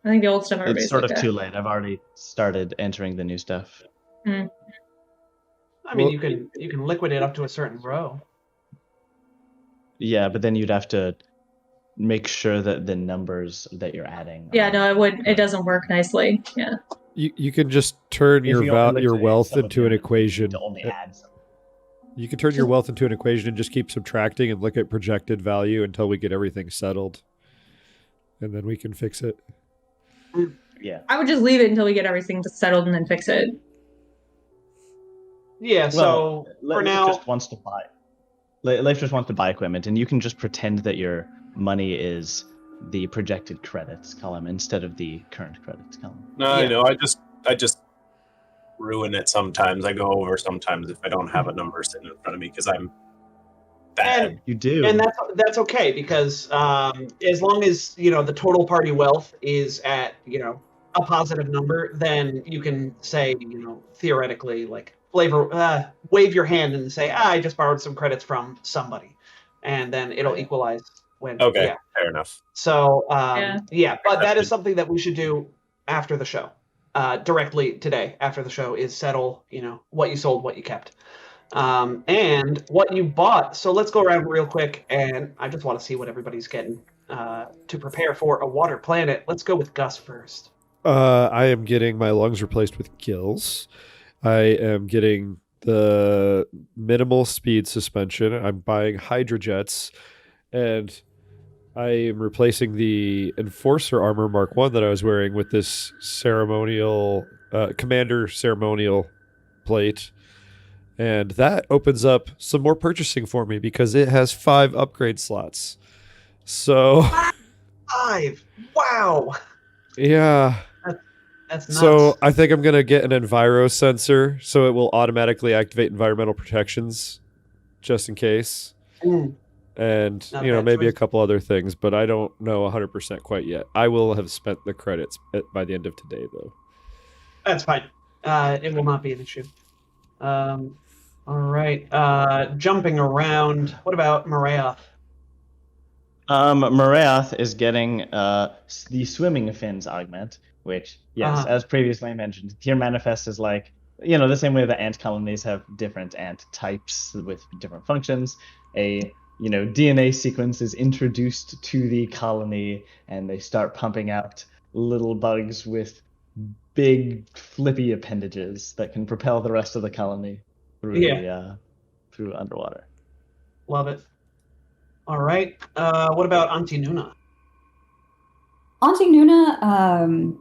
I think the old stuff everybody's
It's sort of
looked at.
too late. I've already started entering the new stuff.
I mean, you can liquidate up to a certain row.
Yeah, but then you'd have to make sure that the numbers that you're adding.
Yeah, no, it doesn't work nicely. Yeah.
You can just turn
If
your
you only
your
liquidate
wealth
some of
into
your
an
loot, you
equation.
need to only add some.
You can turn your wealth into an equation and just keep subtracting and look at projected value until we get everything settled. And then we can fix it.
Yeah.
I would just leave it until we get everything settled and then fix it.
Yeah, so for
Leif
now,
just wants to buy. Leif just wants to buy equipment, and you can just pretend that your money is the projected credits column instead of the current credits column.
No, I know. I just ruin it sometimes. I go over sometimes if I don't have a number sitting in front of me because I'm bad.
You do.
and that's okay, because as long as the total party wealth is at a positive number, then you can say theoretically, like, wave your hand and say, I just borrowed some credits from somebody, and then it'll equalize when.
Okay,
Yeah.
fair enough.
So
Yeah.
but that is something that we should do after the show. Directly today after the show is settle what you sold, what you kept, and what you bought. So let's go around real quick, and I just want to see what everybody's getting to prepare for a water planet. Let's go with Gus first.
I am getting my lungs replaced with gills. I am getting the minimal speed suspension. I'm buying hydrojets, and I am replacing the Enforcer armor Mark 1 that I was wearing with this ceremonial commander ceremonial plate. And that opens up some more purchasing for me because it has 5 upgrade slots. So
5. Wow.
yeah.
That's nuts.
So I think I'm going to get an enviro sensor so it will automatically activate environmental protections just in case.
Mm.
And,
Not
maybe
bad
a
choice.
couple other things, but I don't know 100% quite yet. I will have spent the credits by the end of today, though.
That's fine. It will not be an issue. All right. Jumping around. What about Morayoth?
Morayoth is getting the swimming fins augment, which, yes, as previously mentioned, here manifest is like, the same way that ant colonies have different ant types with different functions. A DNA sequence is introduced to the colony, and they start pumping out little bugs with big flippy appendages that can propel the rest of the colony through underwater.
Love it. All right. What about Auntie Noona?
Auntie Noona,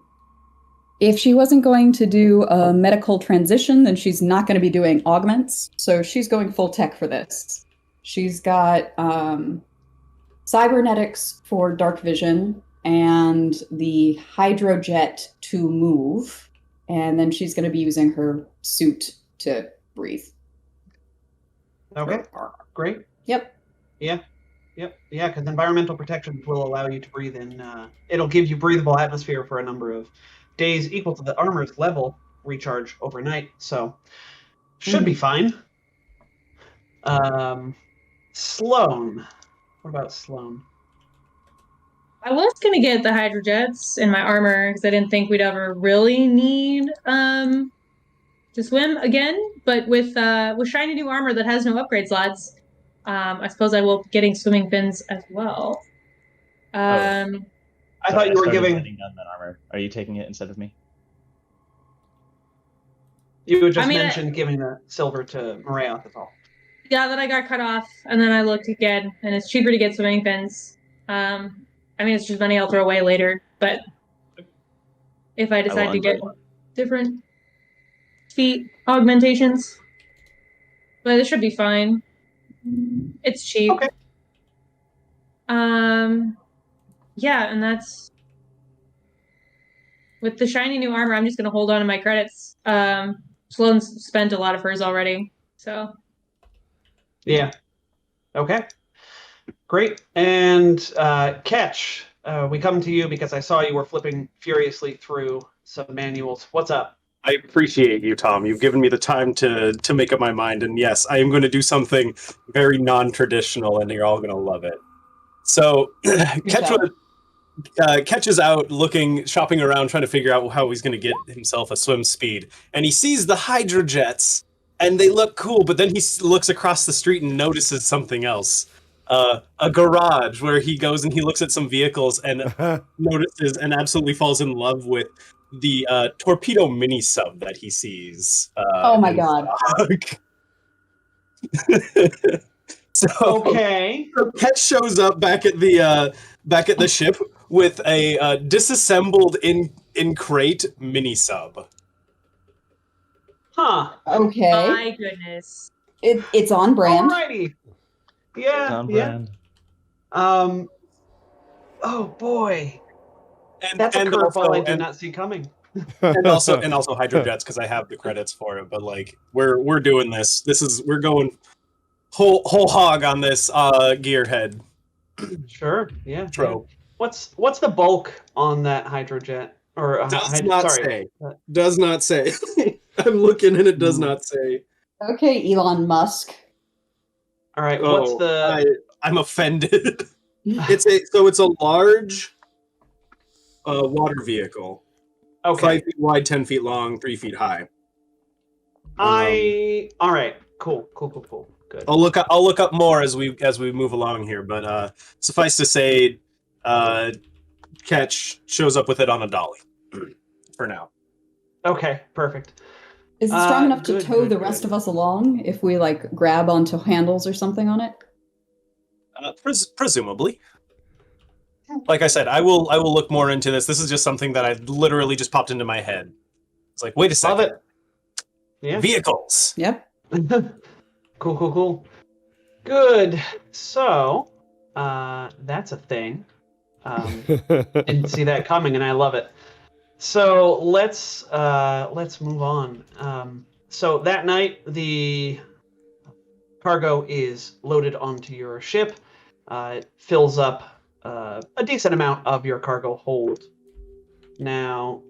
if she wasn't going to do a medical transition, then she's not going to be doing augments. So she's going full tech for this. She's got some cybernetics for dark vision and the hydrojet to move. And then she's going to be using her suit to breathe.
Okay, great.
Yep.
Yeah, because environmental protections will allow you to breathe in. It'll give you breathable atmosphere for a number of days equal to the armor's level recharge overnight. So, should be fine. Sloan. What about Sloan?
I was gonna get the hydrojets in my armor because I didn't think we'd ever really need to swim again. But with shiny new armor that has no upgrade slots, I suppose I will be getting swimming fins as well.
I thought you were giving.
On that armor. Are you taking it instead of me?
You just mentioned giving the silver to Maria. That's all.
Yeah, then I got cut off, and then I looked again, and it's cheaper to get swimming fins. It's just money I'll throw away later, but if I decide to get different feet augmentations, but it should be fine. It's cheap.
Okay.
Yeah, and that's with the shiny new armor. I'm just gonna hold on to my credits. Sloane's spent a lot of hers already, so.
Yeah. Okay. Great. And Ketch, we come to you because I saw you were flipping furiously through some manuals. What's up?
I appreciate you, Tom. You've given me the time to make up my mind, and yes, I am going to do something very non-traditional, and you're all going to love it. So, Ketch is out shopping around, trying to figure out how he's going to get himself a swim speed, and he sees the hydrojets, and they look cool, but then he looks across the street and notices something else. A garage where he goes and he looks at some vehicles and notices and absolutely falls in love with the torpedo mini sub that he sees.
Oh my god.
So
okay.
Ketch shows up back at the ship with a disassembled in crate mini sub.
Huh.
Okay.
My goodness.
It's on brand.
Alrighty. Yeah.
It's on brand.
Oh boy.
And
That's a curveball I did
and,
not see coming.
and also hydrojets because I have the credits for it. But like we're doing this. We're going whole hog on this gearhead.
Sure. Yeah.
Trope.
What's the bulk on that hydrojet? Or
Does not say. I'm looking and it does not say.
Okay, Elon Musk.
All right. What's
I'm offended. It's a large water vehicle.
Okay.
5 feet wide, 10 feet long, 3 feet high.
all right. Cool. Good.
I'll look up more as we move along here, but suffice to say, Ketch shows up with it on a dolly for now.
Okay, perfect.
Is it strong enough to tow the rest of us along if we like grab onto handles or something on it?
Presumably. Like I said, I will look more into this. This is just something that I literally just popped into my head. It's like, wait a second.
Love it. Yeah.
Vehicles.
Yep.
Cool. Good. So, that's a thing. Didn't see that coming, and I love it. So let's move on. So that night, the cargo is loaded onto your ship. It fills up a decent amount of your cargo hold. Now,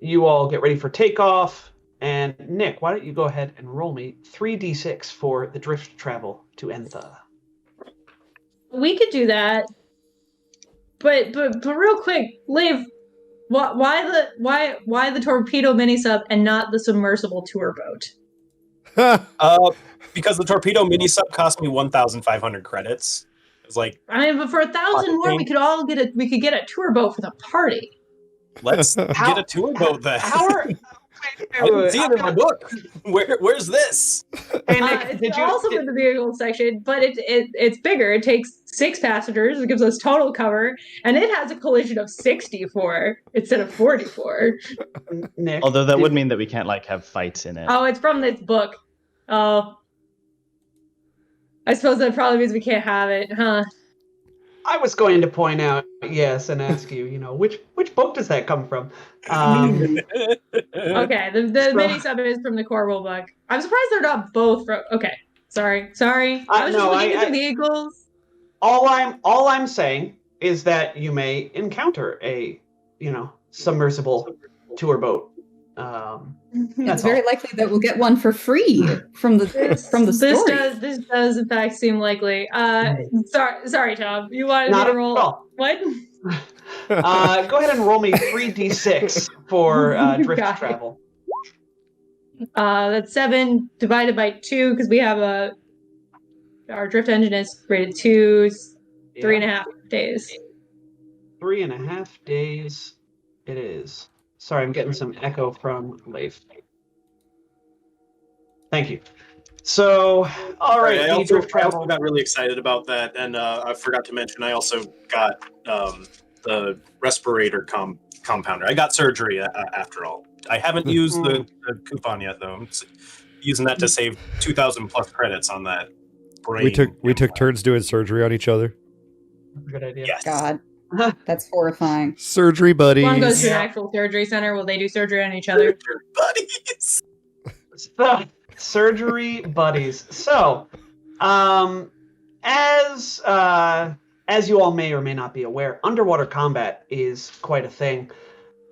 you all get ready for takeoff. And Nick, why don't you go ahead and roll me 3d6 for the drift travel to Entha?
We could do that, but real quick, Liv, why the torpedo mini sub and not the submersible tour boat?
Because the torpedo mini sub cost me 1,500 credits. It's like,
but for 1,000 more, we could get a tour boat for the party.
Let's get a tour boat then. I didn't see it in my book. Where's this?
Hey, Nick,
it's also in the vehicle section, but it's bigger. It takes 6 passengers. It gives us total cover, and it has a collision of 64 instead of 44.
Nick,
although that would mean that we can't have fights in it.
Oh, it's from this book. Oh, I suppose that probably means we can't have it, huh?
I was going to point out, yes, and ask you, which book does that come from?
Okay, the mini sub is from the core rule book. I'm surprised they're not both from. Okay, sorry. I was just looking into vehicles.
All I'm saying is that you may encounter a, submersible tour boat.
It's very likely that we'll get one for free from the story.
This does in fact seem likely. Sorry, Tom. You wanted
Not
me to roll
at all.
what?
Go ahead and roll me 3d6 for drift travel.
That's 7 divided by 2 because we have our drift engine is rated 2, 3.5 days.
3.5 days it is. Sorry, I'm getting some echo from Leif. Thank you. So, all right,
I also got really excited about that, and I forgot to mention I also got the respirator compounder. I got surgery after all. I haven't used the coupon yet, though. I'm using that to save 2,000 plus credits on that.
We took turns doing surgery on each other.
Good idea.
Yes.
God, that's horrifying.
Surgery buddies.
One goes to an actual surgery center. Will they do surgery on each other?
Buddies.
Surgery buddies. So, as you all may or may not be aware, underwater combat is quite a thing.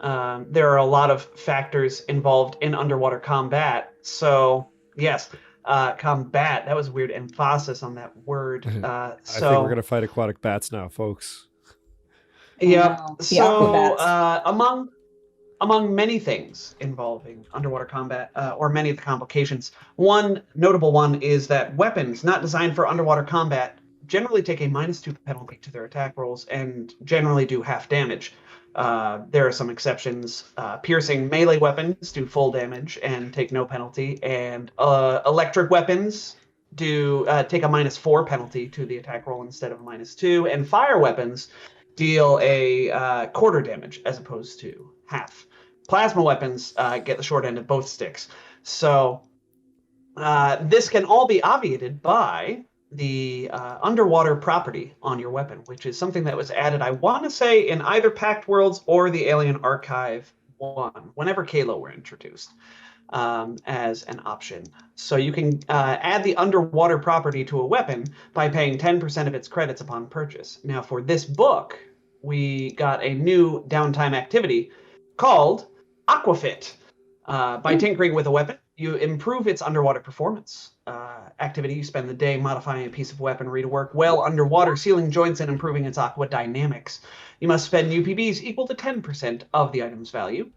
There are a lot of factors involved in underwater combat. So, yes, combat. That was a weird emphasis on that word.
I think we're gonna fight aquatic bats now, folks.
Yep.
Wow.
So, among many things involving underwater combat, or many of the complications, one notable one is that weapons not designed for underwater combat generally take a -2 penalty to their attack rolls and generally do half damage. There are some exceptions. Piercing melee weapons do full damage and take no penalty, and electric weapons do take a -4 penalty to the attack roll instead of a -2, and fire weapons deal a quarter damage as opposed to half. Plasma weapons get the short end of both sticks. So this can all be obviated by the underwater property on your weapon, which is something that was added, I want to say, in either Pact Worlds or the Alien Archive 1, whenever Kalo were introduced, as an option. So you can add the underwater property to a weapon by paying 10% of its credits upon purchase. Now, for this book, we got a new downtime activity called Aquafit. By tinkering with a weapon, you improve its underwater performance. Activity, you spend the day modifying a piece of weaponry to work well underwater, sealing joints and improving its aqua dynamics. You must spend UPBs equal to 10% of the item's value.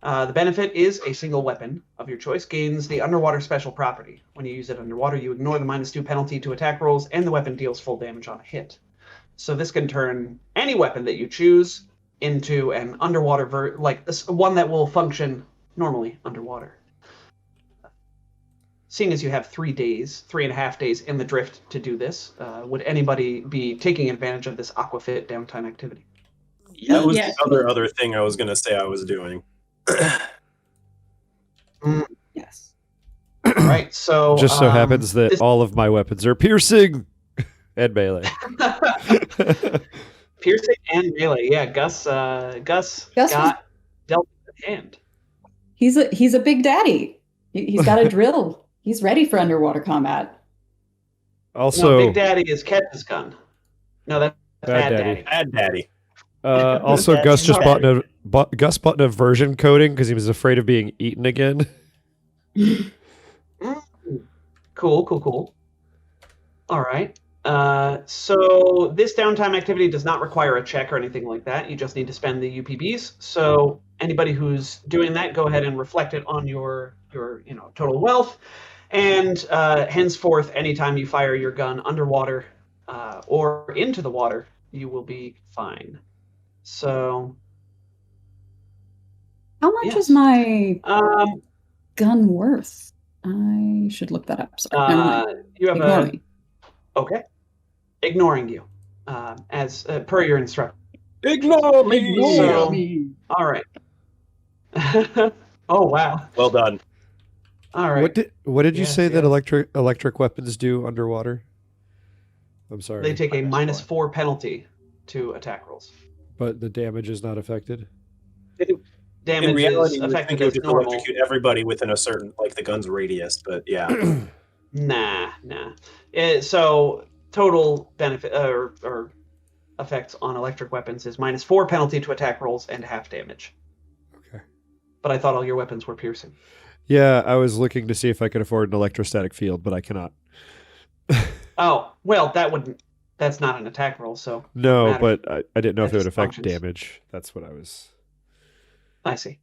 The benefit is a single weapon of your choice gains the underwater special property. When you use it underwater, you ignore the -2 penalty to attack rolls, and the weapon deals full damage on a hit. So this can turn any weapon that you choose into an underwater one that will function normally underwater. Seeing as you have 3.5 days in the drift to do this, would anybody be taking advantage of this Aquafit downtime activity?
That was the other thing I was going to say I was doing.
Yes.
All right, so
just so happens that all of my weapons are piercing and melee.
Piercing and melee, yeah. Gus got dealt a hand.
He's a big daddy. He's got a drill. He's ready for underwater combat.
Also,
no, Big Daddy is Ketch's gun. No, that's Bad Daddy.
Bad Daddy.
Also, Gus just bought an aversion coating because he was afraid of being eaten again.
Cool. All right. So this downtime activity does not require a check or anything like that. You just need to spend the UPBs. So anybody who's doing that, go ahead and reflect it on your total wealth. And henceforth, anytime you fire your gun underwater or into the water, you will be fine. So,
how much is my gun worth? I should look that up. Sorry, never mind.
You have
Ignore me.
Okay. Ignoring you, as per your instruction.
Ignore me.
All right. Oh wow.
Well done.
All right.
What did you say that electric weapons do underwater? I'm sorry.
They take a
Minus
-4 penalty to attack rolls.
But the damage is not affected.
Damage
In reality,
is
you would think
affected
it would
as
just
normal.
electrocute everybody within a certain, like, the gun's radius, but yeah.
Nah. So total benefit or effects on electric weapons is -4 penalty to attack rolls and half damage.
Okay.
But I thought all your weapons were piercing.
Yeah, I was looking to see if I could afford an electrostatic field, but I cannot.
Oh, well, that's not an attack roll, so
No,
doesn't matter.
but I didn't know
That
if it would
just
affect
functions.
damage. That's what I was.
I see.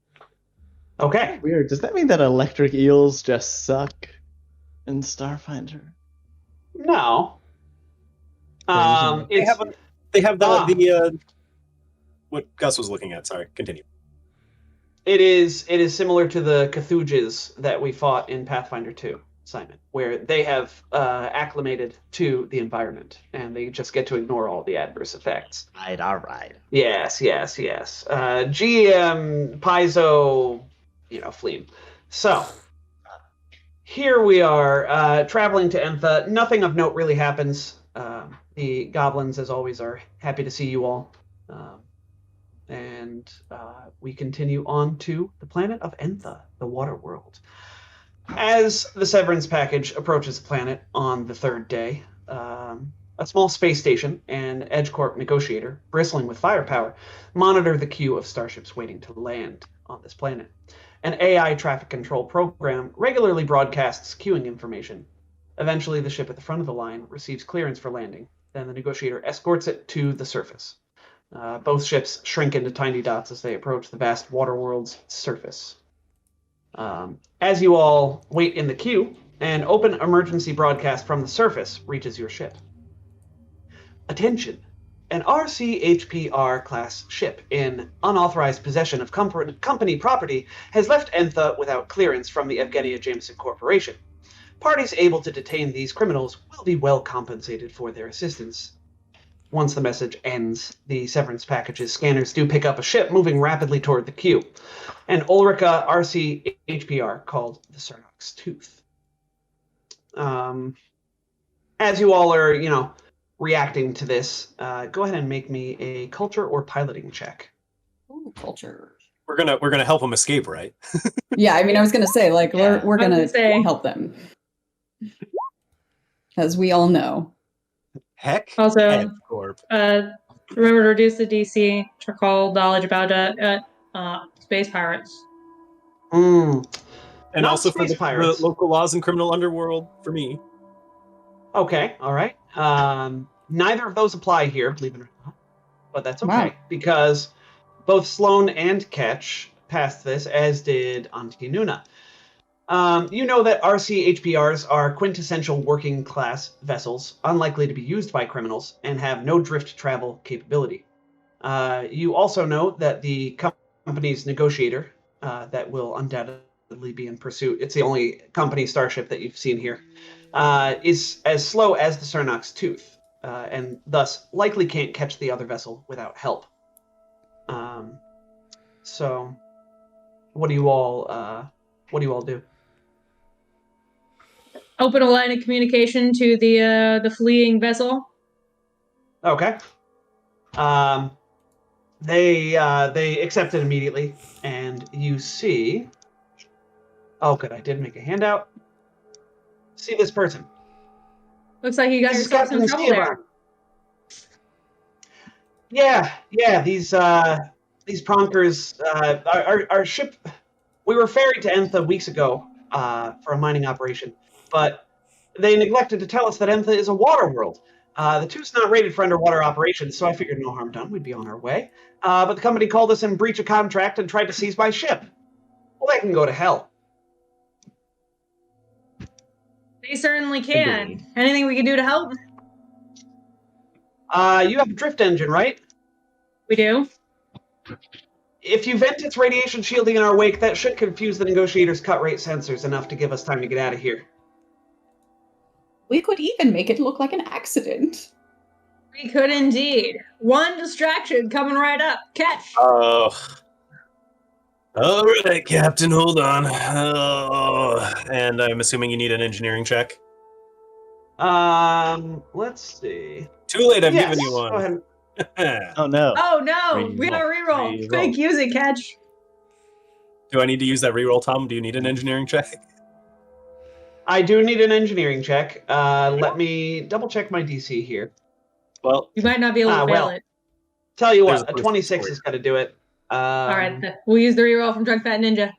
Okay.
Weird. Does that mean that electric eels just suck in Starfinder?
No.
Crazy.
It's
They have
Ah.
the what Gus was looking at. Sorry, continue.
it is similar to the Cthulhu's that we fought in Pathfinder 2, Simon, where they have acclimated to the environment and they just get to ignore all the adverse effects.
Right, all right.
Yes. GM Paizo, Fleem. So here we are traveling to Entha. Nothing of note really happens. The goblins, as always, are happy to see you all. And we continue on to the planet of Entha, the water world. As the Severance package approaches the planet on the third day, a small space station and EdgeCorp negotiator, bristling with firepower, monitor the queue of starships waiting to land on this planet. An AI traffic control program regularly broadcasts queuing information. Eventually, the ship at the front of the line receives clearance for landing. Then the negotiator escorts it to the surface. Both ships shrink into tiny dots as they approach the vast water world's surface. As you all wait in the queue, an open emergency broadcast from the surface reaches your ship. Attention! An RCHPR class ship in unauthorized possession of company property has left Entha without clearance from the Evgenia Jameson Corporation. Parties able to detain these criminals will be well compensated for their assistance. Once the message ends, the Severance package's scanners do pick up a ship moving rapidly toward the queue. An Ulrika RCHPR called the Cernox Tooth. As you all are, reacting to this, go ahead and make me a culture or piloting check.
Ooh, culture.
We're gonna help them escape, right?
Yeah, I mean, I was gonna say, like, we're
I was
gonna
gonna say.
help them, as we all know.
Heck.
Also,
EdgeCorp.
remember to reduce the DC to call knowledge about space pirates.
And
Not
also for
space
the
pirates.
local laws and criminal underworld for me.
Okay, all right. Neither of those apply here, believe it or not. But that's okay,
Wow.
because both Sloan and Ketch passed this, as did Auntie Nuna. You know that RCHPRs are quintessential working class vessels, unlikely to be used by criminals, and have no drift travel capability. You also know that the company's negotiator, that will undoubtedly be in pursuit, it's the only company starship that you've seen here, is as slow as the Cernox Tooth, and thus likely can't catch the other vessel without help. So, what do you all do?
Open a line of communication to the fleeing vessel.
Okay. They accept it immediately, and you see. Oh, good. I did make a handout. See this person.
Looks like you got
This is
yourself in
Captain
trouble there.
Yeah. These pronkers. Our ship. We were ferried to Entha weeks ago for a mining operation, but they neglected to tell us that Entha is a water world. The two's not rated for underwater operations, so I figured no harm done. We'd be on our way. But the company called us in breach of contract and tried to seize my ship. Well, they can go to hell.
They certainly can.
Agreed.
Anything we can do to help?
You have a drift engine, right?
We do.
If you vent its radiation shielding in our wake, that should confuse the negotiator's cut rate sensors enough to give us time to get out of here.
We could even make it look like an accident.
We could indeed. One distraction coming right up. Catch.
Oh. All right, Captain, hold on. Oh. And I'm assuming you need an engineering check.
Let's see.
Too late. I've
Yes,
given you
go
one.
ahead.
Oh no.
Oh no, we got a reroll.
Reroll.
Quick, use it, Catch.
Do I need to use that reroll, Tom? Do you need an engineering check?
I do need an engineering check. Let me double check my DC here.
Well,
You might not be able to fail
well.
it.
Tell you
There's
what,
a
a
person
26
for you.
has got to do it.
All right, we'll use the reroll from Drug Fat Ninja.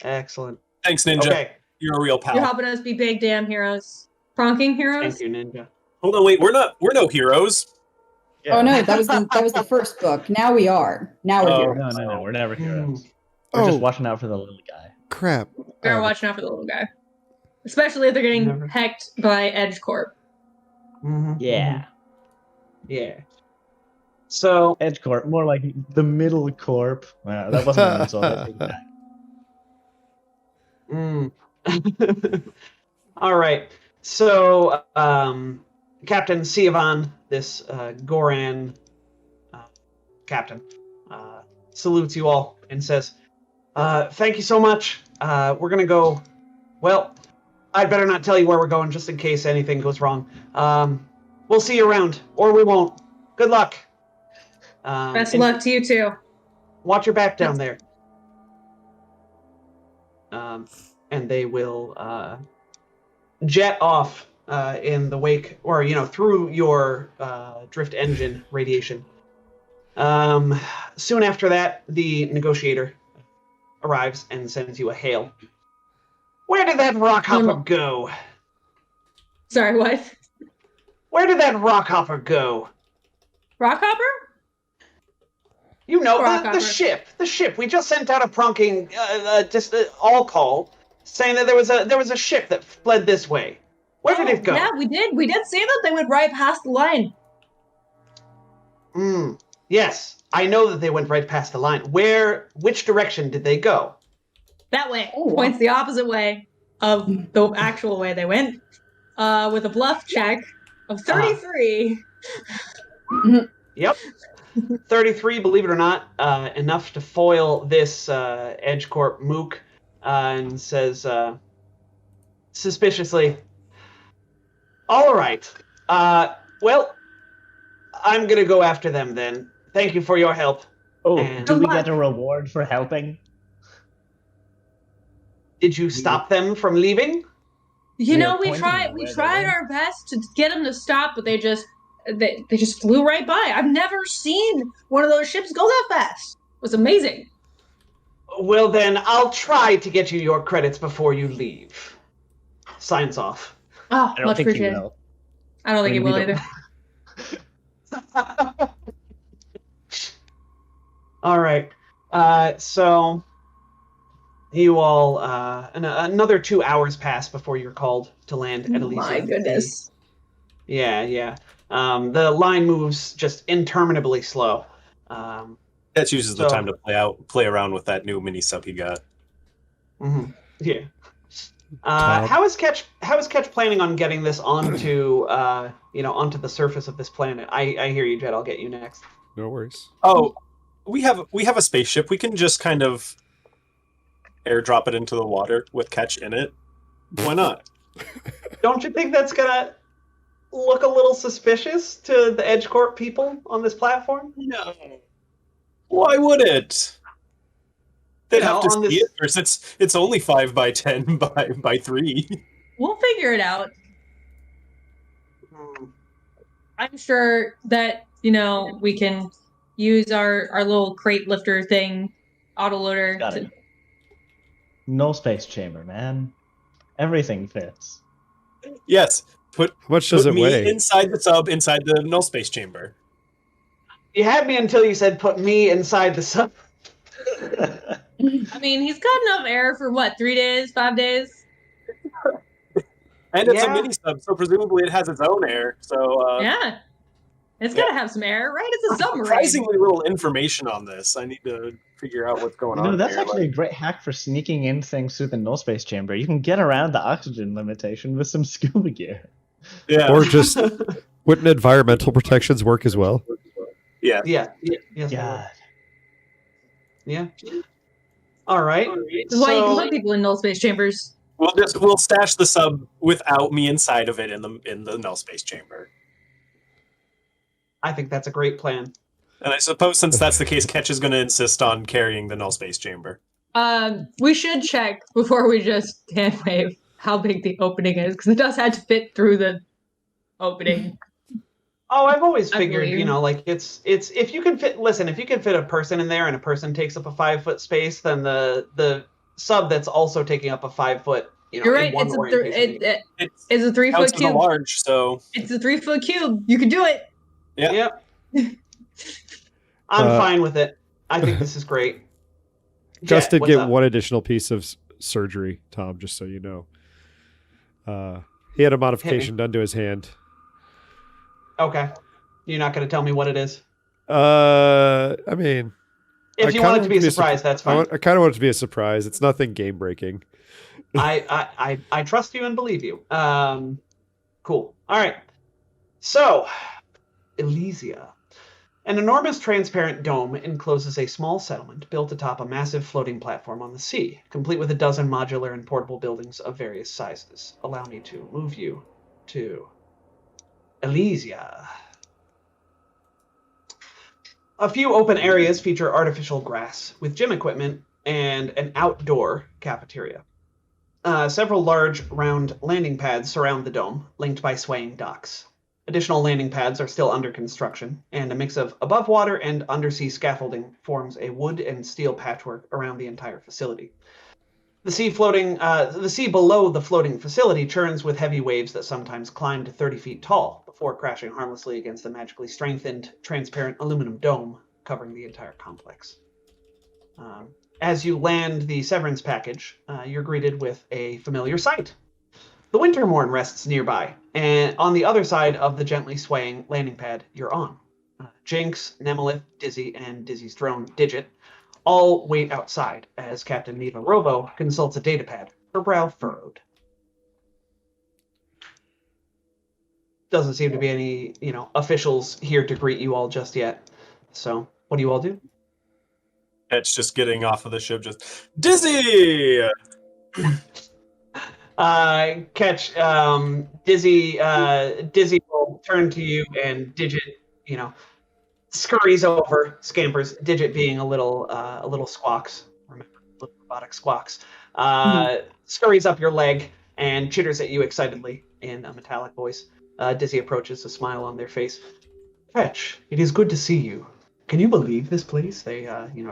Excellent.
thanks, Ninja.
Okay.
You're a real pal.
You're helping us be big damn heroes. Pronking heroes?
Thank you, Ninja.
Hold on, wait. We're no heroes.
Oh no, that was the first book. Now we are. Now we're
Oh,
here.
No, we're never heroes.
Mm.
We're just
Oh.
watching out for the little guy.
Crap.
We're watching out for the little guy. Especially if they're getting
Never.
hecked by Edge Corp.
Mhm,
Yeah.
mhm. Yeah. So,
Edge Corp, more like the middle corp. Wow, that wasn't an insult. I take it back.
all right. So, Captain Sivan, this Goran captain, salutes you all and says, thank you so much. We're going to go. Well, I'd better not tell you where we're going just in case anything goes wrong. We'll see you around, or we won't. Good luck.
Best of
and
luck to you too.
Watch your back down there. And they will jet off in the wake, or through your drift engine radiation. Soon after that, the negotiator arrives and sends you a hail. Where did that rockhopper go?
Sorry, what?
Where did that rockhopper go?
Rockhopper?
You know, the
Rockhopper.
ship. The ship. We just sent out a pronking, all call, saying that there was a ship that fled this way. Where did it go?
Yeah, we did. We did see that they went right past the line.
Yes, I know that they went right past the line. Which direction did they go?
That way.
Oh.
Points the opposite way of the actual way they went. With a bluff check of 33.
Yep. 33, believe it or not, enough to foil this Edge Corp mook, and says suspiciously, all right. Well, I'm going to go after them then. Thank you for your help.
Oh,
And-
do we
Good luck.
get a reward for helping?
Did you stop them from leaving?
You
We
know,
are
we
pointing
tried
at where they
tried
went.
our best to get them to stop, but they just flew right by. I've never seen one of those ships go that fast. It was amazing.
Well, then I'll try to get you your credits before you leave. Signs off.
Oh,
I don't
much
think he
appreciated.
will.
I don't think he
I mean,
will
we
either.
All right. So you all another 2 hours pass before you're called to land at Elysium.
My goodness.
Yeah. The line moves just interminably slow.
That uses the
So-
time to play around with that new mini sub he got.
Yeah.
Tom.
How is Ketch planning on getting this onto onto the surface of this planet? I hear you, Jed. I'll get you next.
No worries.
Oh, we have a spaceship. We can just kind of airdrop it into the water with Catch in it. Why not?
Don't you think that's gonna look a little suspicious to the Edge Corp people on this platform?
No. Why would it? They'd have to
on
see
this-
it first. It's only 5 by 10 by 3.
We'll figure it out. I'm sure that, we can use our little crate lifter thing, autoloader.
Got it. No space chamber, man. Everything fits.
Yes. Put
How much does it
me
weigh?
inside the sub, inside the null space chamber.
You had me until you said put me inside the sub.
I mean, he's got enough air for what, 3 days, 5 days?
And it's a
Yeah.
mini sub, so presumably it has its own air. So
Yeah. It's got to have some air, right? It's a submarine.
surprisingly little information on this. I need to figure out what's going on.
That's
here.
actually a great hack for sneaking in things through the null space chamber. You can get around the oxygen limitation with some scuba gear.
Yeah.
Or just wouldn't environmental protections work as well?
Yeah.
Yes,
God.
Yeah. All right.
This is why you can put people in null space chambers.
We'll stash the sub without me inside of it in the null space chamber.
I think that's a great plan.
And I suppose since that's the case, Ketch is going to insist on carrying the null space chamber.
We should check before we just hand wave how big the opening is, because it does have to fit through the opening.
Oh, I've always
I
figured,
believe.
like if you can fit a person in there and a person takes up a 5-foot space, then the sub that's also taking up a 5-foot,
You're right.
in one orientation.
It's a 3
Counts
foot
as a
cube.
large, so
It's a 3 foot cube. You can do it.
yeah.
Yep. I'm fine with it. I think this is great.
Gus
Jet,
did
what's
get
up?
one additional piece of surgery, Tom, just so you know. He had a modification done to his hand.
Okay. You're not going to tell me what it is?
I mean,
If
I
you
kinda
want it to be a
want
surprise, that's fine.
I kind of want it to be a surprise. It's nothing game breaking.
I trust you and believe you. Cool. All right. So, Elysia. An enormous transparent dome encloses a small settlement built atop a massive floating platform on the sea, complete with a dozen modular and portable buildings of various sizes. Allow me to move you to Elysia. A few open areas feature artificial grass with gym equipment and an outdoor cafeteria. Several large, round landing pads surround the dome, linked by swaying docks. Additional landing pads are still under construction, and a mix of above water and undersea scaffolding forms a wood and steel patchwork around the entire facility. The sea below the floating facility churns with heavy waves that sometimes climb to 30 feet tall before crashing harmlessly against the magically strengthened, transparent aluminum dome covering the entire complex. As you land the Severance package, you're greeted with a familiar sight. The Wintermorn rests nearby, and on the other side of the gently swaying landing pad you're on. Jinx, Nemelith, Dizzy, and Dizzy's drone, Digit, all wait outside as Captain Neva Rovo consults a datapad, her brow furrowed. Doesn't seem to be any, officials here to greet you all just yet. So, what do you all do?
Ketch just getting off of the ship, just Dizzy.
Catch Dizzy will turn to you, and Digit, scurries over, scampers. Digit being a little squawks, remember, little robotic squawks. Scurries up your leg and chitters at you excitedly in a metallic voice. Dizzy approaches, a smile on their face. Fetch, it is good to see you. Can you believe this place? They,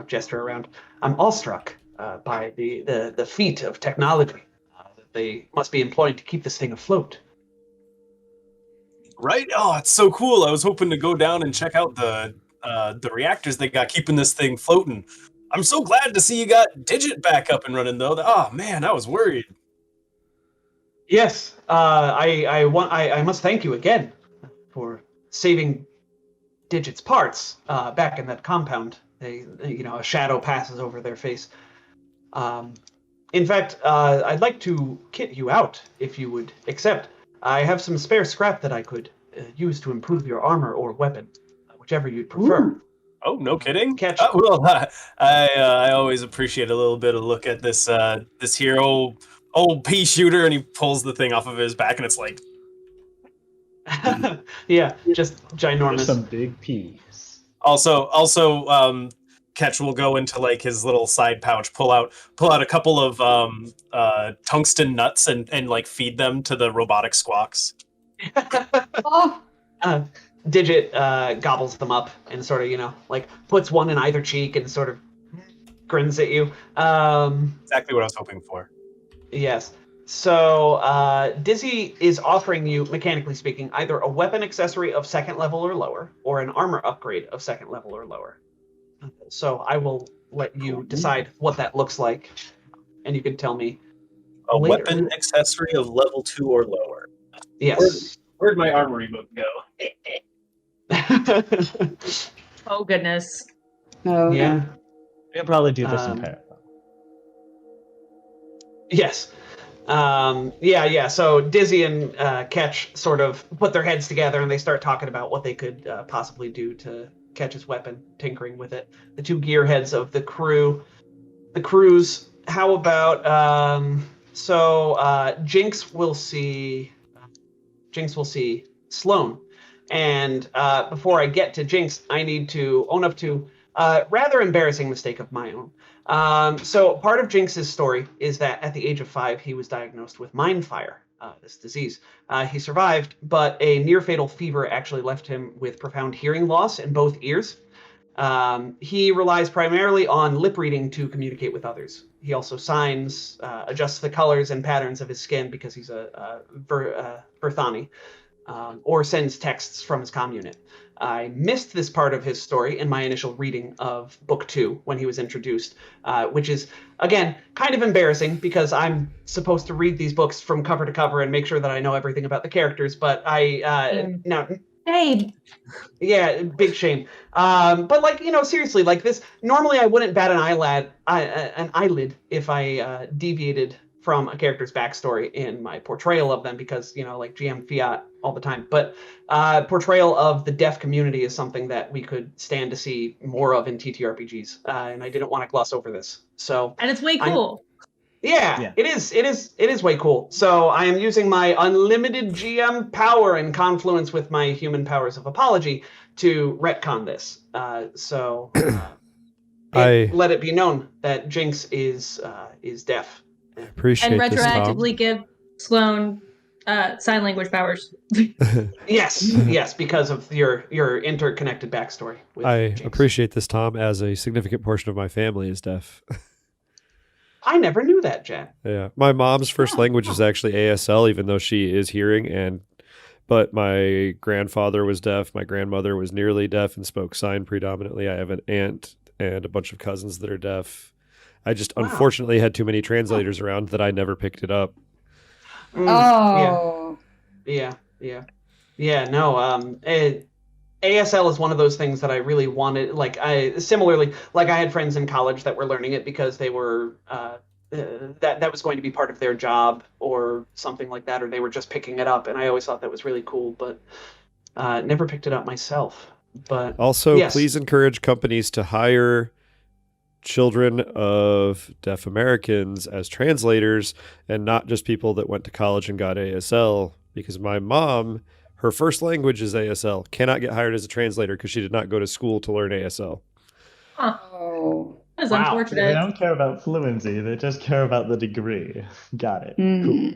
gesture around. I'm awestruck by the feat of technology that they must be employing to keep this thing afloat.
Right? Oh, it's so cool. I was hoping to go down and check out the reactors they got keeping this thing floating. I'm so glad to see you got Digit back up and running, though. Oh man, I was worried.
Yes, I must thank you again for saving Digit's parts back in that compound. A shadow passes over their face. In fact, I'd like to kit you out if you would accept. I have some spare scrap that I could use to improve your armor or weapon, whichever you'd prefer.
Ooh.
Oh, no kidding.
Catch.
I always appreciate a little bit of look at this here old pea shooter, and he pulls the thing off of his back, and it's like,
Yeah, just ginormous.
Some big peas.
Also, Ketch will go into like his little side pouch, pull out a couple of tungsten nuts, and like feed them to the robotic squawks.
Oh,
Digit gobbles them up and sort of, puts one in either cheek and sort of grins at you.
Exactly what I was hoping for.
Yes. So Dizzy is offering you, mechanically speaking, either a weapon accessory of 2nd level or lower, or an armor upgrade of 2nd level or lower. So I will let you decide what that looks like, and you can tell me
A
later.
weapon accessory of level 2 or lower.
Yes.
Where'd my armory book go?
Oh goodness.
no.
Yeah.
We'll probably do this in
Um,
parallel.
Yes. Yeah. So Dizzy and Ketch sort of put their heads together and they start talking about what they could possibly do to Ketch's weapon, tinkering with it. The two gearheads of the crew. The crews. How about So Jinx will see Sloane, and before I get to Jinx, I need to own up to a rather embarrassing mistake of my own. So part of Jinx's story is that at the age of 5, he was diagnosed with mind fire, this disease. He survived, but a near-fatal fever actually left him with profound hearing loss in both ears. He relies primarily on lip reading to communicate with others. He also signs, adjusts the colors and patterns of his skin because he's a Verthani, or sends texts from his comm unit. I missed this part of his story in my initial reading of Book 2 when he was introduced, which is, again, kind of embarrassing because I'm supposed to read these books from cover to cover and make sure that I know everything about the characters, but now...
Hey,
Yeah, big shame. But like, seriously, like this, normally I wouldn't bat an eyelid if I deviated from a character's backstory in my portrayal of them because, like GM fiat all the time. But portrayal of the deaf community is something that we could stand to see more of in TTRPGs. And I didn't want to gloss over this.
and it's way cool.
Yeah, it is way cool. So I am using my unlimited GM power and confluence with my human powers of apology to retcon this. Let it be known that Jinx is deaf.
Appreciate
And
this, Tom.
retroactively give Sloane sign language powers.
Yes, because of your interconnected backstory. With
I
Jinx.
appreciate this, Tom, as a significant portion of my family is deaf.
I never knew that, Jen.
Yeah, my mom's first language is actually ASL, even though she is hearing. But my grandfather was deaf. My grandmother was nearly deaf and spoke sign predominantly. I have an aunt and a bunch of cousins that are deaf. I just unfortunately had too many translators around that I never picked it up.
Oh.
Yeah. No. ASL is one of those things that I really wanted. Like I had friends in college that were learning it because they were that was going to be part of their job or something like that, or they were just picking it up, and I always thought that was really cool, but never picked it up myself. But
also,
yes.
Please encourage companies to hire children of deaf Americans as translators and not just people that went to college and got ASL, because my mom, her first language is ASL, cannot get hired as a translator because she did not go to school to learn ASL.
Oh.
That's
Wow.
unfortunate.
They don't care about fluency. They just care about the degree. Got it. Cool.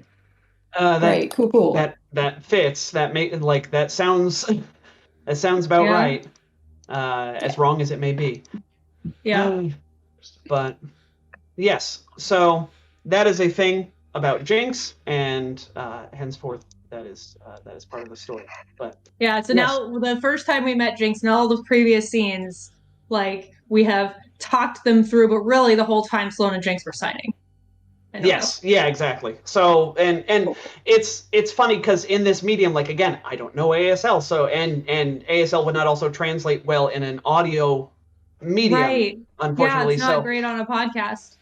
Right. Cool.
That fits. That sounds about right. As wrong as it may be.
Yeah.
But yes, so that is a thing about Jinx, and henceforth that is part of the story. But
Yeah, so now the first time we met Jinx in all the previous scenes, like we have talked them through, but really the whole time Sloane and Jinx were signing.
Yes, yeah, exactly. So and it's funny because in this medium, like again, I don't know ASL, so and ASL would not also translate well in an audio medium,
right?
Unfortunately,
yeah, it's not great on a podcast.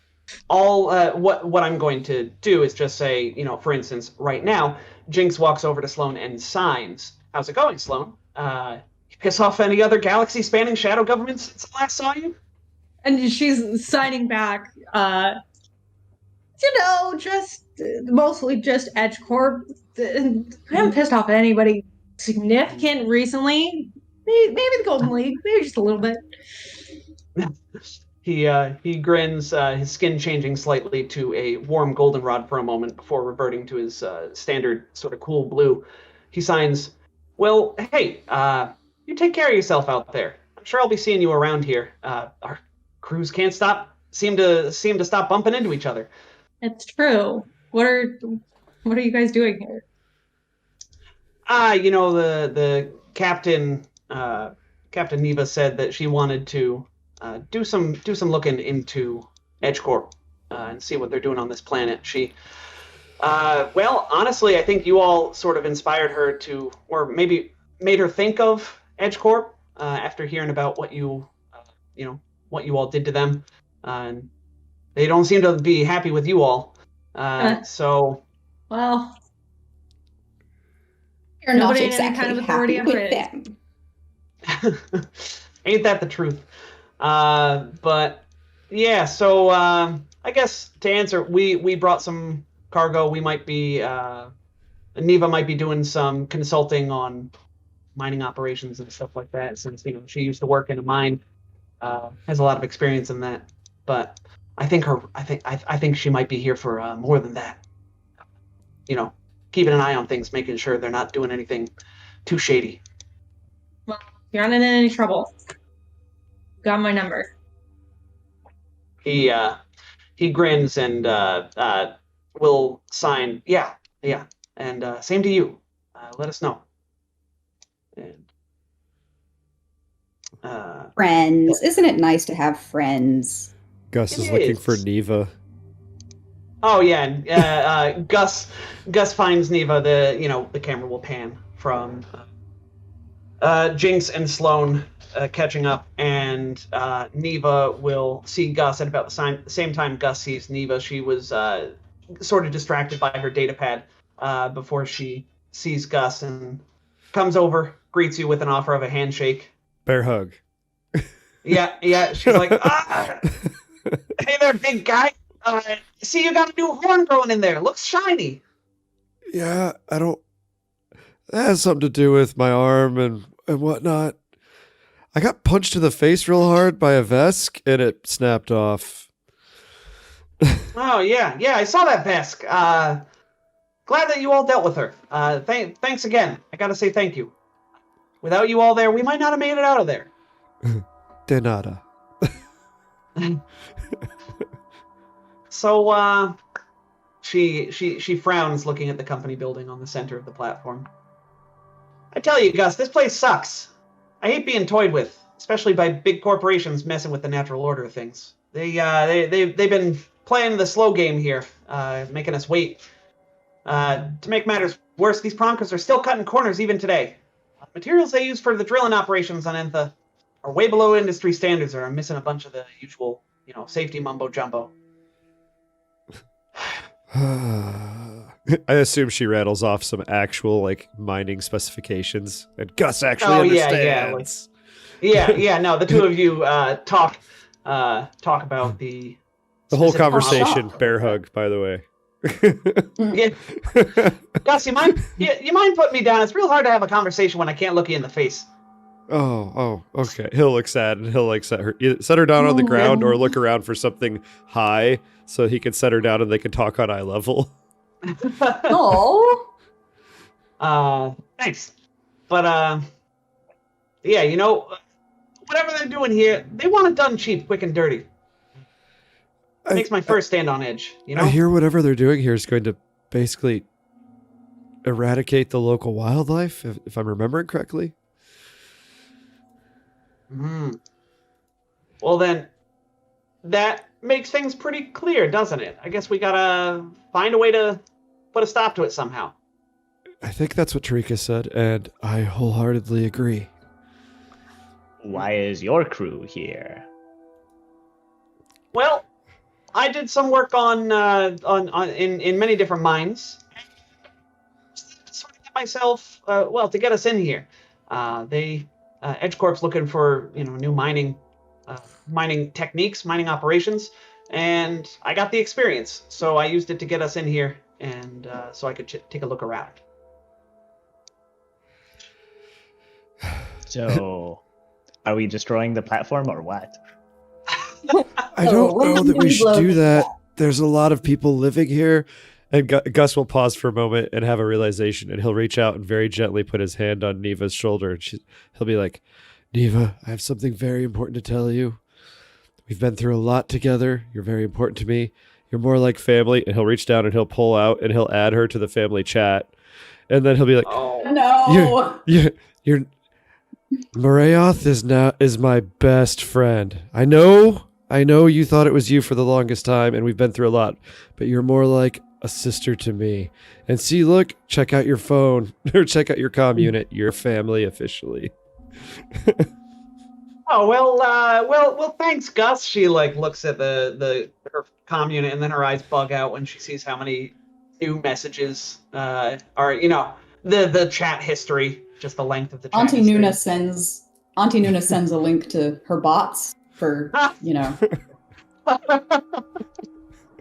All what I'm going to do is just say, for instance, right now, Jinx walks over to Sloane and signs. How's it going, Sloane? You piss off any other galaxy-spanning shadow governments since I last saw you?
And she's signing back. Just mostly just Edge Corp. I haven't pissed off anybody significant recently. Maybe the Golden League, maybe just a little bit.
He grins, his skin changing slightly to a warm goldenrod for a moment before reverting to his standard sort of cool blue. He signs, "Well, hey, you take care of yourself out there. I'm sure I'll be seeing you around here. Our crews can't seem to stop bumping into each other."
It's true. What are you guys doing here?
The captain, Captain Neva said that she wanted to do some looking into EdgeCorp and see what they're doing on this planet. She, honestly, I think you all sort of inspired her to, or maybe made her think of EdgeCorp after hearing about what you all did to them, and they don't seem to be happy with you all. So,
well,
you're not
nobody
exactly
any kind of authority
happy
ever
with
is.
them.
Ain't that the truth? But yeah, so I guess to answer, we brought some cargo. We might be Neva might be doing some consulting on mining operations and stuff like that, since she used to work in a mine, has a lot of experience in that. But I think she might be here for more than that. Keeping an eye on things, making sure they're not doing anything too shady.
Well, if you're not in any trouble, got my number.
He grins and will sign. Yeah, and same to you. Let us know. And
Friends. Isn't it nice to have friends?
Gus
It
is looking
is.
for Neva.
Oh yeah, and Gus finds Neva. The camera will pan from Jinx and Sloane catching up, and Neva will see Gus at about the same time Gus sees Neva. She was sort of distracted by her data pad before she sees Gus and comes over, greets you with an offer of a handshake.
Bear hug.
Yeah. She's like, hey there, big guy. See, you got a new horn growing in there. Looks shiny.
Yeah, I don't. That has something to do with my arm and whatnot. I got punched in the face real hard by a Vesk and it snapped off.
Oh yeah, I saw that Vesk. Glad that you all dealt with her. Thanks again. I gotta say thank you. Without you all there, we might not have made it out of there.
De nada.
So she frowns, looking at the company building on the center of the platform. I tell you, Gus, this place sucks. I hate being toyed with, especially by big corporations messing with the natural order of things. They've been playing the slow game here, making us wait. To make matters worse, these Pronkers are still cutting corners even today. Materials they use for the drilling operations on Entha are way below industry standards, or are missing a bunch of the usual, safety mumbo jumbo.
I assume she rattles off some actual mining specifications, and Gus actually understands.
No, the two of you talk about the
whole
specific
conversation.
shop.
Bear hug, by the way.
Yeah. Gus, you mind putting me down? It's real hard to have a conversation when I can't look you in the face.
Oh, okay. He'll look sad and he'll set her down on the ground or look around for something high so he can set her down and they can talk on eye level.
Oh.
Thanks. But whatever they're doing here, they want it done cheap, quick and dirty. It makes my first stand on edge,
I hear whatever they're doing here is going to basically eradicate the local wildlife, if I'm remembering correctly.
Well then, that makes things pretty clear, doesn't it? I guess we gotta find a way to put a stop to it somehow.
I think that's what Tarika said, and I wholeheartedly agree.
Why is your crew here?
Well, I did some work on in many different mines. Sort of get myself to get us in here. EdgeCorp's looking for new mining techniques, mining operations, and I got the experience, so I used it to get us in here, and so I could take a look around.
So, are we destroying the platform or what?
I don't know that we should do that. There's a lot of people living here. And Gus will pause for a moment and have a realization, and he'll reach out and very gently put his hand on Neva's shoulder. And he'll be like, Neva, I have something very important to tell you. We've been through a lot together. You're very important to me. You're more like family. And he'll reach down and he'll pull out and he'll add her to the family chat. And then he'll be like,
Oh
No.
You're Marayoth is my best friend. I know you thought it was you for the longest time, and we've been through a lot, but you're more like a sister to me. And see, look, check out your phone or check out your comm unit. You're family officially.
Oh well, thanks, Gus. She looks at her comm unit, and then her eyes bug out when she sees how many new messages are the chat history, just the length of the chat
Auntie
history.
Nuna sends a link to her bots for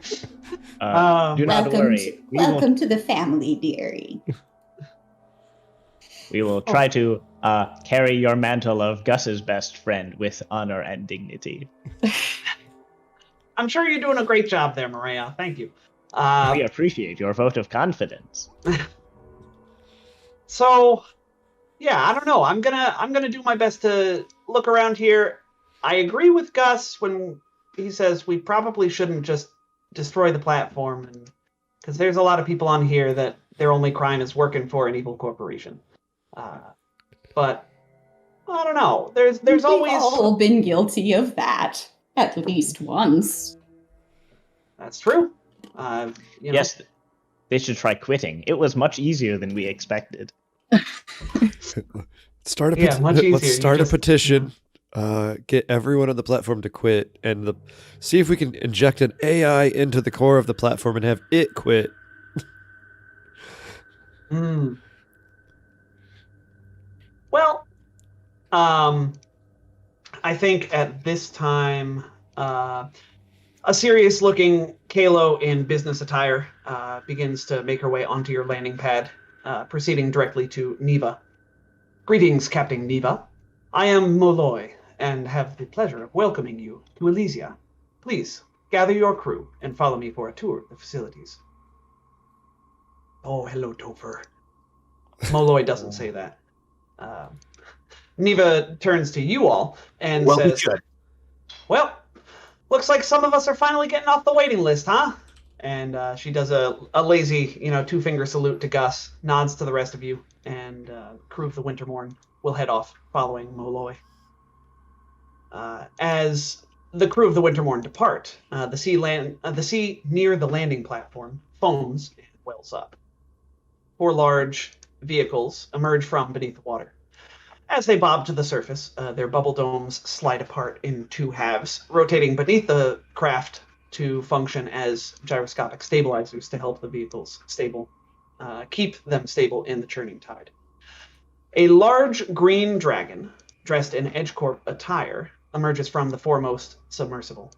Do not
Welcome,
worry.
welcome to the family, dearie.
We will try to carry your mantle of Gus's best friend with honor and dignity.
I'm sure you're doing a great job there, Maria. Thank you.
We appreciate your vote of confidence.
So, yeah, I don't know. I'm gonna do my best to look around here. I agree with Gus when he says we probably shouldn't just destroy the platform, because there's a lot of people on here that their only crime is working for an evil corporation. But I don't know. There's
We've
always
all been guilty of that at least once.
That's true. You know,
Yes, they should try quitting. It was much easier than we expected.
Start a
Yeah, much easier.
Let's
You
start
just-
a petition. Get everyone on the platform to quit, and see if we can inject an AI into the core of the platform and have it quit.
Well, I think at this time, a serious-looking Kalo in business attire begins to make her way onto your landing pad, proceeding directly to Neva. Greetings, Captain Neva. I am Molloy, and have the pleasure of welcoming you to Elysia. Please, gather your crew and follow me for a tour of the facilities. Oh, hello, Topher. Molloy doesn't say that. Neva turns to you all and
Well, we
says,
should.
well, looks like some of us are finally getting off the waiting list, huh? And she does a lazy, two-finger salute to Gus, nods to the rest of you, and crew of the Wintermorn will head off following Molloy. As the crew of the Wintermorn depart, the sea near the landing platform foams and wells up. 4 large vehicles emerge from beneath the water. As they bob to the surface, their bubble domes slide apart in 2 halves, rotating beneath the craft to function as gyroscopic stabilizers to help the vehicles keep them stable in the churning tide. A large green dragon, dressed in EdgeCorp attire, emerges from the foremost submersible.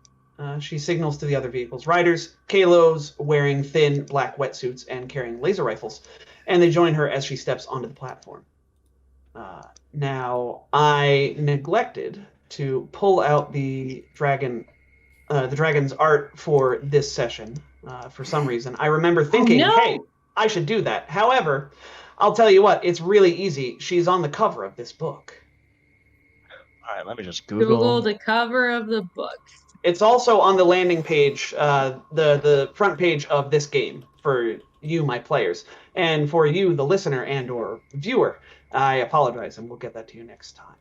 She signals to the other vehicles' riders, Kalos wearing thin black wetsuits and carrying laser rifles, and they join her as she steps onto the platform. Now, I neglected to pull out the dragon's art for this session for some reason. I remember thinking, hey, I should do that. However, I'll tell you what, it's really easy. She's on the cover of this book.
All right, let me just
Google the cover of the book.
It's also on the landing page, the front page of this game for you, my players, and for you, the listener and or viewer. I apologize, and we'll get that to you next time.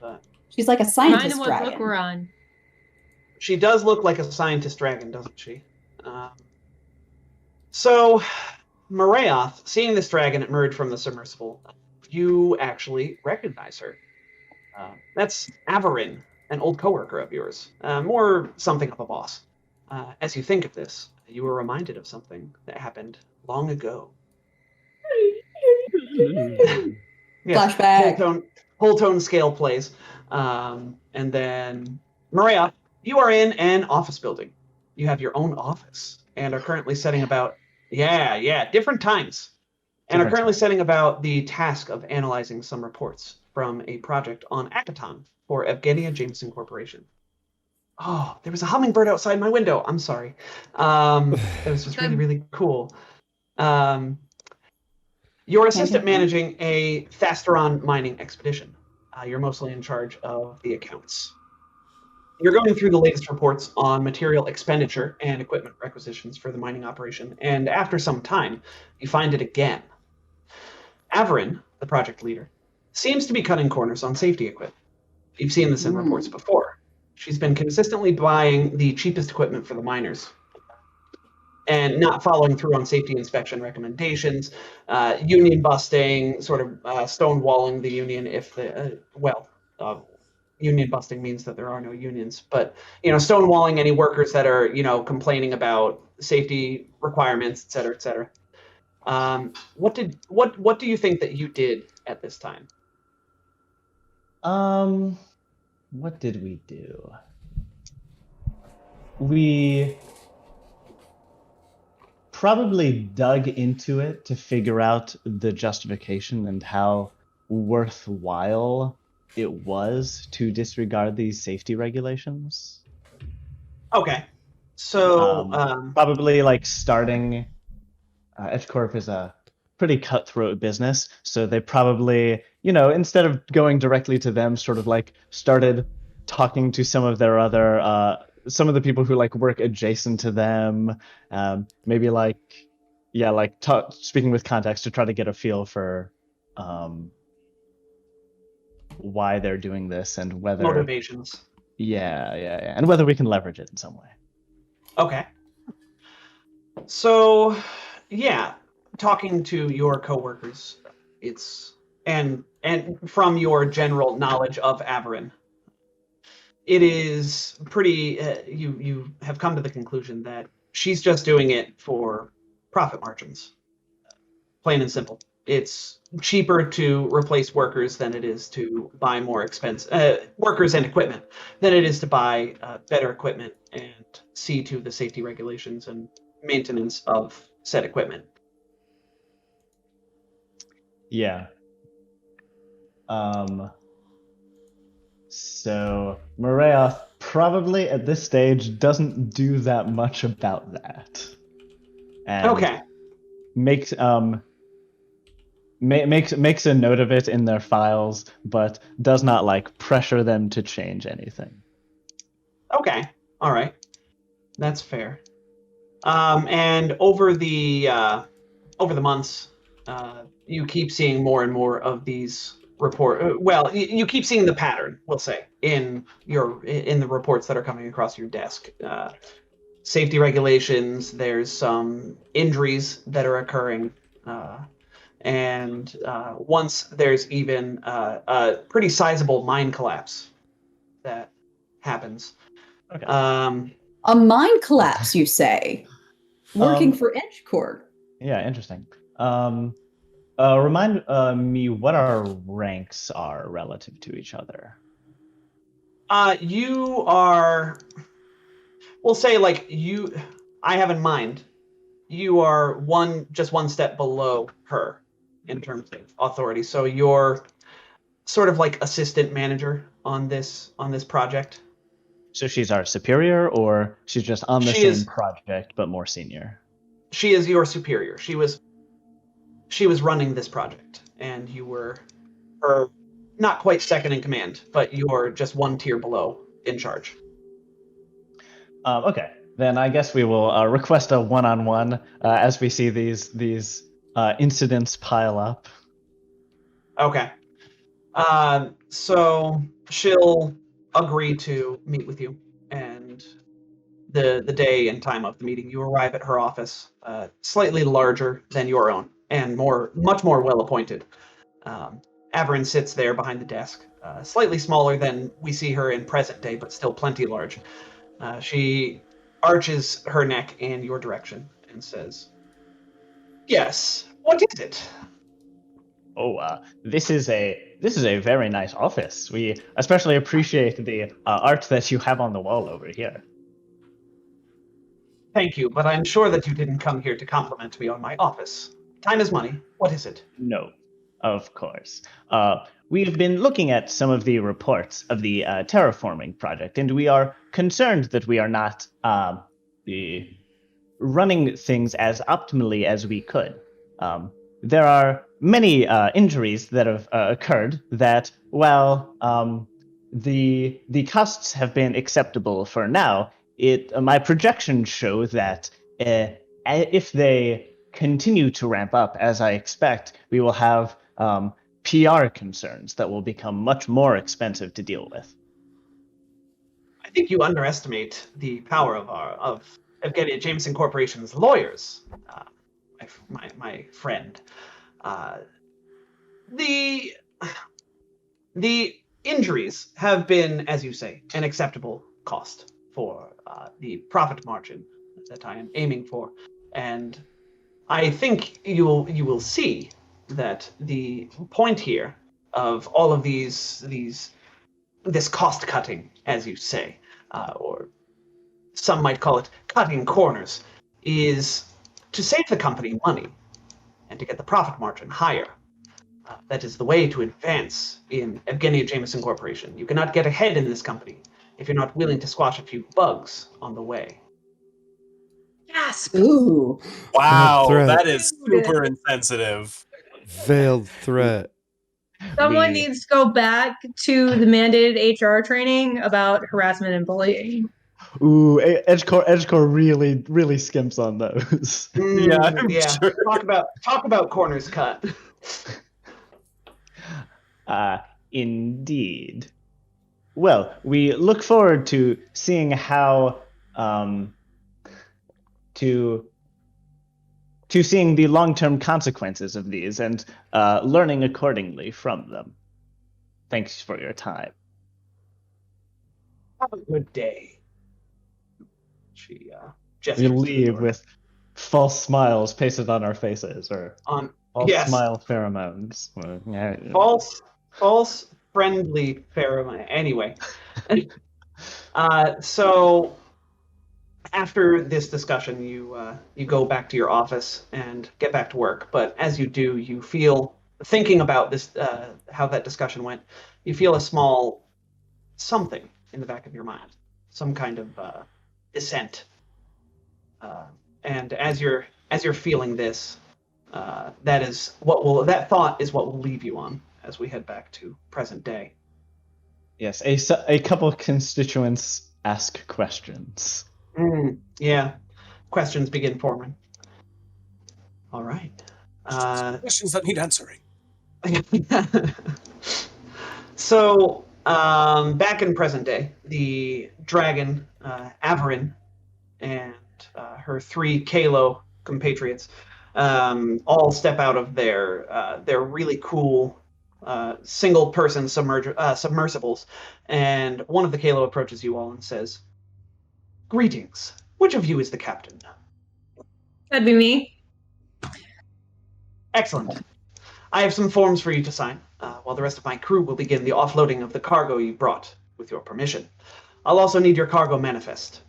But
She's like a
Kind
scientist
of what
dragon.
book we're on.
she does look like a scientist dragon, doesn't she? So, Marayoth, seeing this dragon emerge from the submersible, you actually recognize her. That's Averin, an old coworker of yours, more something of a boss. As you think of this, you are reminded of something that happened long ago. Yes,
Flashback.
whole tone scale plays. And then, Maria, you are in an office building. You have your own office and are currently setting about, different times. And are currently setting about the task of analyzing some reports from a project on Akaton for Evgenia Jameson Corporation. Oh, there was a hummingbird outside my window. I'm sorry. It was just really, really cool. Your assistant managing a Fasteron mining expedition. You're mostly in charge of the accounts. You're going through the latest reports on material expenditure and equipment requisitions for the mining operation, and after some time, you find it again. Averin, the project leader, seems to be cutting corners on safety equipment. You've seen this in reports before. She's been consistently buying the cheapest equipment for the miners and not following through on safety inspection recommendations, union busting, sort of stonewalling the union if the, union busting means that there are no unions, but, stonewalling any workers that are, complaining about safety requirements, et cetera, et cetera. What do you think that you did at this time?
What did we do? We probably dug into it to figure out the justification and how worthwhile it was to disregard these safety regulations.
Okay. So,
Probably like starting, EdgeCorp is a pretty cutthroat business, so they probably, instead of going directly to them, sort of like started talking to some of their other, some of the people who like work adjacent to them, maybe like, yeah, like speaking with contacts to try to get a feel for why they're doing this and whether
motivations.
yeah, and whether we can leverage it in some way.
Okay. So, yeah, talking to your coworkers, and from your general knowledge of Averin, it is pretty. You have come to the conclusion that she's just doing it for profit margins. Plain and simple. It's cheaper to replace workers than it is to buy more expensive workers and equipment than it is to buy better equipment and see to the safety regulations and maintenance of said equipment.
Yeah. So Morayoth probably at this stage doesn't do that much about that. And
Okay.
makes makes a note of it in their files, but does not like pressure them to change anything.
Okay. All right. That's fair. And over the months, you keep seeing more and more of these you keep seeing the pattern, we'll say, in the reports that are coming across your desk. Safety regulations. There's some injuries that are occurring, and once there's even a pretty sizable mine collapse that happens.
Okay.
A mine collapse, you say? Working for EdgeCorp.
Yeah, interesting. Remind me what our ranks are relative to each other.
You are, we'll say, like I have in mind, you are just one step below her in terms of authority. So you're sort of like assistant manager on this project.
So she's our superior, or she's just on the same project but more senior?
She is your superior. She was running this project, and you were her not quite second in command, but you're just one tier below in charge.
Okay, then I guess we will request a one-on-one as we see these incidents pile up.
Okay. So she'll agree to meet with you, and the day and time of the meeting, you arrive at her office, slightly larger than your own, and much more well appointed. Averin sits there behind the desk, slightly smaller than we see her in present day, but still plenty large. She arches her neck in your direction and says, "Yes, what is it?"
Oh, this is a very nice office. We especially appreciate the art that you have on the wall over here.
Thank you, but I'm sure that you didn't come here to compliment me on my office. Time is money. What is it?
No, of course. We've been looking at some of the reports of the terraforming project, and we are concerned that we are not running things as optimally as we could. There are many injuries that have occurred that, while the costs have been acceptable for now, my projections show that if they continue to ramp up as I expect, we will have PR concerns that will become much more expensive to deal with.
I think you underestimate the power of Evgenia Jameson Corporation's lawyers, my friend. The injuries have been, as you say, an acceptable cost for the profit margin that I am aiming for, and I think you will see that the point here of all of this cost cutting, as you say, or some might call it cutting corners, is to save the company money and to get the profit margin higher. That is the way to advance in Evgenia Jameson Corporation. You cannot get ahead in this company if you're not willing to squash a few bugs on the way.
Gasp!
Ooh.
Wow,
threat.
that is super insensitive.
Veiled threat.
Someone
The-
needs to go back to the mandated HR training about harassment and bullying.
Ooh, Edgecore really skimps on those.
Yeah, I'm sure.
Talk about corners cut.
Indeed. Well, we look forward to seeing how to seeing the long-term consequences of these and learning accordingly from them. Thanks for your time.
Have a good day. She
We
gestures to the
leave
door.
with false smiles pasted on our faces, or
On
false
yes.
smile pheromones.
false friendly pheromone. Anyway, so after this discussion, you go back to your office and get back to work. But as you do, you feel, thinking about this, how that discussion went, you feel a small something in the back of your mind, some kind of dissent. And as you're feeling this, that thought is what will leave you on as we head back to present day.
Yes, a couple of constituents ask questions.
Yeah, questions begin forming. All right.
Questions that need answering.
So, back in present day, the dragon, Averin, and her 3 Kalo compatriots all step out of their really cool single-person submersibles, and one of the Kalo approaches you all and says, "Greetings. Which of you is the captain?"
That'd be me.
Excellent. I have some forms for you to sign, while the rest of my crew will begin the offloading of the cargo you brought, with your permission. I'll also need your cargo manifest.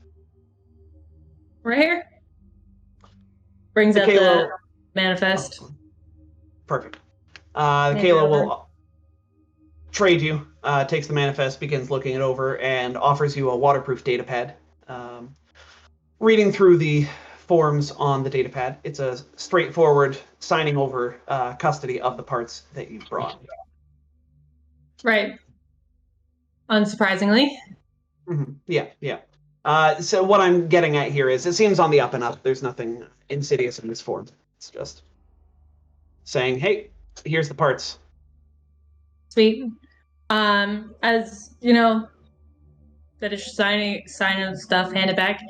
Right here. Brings
The
up the
Kalo.
manifest.
Perfect. The
Hand it
Kalo
over.
will trade you, takes the manifest, begins looking it over, and offers you a waterproof datapad. Reading through the forms on the datapad, it's a straightforward signing over custody of the parts that you brought.
Right. Unsurprisingly.
Yeah. So what I'm getting at here is it seems on the up and up. There's nothing insidious in this form. It's just saying, hey, here's the parts.
Sweet. As you know, finish signing stuff, hand it back.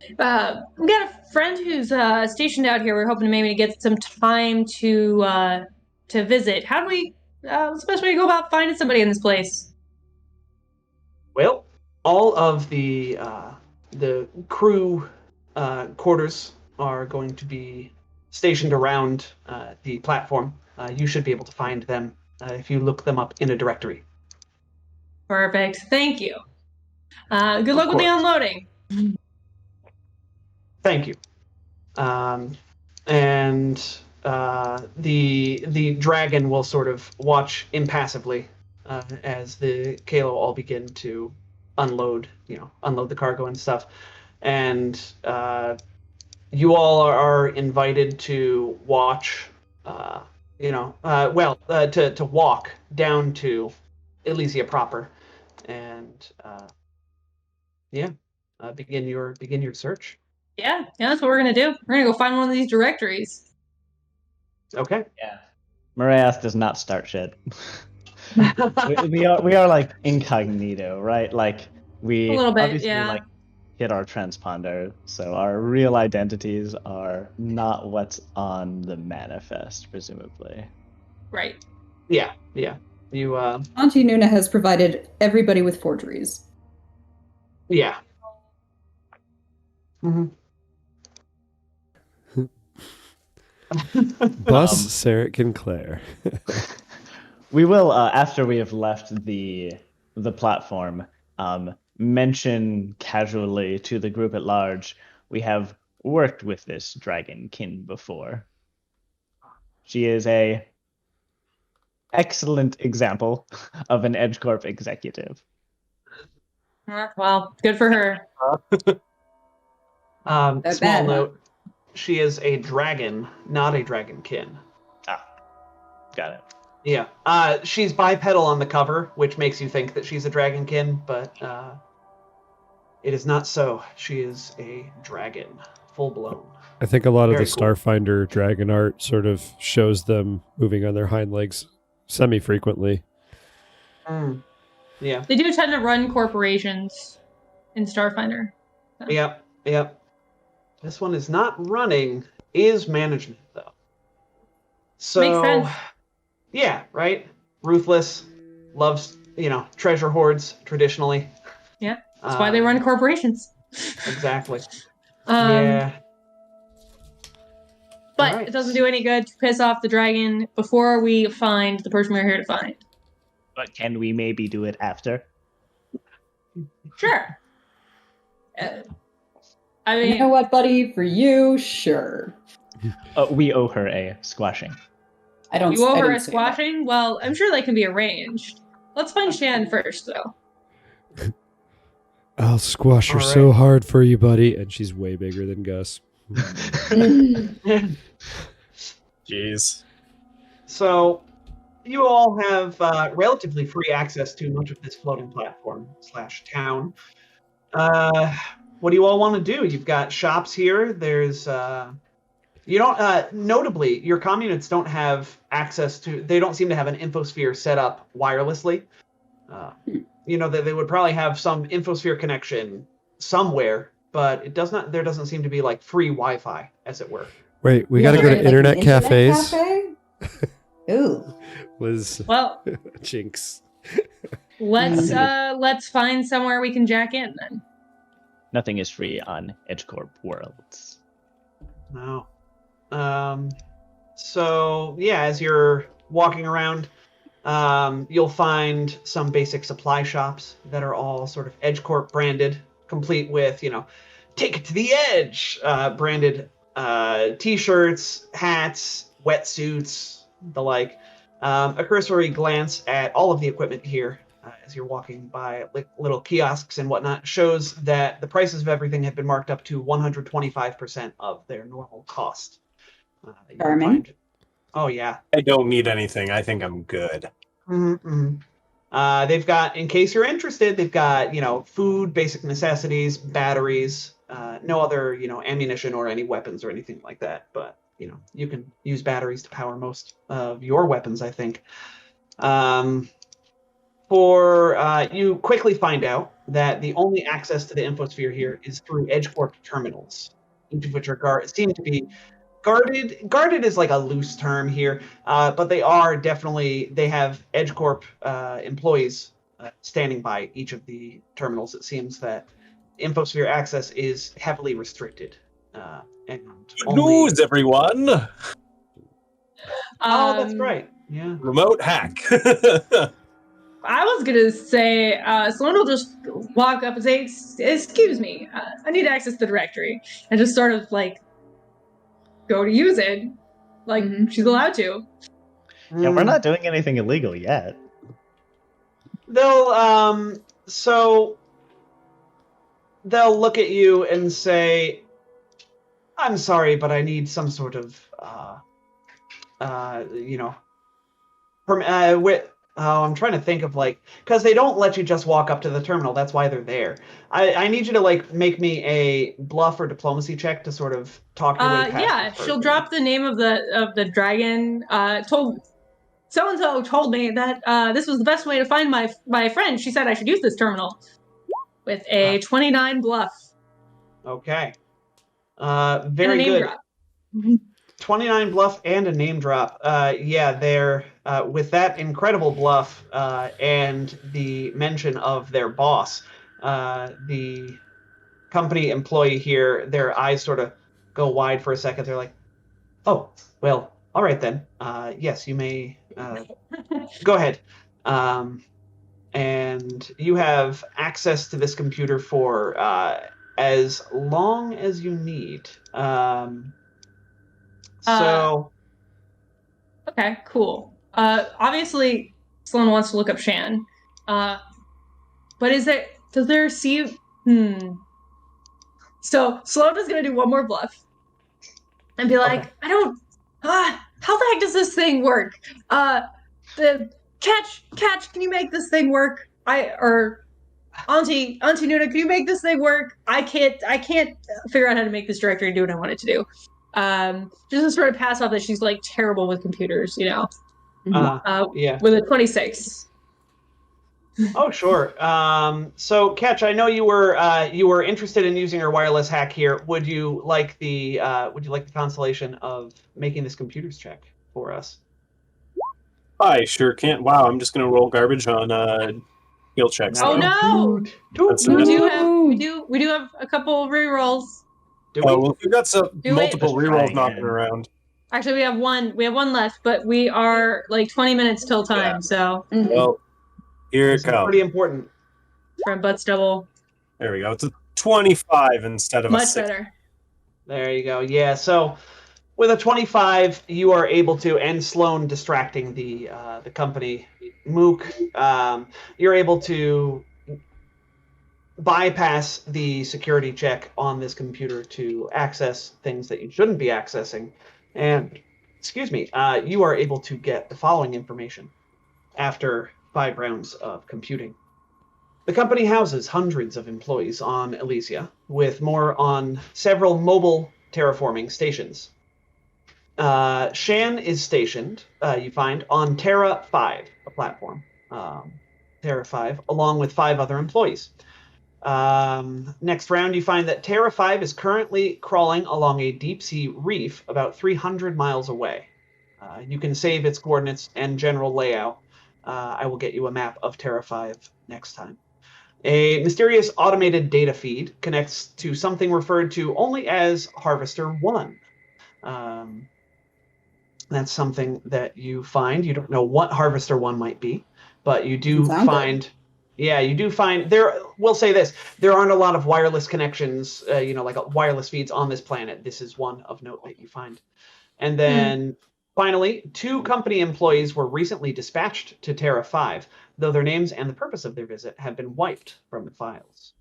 We got a friend who's stationed out here. We're hoping to maybe get some time to visit. How do we? What's the best way to go about finding somebody in this place?
Well, all of the crew quarters are going to be stationed around the platform. You should be able to find them if you look them up in a directory.
Perfect. Thank you. Good luck with the
course.
unloading.
Thank you. And the dragon will sort of watch impassively as the Kalo all begin to unload the cargo and stuff. And you all are invited to watch, to walk down to Elysia proper, and begin your search.
Yeah, that's what we're gonna do. We're gonna go find one of these directories.
Okay.
Yeah. Morath does not start shit. we are like incognito, right? Like we
A little bit,
obviously
yeah.
like hit our transponder, so our real identities are not what's on the manifest, presumably.
Right.
Yeah. You
Auntie Nuna has provided everybody with forgeries.
yeah. Mm-hmm.
Bus, Sarek, and Claire.
We will, after we have left the platform, mention casually to the group at large, we have
worked with this dragonkin before. She is a excellent example of an EdgeCorp executive.
Well, good for her.
Small
bad, huh?
note: she is a dragon, not a dragonkin.
Got it.
Yeah. She's bipedal on the cover, which makes you think that she's a dragonkin, but it is not so. She is a dragon, full blown.
I think a lot of
Very
the
cool.
Starfinder dragon art sort of shows them moving on their hind legs semi-frequently.
Yeah.
They do tend to run corporations in Starfinder.
Yep. This one is not running, is management, though. So,
Makes sense.
yeah, right? Ruthless, loves, treasure hoards, traditionally.
Yeah, that's why they run corporations.
Exactly.
Yeah. But
Alright.
it doesn't do any good to piss off the dragon before we find the person we're here to find.
But can we maybe do it after?
Sure. I mean,
You know what, buddy? For you, sure.
We owe her a squashing.
I don't.
you owe
I
her
didn't
a
say that.
squashing? Well, I'm sure they can be arranged. Let's find Shan first, though.
I'll squash her
All
so
right.
hard for you, buddy. And she's way bigger than Gus.
Jeez.
So, you all have relatively free access to much of this floating platform / town. What do you all want to do? You've got shops here. There's you don't notably your communists don't have access to. They don't seem to have an infosphere set up wirelessly. They would probably have some infosphere connection somewhere, but it does not. There doesn't seem to be like free Wi-Fi, as it were.
Wait, we
Yeah,
got to go to
like
internet
an
cafes.
cafe? Ooh.
Was
Well,
jinx.
let's find somewhere we can jack in then.
Nothing is free on EdgeCorp worlds.
No. So yeah, as you're walking around, you'll find some basic supply shops that are all sort of EdgeCorp branded, complete with, take it to the edge, branded t-shirts, hats, wetsuits, the like. A cursory glance at all of the equipment here as you're walking by little kiosks and whatnot shows that the prices of everything have been marked up to 125% of their normal cost. You can
Charming.
Oh, yeah.
I don't need anything. I think I'm good.
Mm-hmm. They've got, in case you're interested, they've got, food, basic necessities, batteries, no other, ammunition or any weapons or anything like that. But, you can use batteries to power most of your weapons, I think. You quickly find out that the only access to the infosphere here is through EdgeCorp terminals, each of which seem to be guarded. Guarded is like a loose term here, but they have EdgeCorp employees standing by each of the terminals. It seems that infosphere access is heavily restricted. And
Good news, everyone!
Oh, that's right. Yeah.
Remote hack.
I was gonna say, someone will just walk up and say, "Excuse me, I need access to the directory," and just sort of go to use it, she's allowed to.
Yeah, we're not doing anything illegal yet.
They'll look at you and say, "I'm sorry, but I need some sort of I'm trying to think of because they don't let you just walk up to the terminal. That's why they're there. I need you to make me a bluff or diplomacy check to sort of talk your way past.
Yeah, she'll drop the name of the dragon. So and so told me that this was the best way to find my friend. She said I should use this terminal with a 29 bluff.
Okay.
And a
Very
name
good.
drop.
29 bluff and a name drop. They're with that incredible bluff and the mention of their boss, the company employee here, their eyes sort of go wide for a second. They're like, "Oh, well, all right then. Yes, you may go ahead." And you have access to this computer for as long as you need.
Okay, cool. Obviously, Sloan wants to look up Shan. But does there see? So Sloan is gonna do one more bluff and be like,
Okay.
I don't. How the heck does this thing work? The catch, can you make this thing work? Auntie Nuna, can you make this thing work? I can't figure out how to make this directory do what I want it to do. Just to sort of pass off that she's like terrible with computers,
Yeah.
With a 26.
Oh, sure. So, Catch, I know you were interested in using our wireless hack here. Would you like the consolation of making this computers check for us?
I sure can't. Wow, I'm just gonna roll garbage on skill checks.
Oh no!
That's
We
right.
do have a couple rerolls.
Do we?
Well, we've got some multiple
Let's try
rerolls knocking
again.
around.
Actually, we have one left, but we are like 20 minutes till time,
Yeah.
so
Well, here
This
it
is
comes.
pretty important.
from Butts Double.
There we go. It's a 25 instead of a
Much
6.
better.
There you go. Yeah. So, with a 25, you are able to, and Sloan distracting the company, Mook, you're able to bypass the security check on this computer to access things that you shouldn't be accessing. And, you are able to get the following information after 5 rounds of computing. The company houses hundreds of employees on Elysia, with more on several mobile terraforming stations. Shan is stationed, you find, on Terra 5, a platform. Terra 5, along with 5 other employees. Next round, you find that Terra 5 is currently crawling along a deep-sea reef about 300 miles away. You can save its coordinates and general layout. I will get you a map of Terra 5 next time. A mysterious automated data feed connects to something referred to only as Harvester 1. That's something that you find. You don't know what Harvester 1 might be, but you do find... Yeah, you do find there. We'll say this: there aren't a lot of wireless connections, like wireless feeds on this planet. This is one of note that you find. And then finally, 2 company employees were recently dispatched to Terra 5, though their names and the purpose of their visit have been wiped from the files.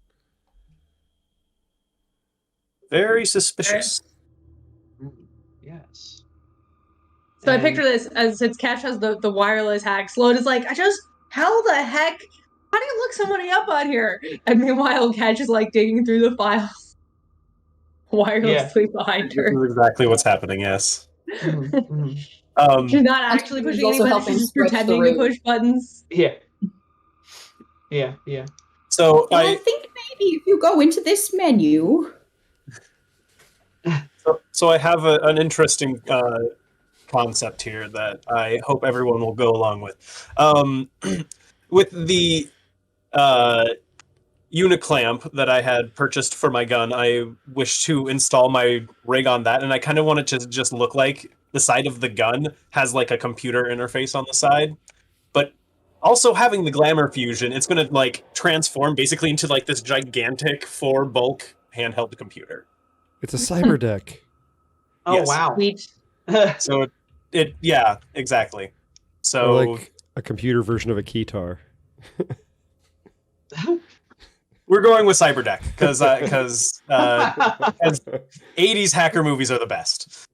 Very suspicious.
Yes.
So I picture this as since Cash has the wireless hack, Sloan is like, how the heck? How do you look somebody up on here? And meanwhile, Cash is like digging through the files wirelessly behind
This
her.
is exactly what's happening, yes.
She's not actually pushing any buttons, she's just pretending to push buttons.
Yeah.
So
I think maybe if you go into this menu.
So I have an interesting concept here that I hope everyone will go along with. With the Uniclamp that I had purchased for my gun, I wish to install my rig on that, and I kind of want it to just look like the side of the gun has like a computer interface on the side, but also having the glamour fusion, it's going to like transform basically into like this gigantic 4 bulk handheld computer.
It's a cyber deck.
Oh,
Yes.
wow.
Sweet.
So yeah, exactly. So
Or like a computer version of a keytar.
we're going with Cyberdeck because 80s hacker movies are the best.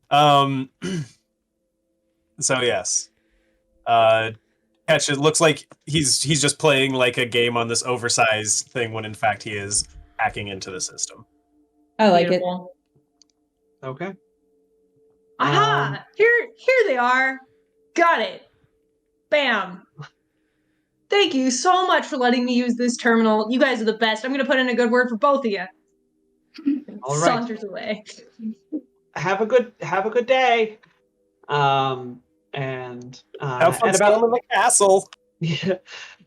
So yes, Catch. It looks like he's just playing like a game on this oversized thing when in fact he is hacking into the system.
I like
Beautiful.
Okay.
Aha! Here they are. Got it. Bam. Thank you so much for letting me use this terminal. You guys are the best. I'm going to put in a good word for both of you.
All right.
Saunters away.
Have a good day. And
Have fun
at
storming the castle.
Yeah.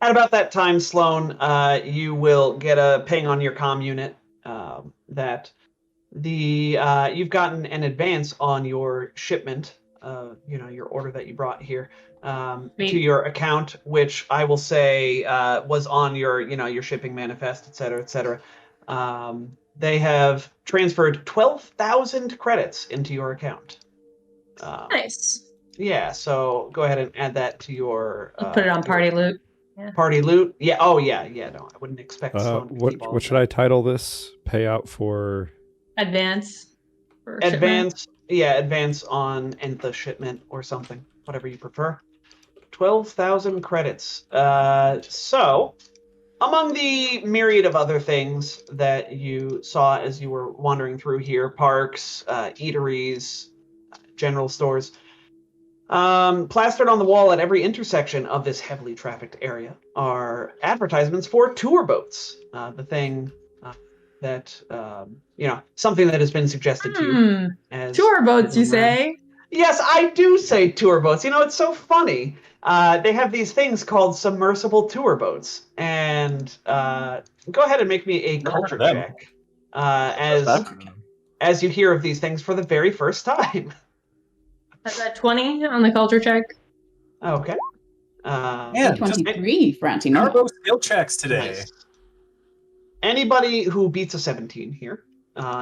At about that time, Sloan, you will get a ping on your comm unit that you've gotten an advance on your shipment. Your order that you brought here to your account, which I will say was on your shipping manifest, et cetera, et cetera. they have transferred 12,000 credits into your account.
Nice.
Yeah, so go ahead and add that to your.
Put it on party loot.
Party loot. Yeah. Oh, yeah. Yeah. No, I wouldn't expect Sloan to keep all
What
of
should
that.
I title this? Payout for
Advance. For shipment.
Advance. Yeah, advance on the shipment or something, whatever you prefer. 12,000 credits. So, among the myriad of other things that you saw as you were wandering through here, parks, eateries, general stores, plastered on the wall at every intersection of this heavily trafficked area are advertisements for tour boats. The thing that, something that has been suggested to you. As
Tour boats, you say?
Yes, I do say tour boats. It's so funny. They have these things called submersible tour boats. And go ahead and make me a culture check. As you hear of these things for the very first time.
That's that 20 on the culture check.
Okay.
Yeah,
23, Francine.
Carbo skill checks today.
Nice. Anybody who beats a 17 here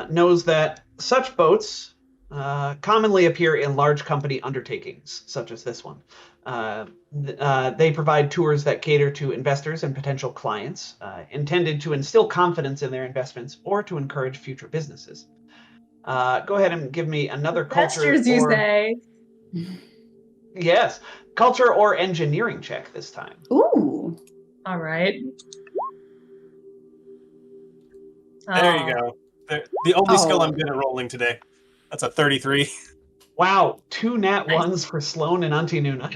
knows that such boats commonly appear in large company undertakings, such as this one. They provide tours that cater to investors and potential clients, intended to instill confidence in their investments or to encourage future businesses. Go ahead and give me another culture.
Investors, you say?
Yes, culture or engineering check this time.
Ooh.
All right.
There you go. The only skill I'm good at rolling today. That's a 33.
Wow, 2 nat 1s for Sloan and Auntie Nuna.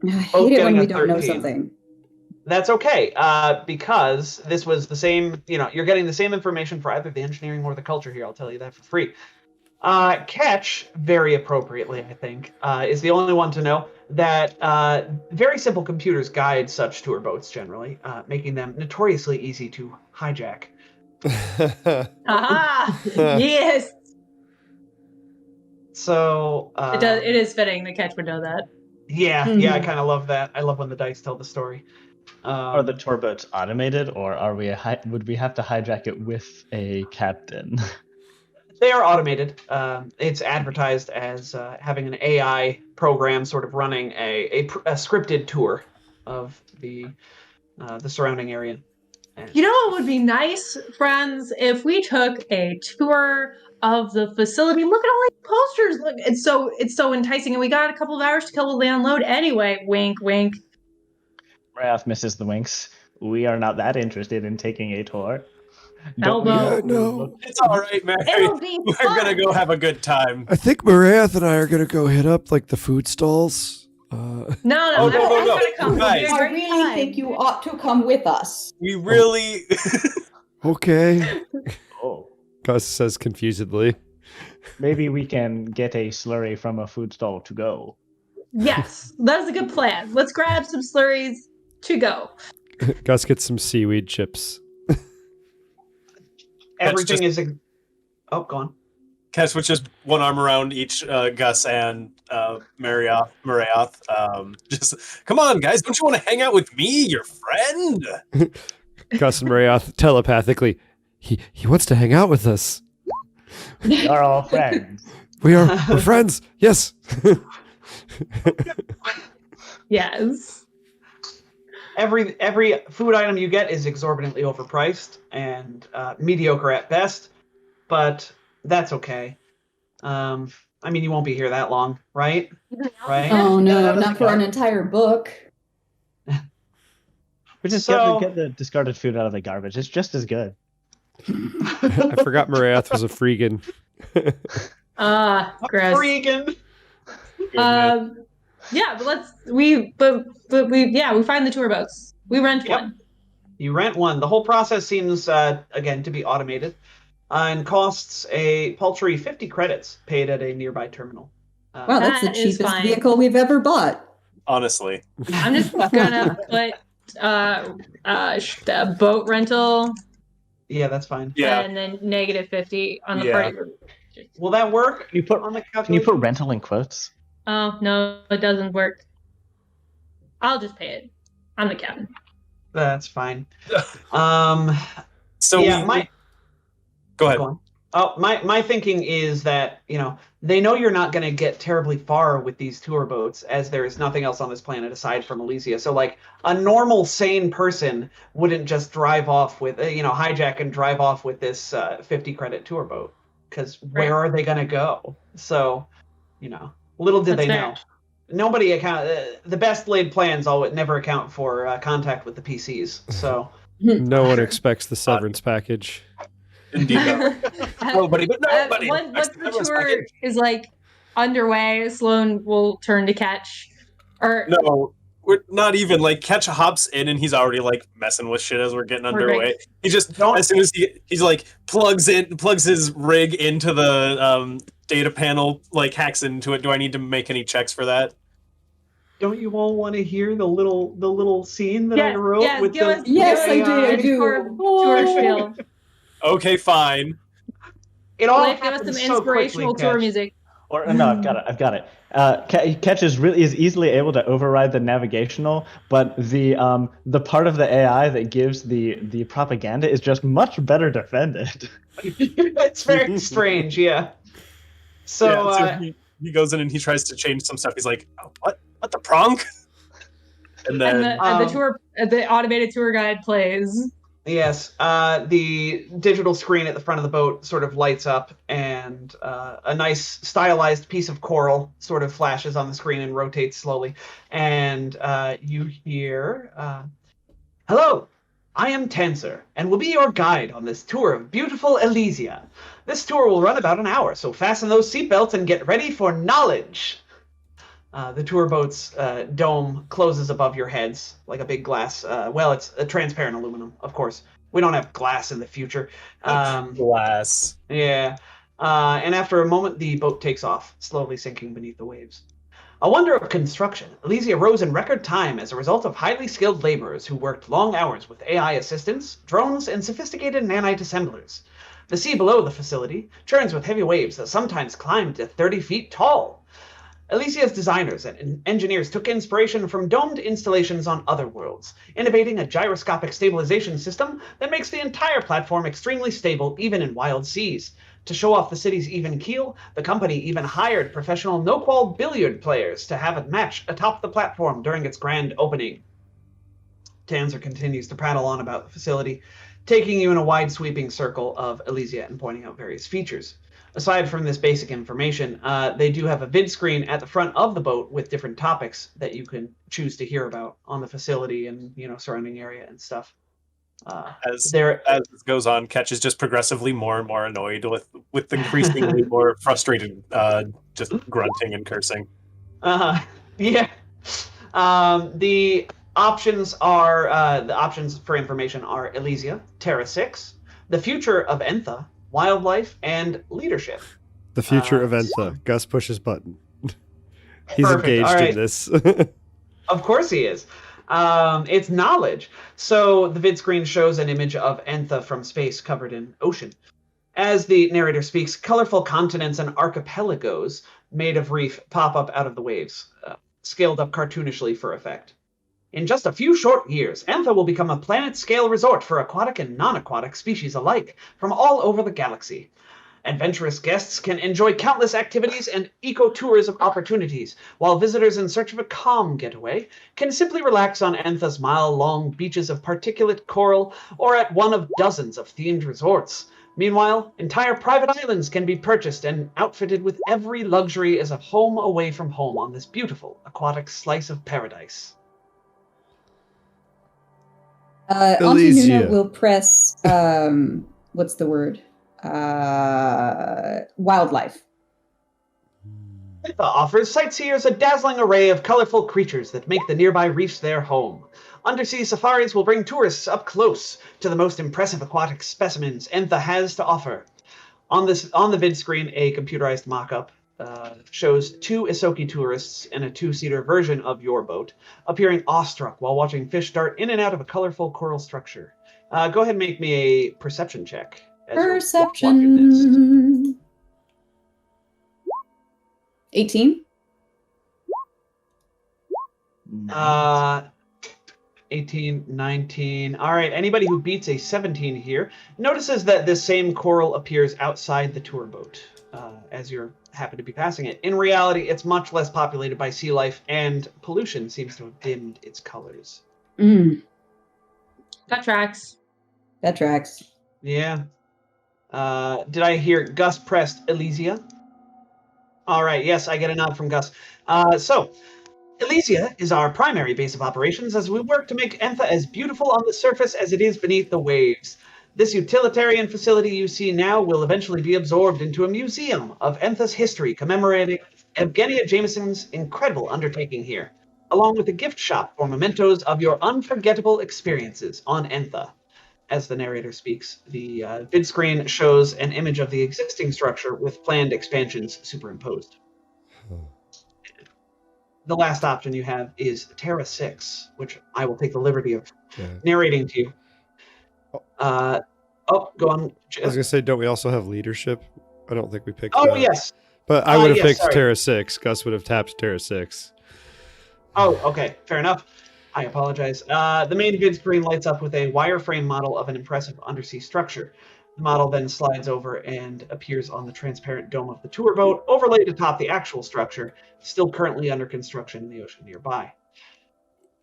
I hate it when we don't know
13.
something.
That's okay, because this was the same, you're getting the same information for either the engineering or the culture here. I'll tell you that for free. Ketch, very appropriately, I think, is the only one to know that very simple computers guide such tour boats generally, making them notoriously easy to hijack.
Aha! Yes!
So...
it is fitting that Ketch would know that.
Yeah, I kind of love that. I love when the dice tell the story.
Are the tour boats automated, or would we have to hijack it with a captain?
They are automated. It's advertised as having an AI program sort of running a scripted tour of the surrounding area.
You know what would be nice, friends, if we took a tour of the facility? Look at all these posters. Look, it's so enticing, and we got a couple of hours to kill while they unload anyway. Wink, wink.
Raph misses the winks. We are not that interested in taking a tour.
Elbow.
No.
It's all right, Mary.
It'll be
We're
fun.
gonna go have a good time.
I think Marath and I are gonna go hit up like the food stalls.
No,
Oh, no,
I'm
no.
gonna come.
Guys.
It'll be a
I
great
really
time.
think you ought to come with us.
We really.
Okay.
Oh,
Gus says confusedly.
maybe we can get a slurry from a food stall to go.
Yes, that's a good plan. Let's grab some slurries to go.
Gus gets some seaweed chips.
Everything is... Oh, go on.
Catch with just one arm around each Gus and Marayoth. Just come on, guys! Don't you want to hang out with me, your friend?
Gus and Marath telepathically. He wants to hang out with us.
We are all friends.
We're friends. Yes.
Yes.
Every food item you get is exorbitantly overpriced and mediocre at best, but that's okay. I mean, you won't be here that long, right? Right?
Oh no,
That doesn't
not for an
count.
entire book.
We just
So-
get the discarded food out of the garbage. It's just as good.
I forgot Marath was a freegan.
Gross.
Freaking.
Yeah, but we find the tour boats. We rent
Yep.
one.
You rent one. The whole process seems, again, to be automated and costs a paltry 50 credits paid at a nearby terminal.
Wow, that's the
That is
cheapest
fine.
vehicle we've ever bought.
Honestly,
I'm just gonna put the boat rental
Yeah, that's fine.
yeah.
and then negative 50 on the
Yeah.
party group.
Will that work
Can you put
on the
Can you
calculation?
put rental in quotes?
Oh no, it doesn't work. I'll just pay it. I'm the captain.
That's fine.
So
Yeah,
we Go ahead.
Go on. Oh, my thinking is that, they know you're not going to get terribly far with these tour boats, as there is nothing else on this planet aside from Elysia. So, like, a normal, sane person wouldn't just drive off with, hijack and drive off with this 50 credit tour boat, because where are they going to go? So, little did
That's
they
fair.
know. Nobody the best laid plans never account for contact with the PCs. So,
No one expects the severance package.
Indeed. Nobody, but nobody.
Once the tour is like underway, Sloan will turn to Catch. Or
No, we're not even like Catch hops in and he's already like messing with shit as we're getting underway. He just as soon as he's like plugs his rig into the data panel, like hacks into it. Do I need to make any checks for that?
don't you all want to hear the little scene that I wrote?
Yes,
with
give us,
Yes, I do. I
a
do.
tour spiel.
Okay, fine.
It all
Leif, give us
happened
some
so
inspirational
quickly,
tour
Catch.
music.
Or no, I've got it. Catch is easily able to override the navigational, but the part of the AI that gives the propaganda is just much better defended.
It's very strange, yeah. So,
he goes in and he tries to change some stuff. He's like, oh, what the pronk? And then
The automated tour guide plays.
yes, the digital screen at the front of the boat sort of lights up, and a nice stylized piece of coral sort of flashes on the screen and rotates slowly. And you hear, "Hello, I am Tanser, and will be your guide on this tour of beautiful Elysia. This tour will run about an hour, so fasten those seatbelts and get ready for knowledge." The tour boat's dome closes above your heads like a big glass. It's a transparent aluminum, of course. We don't have glass in the future.
glass.
Yeah. And after a moment, the boat takes off, slowly sinking beneath the waves. A wonder of construction, Elysia rose in record time as a result of highly skilled laborers who worked long hours with AI assistants, drones, and sophisticated nanite assemblers. The sea below the facility churns with heavy waves that sometimes climb to 30 feet tall. Elysia's designers and engineers took inspiration from domed installations on other worlds, innovating a gyroscopic stabilization system that makes the entire platform extremely stable even in wild seas. To show off the city's even keel, the company even hired professional no-qual billiard players to have a match atop the platform during its grand opening. Tanzer continues to prattle on about the facility, taking you in a wide sweeping circle of Elysia and pointing out various features. Aside from this basic information, they do have a vid screen at the front of the boat with different topics that you can choose to hear about on the facility and surrounding area and stuff.
As this goes on, Catch is just progressively more and more annoyed with increasingly more frustrated, just grunting and cursing.
Yeah. The options for information are Elysia, Terra 6, the future of Entha, wildlife, and leadership.
The future of Entha. Gus pushes button. He's
Perfect.
engaged
All right.
in this.
Of course he is. It's knowledge. So the vid screen shows an image of Entha from space covered in ocean. As the narrator speaks, colorful continents and archipelagos made of reef pop up out of the waves, scaled up cartoonishly for effect. In just a few short years, Entha will become a planet-scale resort for aquatic and non-aquatic species alike from all over the galaxy. Adventurous guests can enjoy countless activities and eco-tourism opportunities, while visitors in search of a calm getaway can simply relax on Entha's mile-long beaches of particulate coral or at one of dozens of themed resorts. Meanwhile, entire private islands can be purchased and outfitted with every luxury as a home away from home on this beautiful aquatic slice of paradise.
Auntie
Elysia.
Nuna will press, what's the word? Wildlife.
Entha offers sightseers a dazzling array of colorful creatures that make the nearby reefs their home. Undersea safaris will bring tourists up close to the most impressive aquatic specimens Entha has to offer. On the vid screen, a computerized mock-up shows two Isoki tourists in a two-seater version of your boat, appearing awestruck while watching fish dart in and out of a colorful coral structure. Go ahead and make me a perception check. as you're watching this.
Perception. 18.
18, 19. All right, anybody who beats a 17 here notices that this same coral appears outside the tour boat as you're happen to be passing it. In reality, it's much less populated by sea life, and pollution seems to have dimmed its colors.
That tracks.
That tracks.
Yeah. Did I hear Gus pressed Elysia? All right, yes, I get a nod from Gus. So, Elysia is our primary base of operations as we work to make Entha as beautiful on the surface as it is beneath the waves. This utilitarian facility you see now will eventually be absorbed into a museum of Entha's history commemorating Evgenia Jameson's incredible undertaking here, along with a gift shop for mementos of your unforgettable experiences on Entha. As the narrator speaks, the vid screen shows an image of the existing structure with planned expansions superimposed. The last option you have is Terra 6, which I will take the liberty of narrating to you. Go on.
I was gonna say, don't we also have leadership? I don't think we picked.
Oh,
that.
yes.
But I would have
yes,
picked
sorry.
Terra 6. Gus would have tapped Terra 6.
Oh, okay. Fair enough. I apologize. The main vid screen lights up with a wireframe model of an impressive undersea structure. The model then slides over and appears on the transparent dome of the tour boat, overlaid atop the actual structure, still currently under construction in the ocean nearby.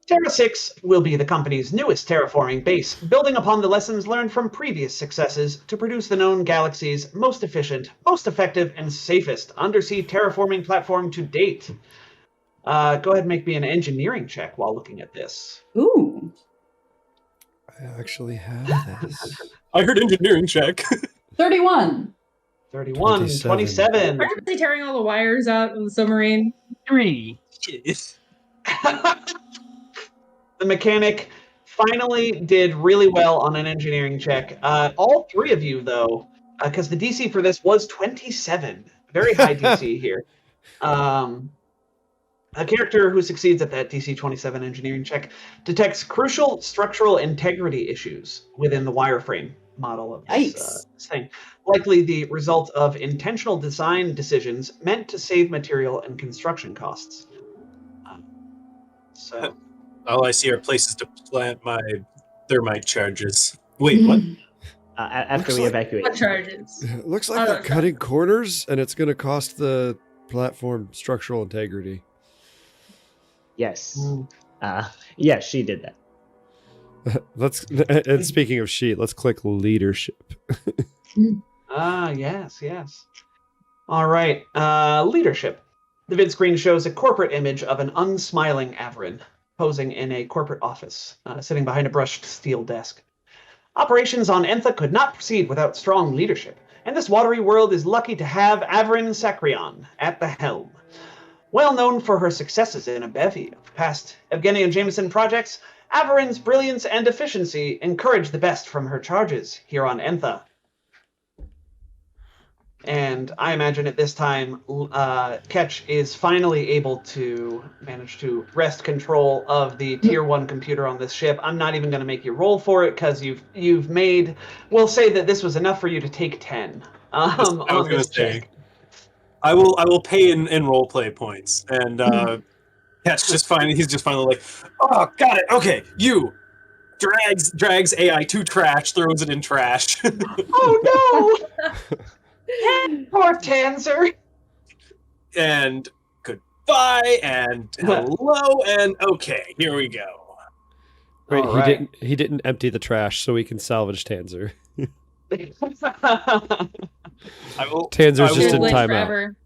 Terra 6 will be the company's newest terraforming base, building upon the lessons learned from previous successes to produce the known galaxy's most efficient, most effective, and safest undersea terraforming platform to date. Go ahead and make me an engineering check while looking at this.
Ooh.
I actually have this.
I heard engineering check.
31.
31,
27.
27.
Are they tearing all the wires out of the submarine?
3.
The mechanic finally did really well on an engineering check. All three of you, though, because the DC for this was 27. Very high DC here. A character who succeeds at that DC 27 engineering check detects crucial structural integrity issues within the wireframe model of this thing, likely the result of intentional design decisions meant to save material and construction costs. So
All I see are places to plant my thermite charges. Wait, what?
After we
like-
evacuate.
What charges?
It looks like they're cutting corners, and it's going to cost the platform structural integrity.
Yes. Yes, she did that.
And speaking of sheet, let's click leadership.
Yes. All right, leadership. The vid screen shows a corporate image of an unsmiling Averin posing in a corporate office, sitting behind a brushed steel desk. Operations on Entha could not proceed without strong leadership, and this watery world is lucky to have Averin Sacrion at the helm. Well known for her successes in a bevy of past Evgenia Jameson projects, Averin's brilliance and efficiency encourage the best from her charges here on Entha. And I imagine at this time, Ketch is finally able to manage to wrest control of the Tier 1 computer on this ship. I'm not even going to make you roll for it because you've made... We'll say that this was enough for you to take 10
I was
on
going
this
to say,
check.
I will pay in role play points, and Cat's just finally like, oh, got it. Okay, you drags AI to trash, throws it in trash.
Oh no! Poor Tanzer.
And goodbye, and hello, and okay, here we go.
Wait,
All right.
he didn't empty the trash, so we can salvage Tanzer. Tanzer's just in
Live
timeout.
forever.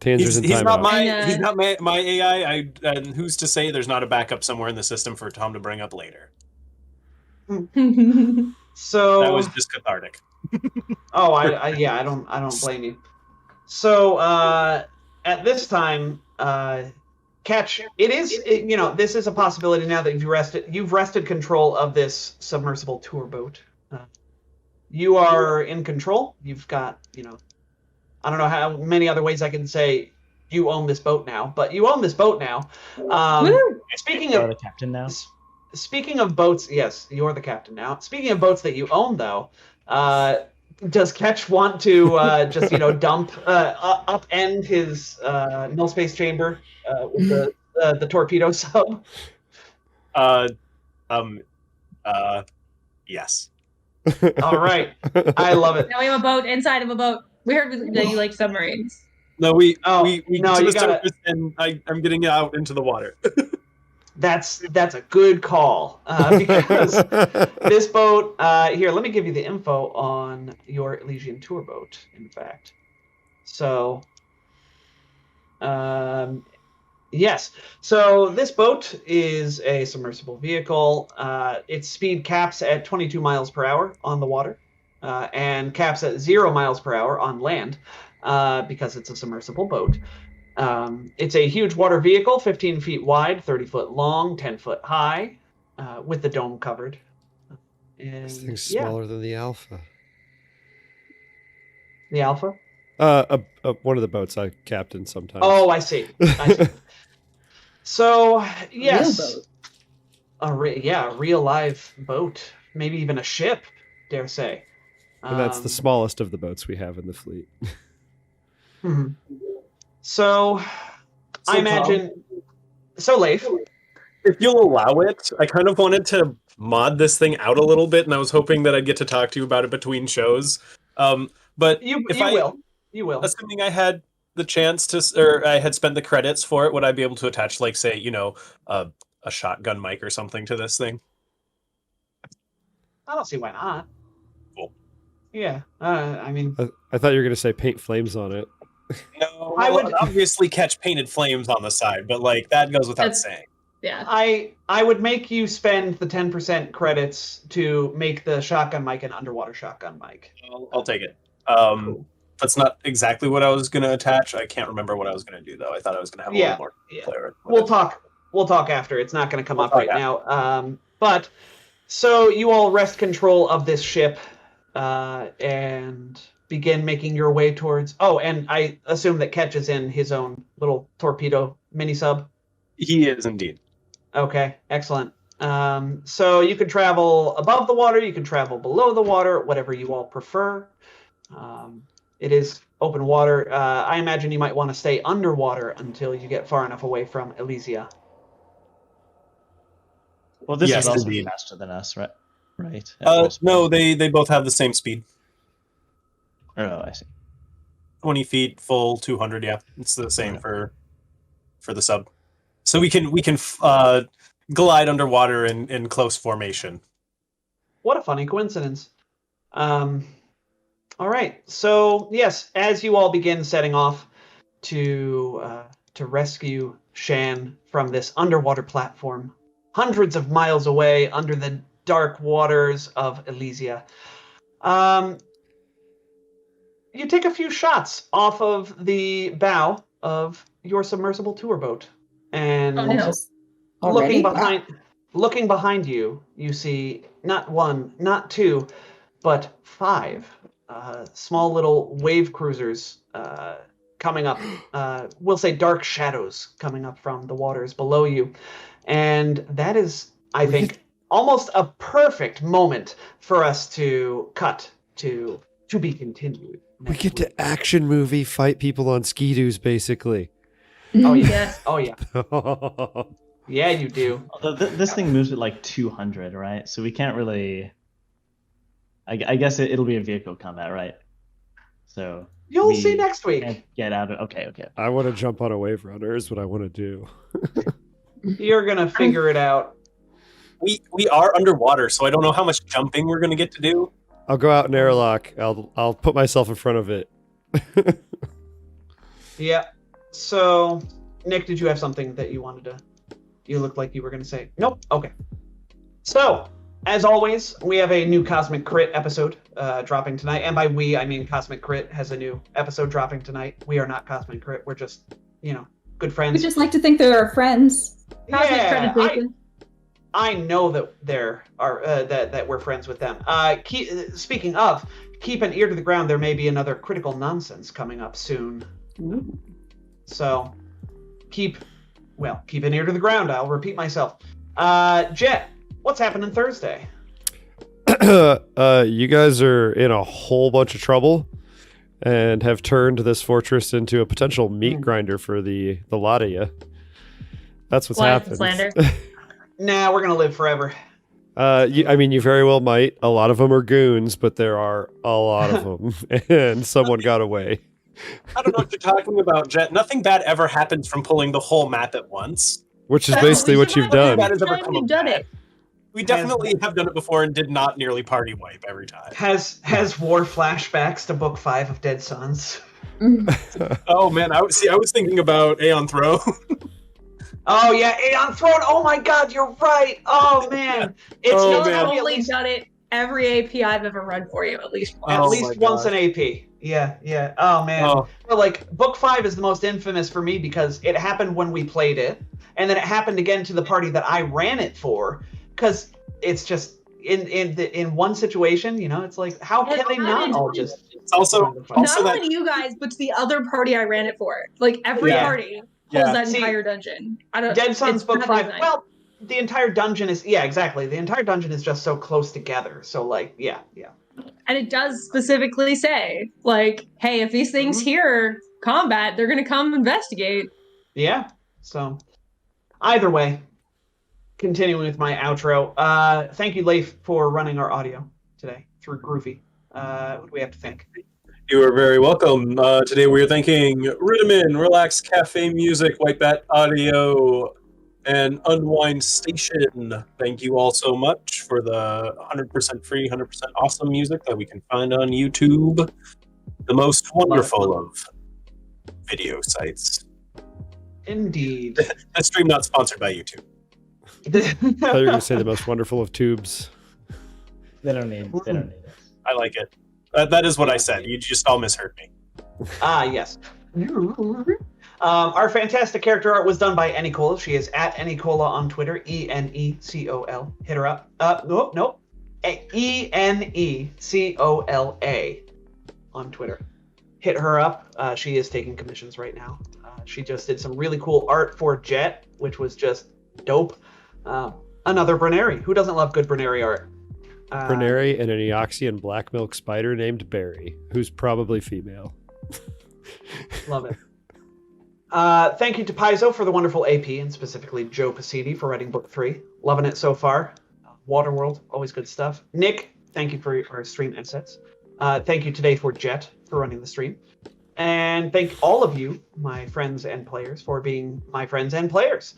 Tanzer's in
He's not
timeout.
he's not my AI. And who's to say there's not a backup somewhere in the system for Tom to bring up later?
So
That was just cathartic.
Oh, I don't blame you. So at this time, Catch, this is a possibility now that you've wrested control of this submersible tour boat. You are in control. You've got, I don't know how many other ways I can say you own this boat now, but you own this boat now. Speaking
You're
of
the captain now.
Speaking of boats, yes, you're the captain now. Speaking of boats that you own, though, does Ketch want to just dump upend his null space chamber with the torpedo sub?
Yes.
All right. I love it.
Now we have a boat inside of a boat. We heard that you like submarines.
No, we
Oh,
we
no,
get to
you
the
gotta-
surface, and I'm getting out into the water.
That's a good call because this boat. Here, let me give you the info on your Elysian tour boat. In fact, so yes, so this boat is a submersible vehicle. Its speed caps at 22 miles per hour on the water, and caps at 0 miles per hour on land, because it's a submersible boat. It's a huge water vehicle, 15 feet wide, 30 foot long, 10 foot high, with the dome covered. And
This thing's
yeah,
smaller than the Alpha.
the Alpha.
One of the boats I captain sometimes.
Oh, I see. I see. So yes,
Real boat.
a real live boat, maybe even a ship, dare say.
And that's the smallest of the boats we have in the fleet.
Mhm. So, I
Tom,
imagine. So, Leif.
if you'll allow it, I kind of wanted to mod this thing out a little bit, and I was hoping that I'd get to talk to you about it between shows. But
You
if
you will.
assuming I had the chance to, or I had spent the credits for it, would I be able to attach, like, say, a shotgun mic or something to this thing?
I don't see why not.
Cool.
Yeah, I mean,
I thought you were going to say paint flames on it.
No,
I would-
obviously catch painted flames on the side, but like that goes without
That's-
saying.
Yeah.
I would make you spend the 10% credits to make the shotgun mic an underwater shotgun mic.
I'll take it.
Cool.
That's not exactly what I was going to attach. I can't remember what I was going to do though. I thought I was going to have a
Yeah,
little more
yeah.
flair.
We'll talk. We'll talk after. It's not going to come
We'll
up
talk
right now. But so you all wrest control of this ship, and begin making your way towards. Oh, and I assume that Ketch is in his own little torpedo mini sub.
He is indeed.
Okay, excellent. So you can travel above the water, you can travel below the water, whatever you all prefer. It is open water. I imagine you might want to stay underwater until you get far enough away from Elysia.
Well, this
Yes,
is also
indeed.
faster than us, right? Right. at full speed.
No, they both have the same speed.
Oh, I see.
20 feet, full 200. Yeah, it's the same for the sub. So we can glide underwater in close formation.
What a funny coincidence. All right. So yes, as you all begin setting off to rescue Shan from this underwater platform, hundreds of miles away under the dark waters of Elysia, you take a few shots off of the bow of your submersible tour boat, and
Oh, no.
looking
Already?
looking behind you, you see not one, not two, but 5 small little wave cruisers coming up. We'll say dark shadows coming up from the waters below you, and that is, I think, almost a perfect moment for us to cut to be continued.
We get to action movie fight people on ski-doos, basically.
Oh yeah.
Yeah.
Oh yeah. Yeah, you do.
Although this thing moves at like 200, right? So we can't really. I guess it'll be a vehicle combat, right? So
You'll
we
see next week.
can't get out of. Okay.
I want to jump on a wave runner is what I want to do.
You're gonna figure it out.
We are underwater, so I don't know how much jumping we're going to get to do.
I'll go out in airlock. I'll put myself in front of it.
Yeah. So, Nick, did you have something that you wanted to? You looked like you were going to say. Nope. Okay. So, as always, we have a new Cosmic Crit episode dropping tonight, and by we I mean Cosmic Crit has a new episode dropping tonight. We are not Cosmic Crit. We're just, good friends.
We just like to think they're our friends.
Cosmic
Yeah,
accreditation.
I know that there are that we're friends with them. Speaking of, keep an ear to the ground. There may be another critical nonsense coming up soon.
Ooh.
So keep an ear to the ground. I'll repeat myself. Jet, what's happening Thursday?
You guys are in a whole bunch of trouble and have turned this fortress into a potential meat grinder for the lot of you. That's what's
Why?
happened.
Slander?
Nah, we're gonna live forever.
I mean, you very well might. A lot of them are goons, but there are a lot of them, and someone got away.
I don't know what you're talking about, Jet. Nothing bad ever happens from pulling the whole map at once.
Which is
No,
basically
we
what you've
survived
done.
That has ever
Time
come
we've
of
done
that.
it.
We definitely have done it before and did not nearly party wipe every time.
Has war flashbacks to Book 5 of Dead Sons.
Oh man, I was thinking about Aeon Throw.
Oh yeah, Aeon Throne. Oh my God, you're right. Oh man, it's
Oh,
Y'all
man.
have
at
only
least,
done it every AP I've ever run for you, at least once.
at
Oh
least
my
once
God.
an AP. Yeah. Oh man.
Oh.
But like Book 5 is the most infamous for me because it happened when we played it, and then it happened again to the party that I ran it for, because it's just in one situation, you know, it's like how can they not all just?
It's also
Not
that
only you guys, but to the other party I ran it for. Like every
Yeah.
party pulls
Yeah.
that
See,
entire dungeon. I don't.
Dead Sons
it's
Book
not
5.
designed.
Well, the entire dungeon is exactly. The entire dungeon is just so close together. So like yeah.
And it does specifically say, like, hey, if these things
Mhm.
hear combat, they're gonna come investigate.
Yeah. So either way, continuing with my outro. Thank you, Leif, for running our audio today through Groovy. What do we have to thank?
You are very welcome. Today we are thanking Rittamin, Relax Cafe Music, White Bat Audio, and Unwind Station. Thank you all so much for the 100% free, 100% awesome music that we can find on YouTube. The most wonderful of video sites.
Indeed.
That stream not sponsored by YouTube.
I thought you were going to say the most wonderful of tubes.
They don't need it.
I like it. That is what I said. You just all misheard me.
Yes. Our fantastic character art was done by Enicola. She is at Enicola on Twitter, ENECOL. Hit her up. Nope. ENECOLA on Twitter. Hit her up. She is taking commissions right now. She just did some really cool art for Jet, which was just dope. Another Bruneri. Who doesn't love good Bruneri art?
Bruneri and an Eoxian black milk spider named Barry, who's probably female.
Love it. Thank you to Paizo for the wonderful AP, and specifically Joe Pasidi for writing book 3. Loving it so far. Waterworld, always good stuff. Nick, thank you for your stream assets. Thank you today for Jet for running the stream. And thank all of you, my friends and players, for being my friends and players.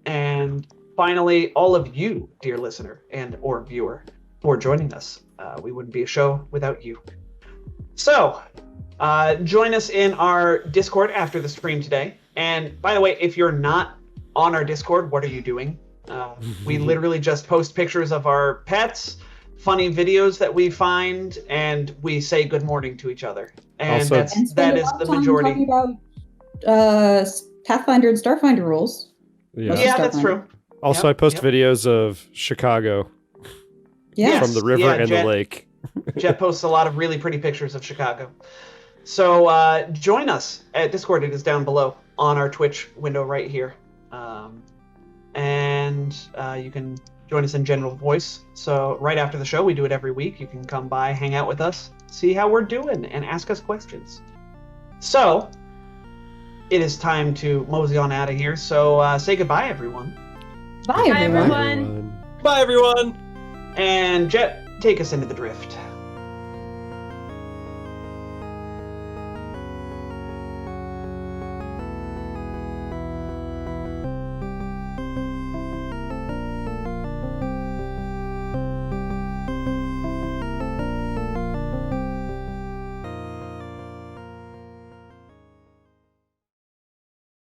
And finally, all of you, dear listener and or viewer, for joining us. We wouldn't be a show without you. So, join us in our Discord after the stream today. And by the way, if you're not on our Discord, what are you doing? We literally just post pictures of our pets, funny videos that we find, and we say good morning to each other. And
Also-
that is the majority.
Talking about Pathfinder and Starfinder rules.
Yeah.
Yeah, that's true.
Also,
Yep,
I post
yep.
videos of Chicago
Yes.
from the river
Yeah,
and
Jet-
the lake.
Jet posts a lot of really pretty pictures of Chicago. So join us at Discord. It is down below on our Twitch window right here. And you can join us in general voice. So right after the show, we do it every week. You can come by, hang out with us, see how we're doing, and ask us questions. So it is time to mosey on out of here. So say goodbye, everyone.
Bye, everyone.
everyone.
Bye, everyone.
And Jet, take us into the drift.